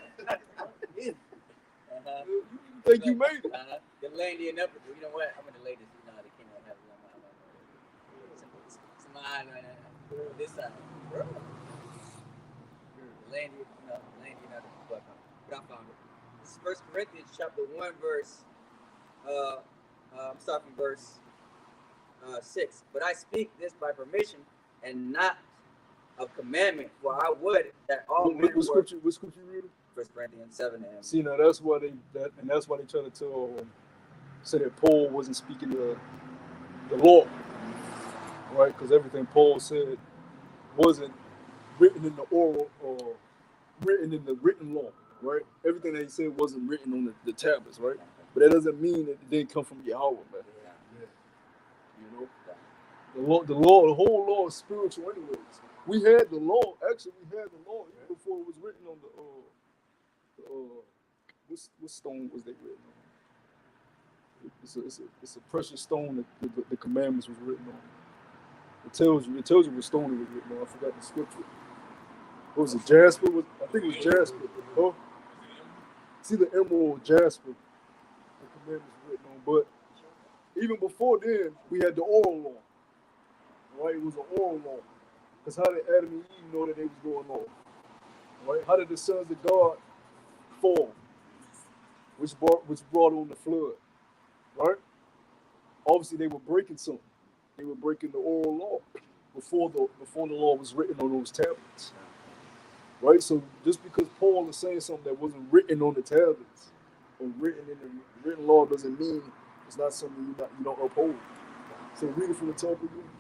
You think you made it? The lady in upper, you know what? I'm gonna lay this. You know, they can't have some eyes right now. This side, bro. Lady, but I found it. This is 1 Corinthians chapter 1, verse. I'm starting from verse 6. But I speak this by permission and not of commandment, for I would that all men What scripture you reading? 1 Corinthians 7 and See, now that's why they try to say that Paul wasn't speaking the law, right? Because everything Paul said wasn't written in the oral or written in the written law, right? Everything that he said wasn't written on the tablets, right? But that doesn't mean that it didn't come from Yahweh, man. You know, the whole law is spiritual, anyways. We had the law even before it was written on the what stone was they written on? It's a precious stone that the commandments was written on. It tells you what stone it was written on. I forgot the scripture. What was it? Jasper? I think it was Jasper. Oh, it's either emerald or Jasper. The commandments were written on. But even before then, we had the oral law. Right? It was an oral law. Because how did Adam and Eve know that they was going on? Right? How did the sons of God fall? Which brought on the flood. Right? Obviously, they were breaking something. They were breaking the oral law before the law was written on those tablets. Right? So just because Paul is saying something that wasn't written on the tablets or written in the written law doesn't mean It's not something you don't uphold. So read it from the top again.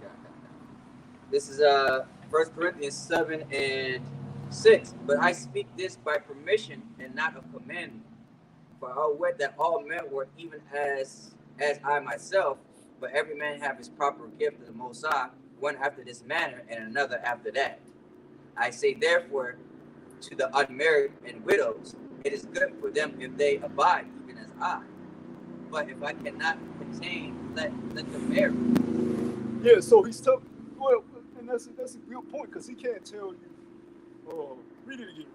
This is 1 Corinthians 7:6. But I speak this by permission and not of commandment. For I wed that all men were even as I myself, but every man have his proper gift of the Most High, one after this manner and another after that. I say therefore to the unmarried and widows, it is good for them if they abide, even as I. But if I cannot contain, let them marry. Yeah, so he's tough. Well, and that's a good point because he can't tell you. Read it again.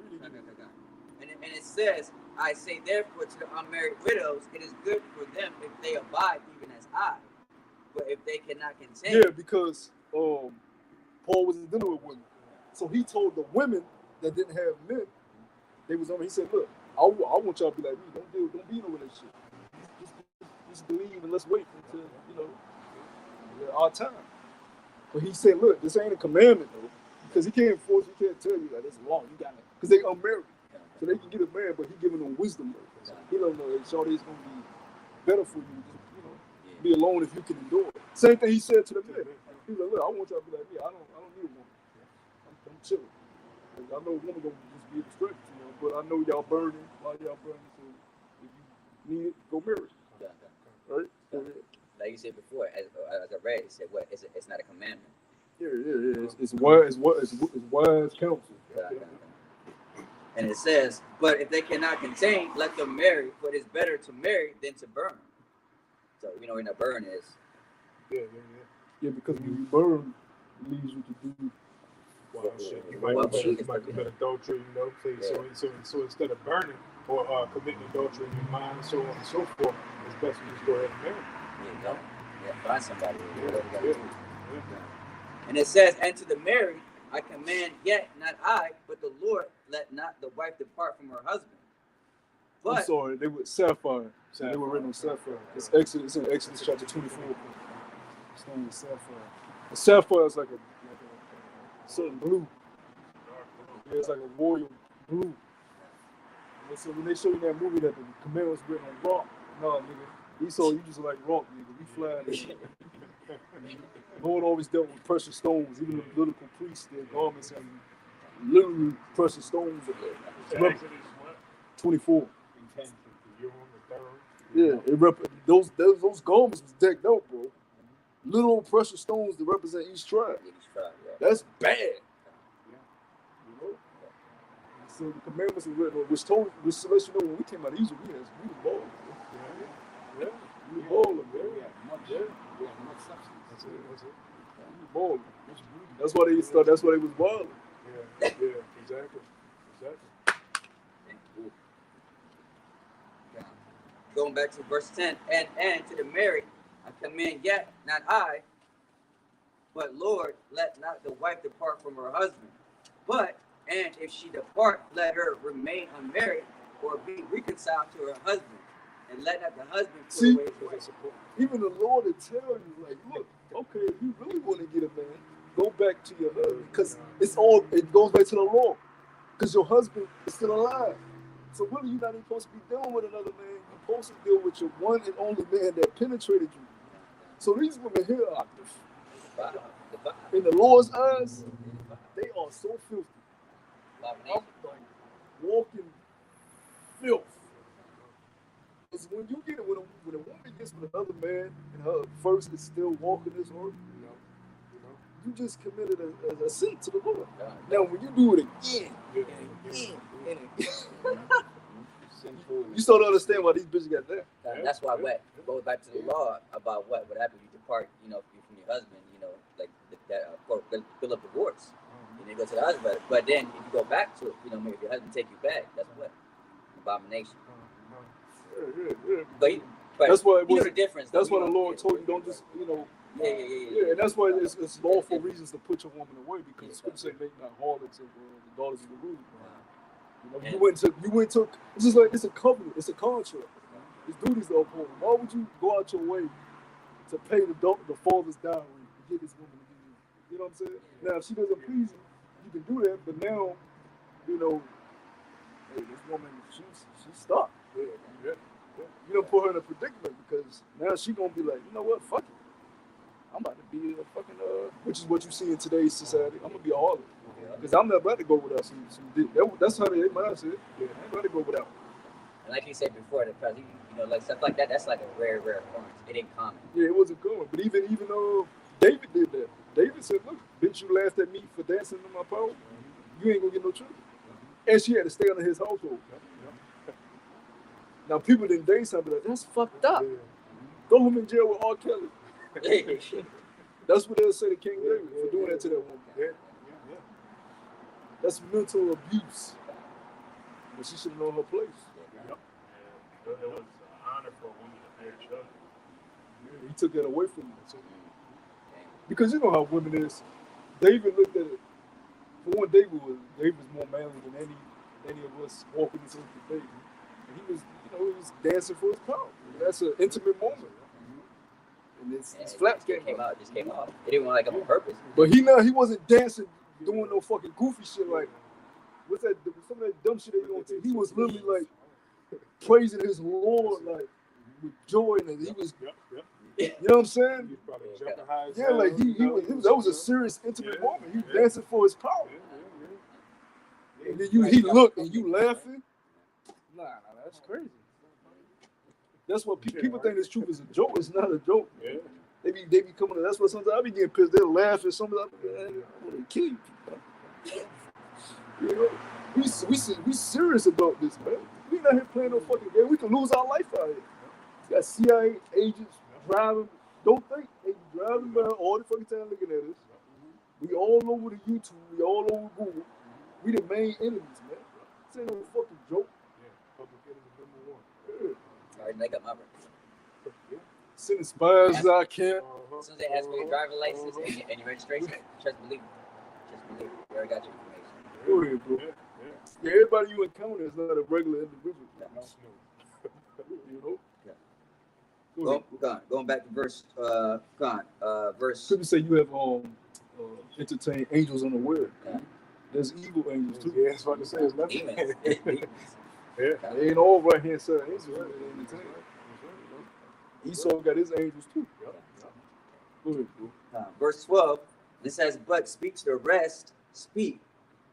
And it says, I say therefore to the unmarried widows, it is good for them if they abide, even as I. But if they cannot contain. Yeah, because Paul was dealing with women, so he told the women that didn't have men, they was on. He said, look, I want y'all to be like me. Don't be in a relationship. Just believe and let's wait until our time. But he said, look, this ain't a commandment though, because he can't tell you that it's wrong. You got it, because they unmarried, so they can get a man, but he giving them wisdom though. He don't know that shorty is gonna be better for you. Just, be alone if you can endure it. Same thing he said to the men. He's like, look, I want y'all to be like me. I don't need a woman. I'm chilling. I know a woman gonna just be a distraction, but I know y'all burning. While y'all burning, so if you need it, go marry. Right? Like you said before, as I read, it said, "What? It's not a commandment." Yeah. It's wise counsel. And it says, "But if they cannot contain, let them marry. For it is better to marry than to burn." So you know what a burn is. Yeah, because when you burn, it leads you to do wild shit. You might commit adultery. So instead of burning or committing adultery in your mind, so on and so forth, it's best to just go ahead and marry. Find somebody. And it says, and to the married, I command, yet not I, but the Lord, let not the wife depart from her husband. But, I'm sorry, they were sapphire. They were written on sapphire. It's in Exodus chapter 24. It's known as sapphire. A sapphire is like a certain blue. Yeah, it's like a royal blue. And so when they show you that movie that the commandments written on rock, no, nigga, Esau, you just like rock, nigga. We fly. The Lord always dealt with precious stones. Even the Levitical priests, their garments have literally precious stones in there. 24. Yeah, those garments was decked out, bro. Little precious stones to represent each tribe. That's bad. You know? So the commandments were written, which lets you know when we came out of Egypt, we were balling. Yeah. We were balling, man. Yeah. Much substance. That's it. We were balling. That's why they was balling. Yeah, exactly. Going back to verse 10, and to the married, I command, yet not I, but Lord, let not the wife depart from her husband. But, and if she depart, let her remain unmarried, or be reconciled to her husband, and let not the husband put away his wife. Even the Lord will tell you, like, look, okay, if you really want to get a man, go back to your husband, because it goes back to the law, because your husband is still alive. So really, you're not even supposed to be dealing with another man. You're supposed to deal with your one and only man that penetrated you. So these women here are, in the Lord's eyes, they are so filthy. I'm like walking filth. Because when a woman gets with another man and her first is still walking this earth, you just committed a sin to the Lord. Now, when you do it again and again, you start to understand why these bitches got that. That's why what goes back to the law about what happened. You depart, from your husband, like that bill of divorce. You go to the husband, but then if you go back to it, maybe if your husband take you back, that's what abomination. But that's why the difference. That's why the Lord told you don't just Yeah, and that's why it's lawful reasons to put your woman away, because the scripture say make not harlots of the daughters of the rulers. You went to it's just like it's a covenant, it's a contract. It's duties to uphold. Why would you go out your way to pay the father's dowry to get this woman to give you? You know what I'm saying? Now if she doesn't please you can do that, but now, hey, this woman, she stopped. You don't put her in a predicament because now she gonna be like, you know what, fuck it. I'm about to be a fucking which is what you see in today's society. I'm gonna be a harlot because I'm not about to go without some dick. That's how they mindset. Yeah, I ain't about to go without. And like you said before, because you know, like stuff like that, that's like a rare occurrence. It ain't common. Yeah, it wasn't common. But even David did that. David said, look, didn't you laugh at me for dancing in my power? You ain't gonna get no children. And she had to stay under his household. Now people didn't date something like that's fucked up. Throw him in jail with R. Kelly. That's what they'll say to King David for doing that to that woman. That's mental abuse. But she should know her place. It was an honor for a woman to bear children. He took that away from her. Because you know how women is. David looked at it. For one, David was more manly than any of us walking this earth today. And he was, he was dancing for his power. That's an intimate moment. And his flaps came out. Just came out. It didn't want like on purpose. But he wasn't dancing, doing no fucking goofy shit like what's that? Some of that dumb shit they doing. He was literally like praising his Lord like with joy, and he was. You know what I'm saying? Yeah, like that was a serious intimate moment. He was dancing for his power. And then he looked and you laughing. Nah, that's crazy. That's what people think this truth is a joke. It's not a joke. Yeah. They be coming to, that's what sometimes I be getting pissed. They're laughing. Sometimes I want to kill you people. You know, we serious about this, man. We not here playing no fucking game. We can lose our life out here. You got CIA agents driving. Don't think they driving by all the fucking time looking at us. We all over the YouTube. We all over Google. We the main enemies, man. This ain't no fucking joke. Public enemy #1. Alright, make up my Send as far as I can. As soon as they ask for your driver's license and your registration, just believe it. Just believe it. You already got your information. Go ahead, bro. Yeah, everybody you encounter is not a regular individual. You know? Going back to verse. Verse. People say you have entertained angels unaware. There's evil angels too. Yeah, that's what I say. It's nothing. They ain't all right hand side angels. Esau got his angels too. Go ahead, bro. Verse 12. It says, "But speak to the rest. Speak,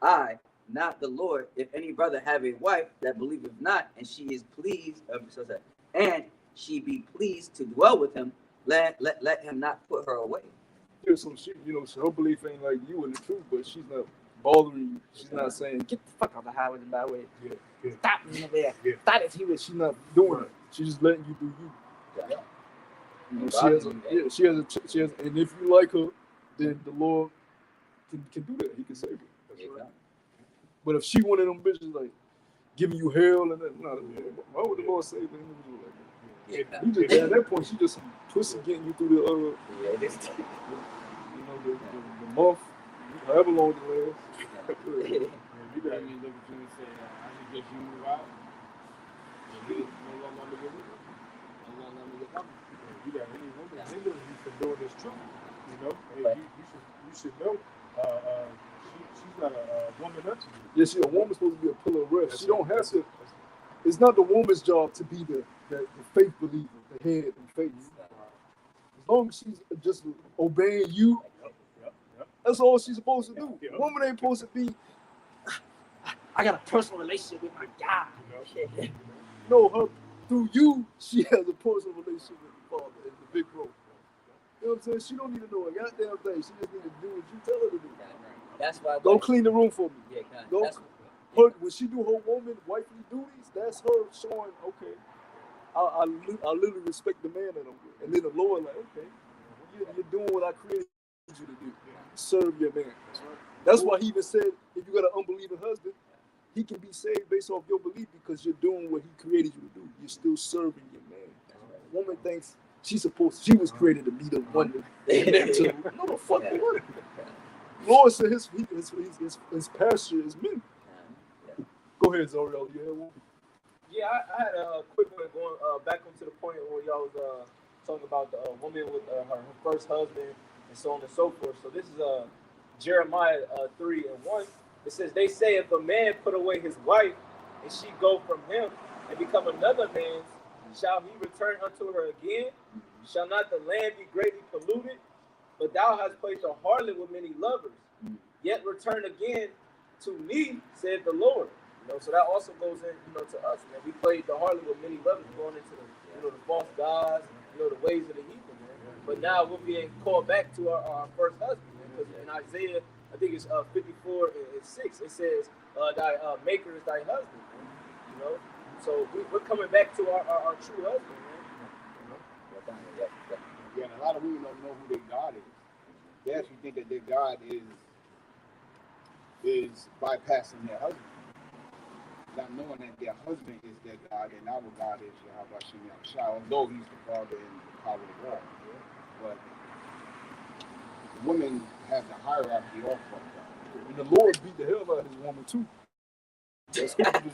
I, not the Lord. If any brother have a wife that believeth not, and she is pleased, and she be pleased to dwell with him, let him not put her away." Yeah, so she, so her belief ain't like you in the truth, but she's not bothering you. She's not saying, "Get the fuck off the highway and byway. Stop me over there. Stop it." She's not doing it. She's just letting you do you. She has, and if you like her, then the Lord can do that. He can save her. That's right. But if she one of them bitches like giving you hell and that, why would the Lord save an individual like that? You just at that point, she just some pussy getting you through the the month, however long it lasts. You got me look at you and say, I suggest you move out. And you no longer get with me. No longer get with me. You got any woman hindering you from doing this truth. Hey, you should know. She's not a woman unto you. Yeah, a woman's supposed to be a pillar of rest. She don't have to. It's not the woman's job to be the faith believer, the head in faith. As long as she's just obeying you, that's all she's supposed to do. Woman ain't supposed to be, I got a personal relationship with my God. No, through you, she has a personal relationship with the Father and the big bro. You know what I'm saying? She don't need to know a goddamn thing. She just need to do what you tell her to do. That's why. Go clean the room for me. Yeah, when she do her wifely duties, that's her showing, okay, I literally respect the man that I'm with. And then the Lord like, okay, you're doing what I created you to do. Serve your man. That's why he even said, if you got an unbelieving husband, he can be saved based off your belief because you're doing what he created you to do. You're still serving your man. Woman thinks she was created to be the one to connect to. No, the fuck what? Lord said his pasture is men. Go ahead, Zoriel. You had one? Yeah, I had a quick one going back onto the point where y'all was talking about the woman with her first husband and so on and so forth. So this is Jeremiah 3:1. It says, "They say if a man put away his wife and she go from him and become another man's, shall he return unto her again? Shall not the land be greatly polluted? But thou hast placed a harlot with many lovers. Yet return again to me, said the Lord. You know, so that also goes in, you know, to us. Man. We played the harlot with many lovers, going into the, you know, the false gods, you know, the ways of the heathen, man. But now we're being called back to our first husband, man. Because in Isaiah, I think it's 54:6, it says, thy maker is thy husband, man. You know, so we're coming back to our true husband, man. You know? Yeah, and a lot of women don't know who their God is. They actually think that their God is bypassing their husband, not knowing that their husband is their God and our God is Yahweh Shem Yahushua, although he's the Father and the power of God. But women have the hierarchy off of God. And the Lord beat the hell out of his woman too. The scriptures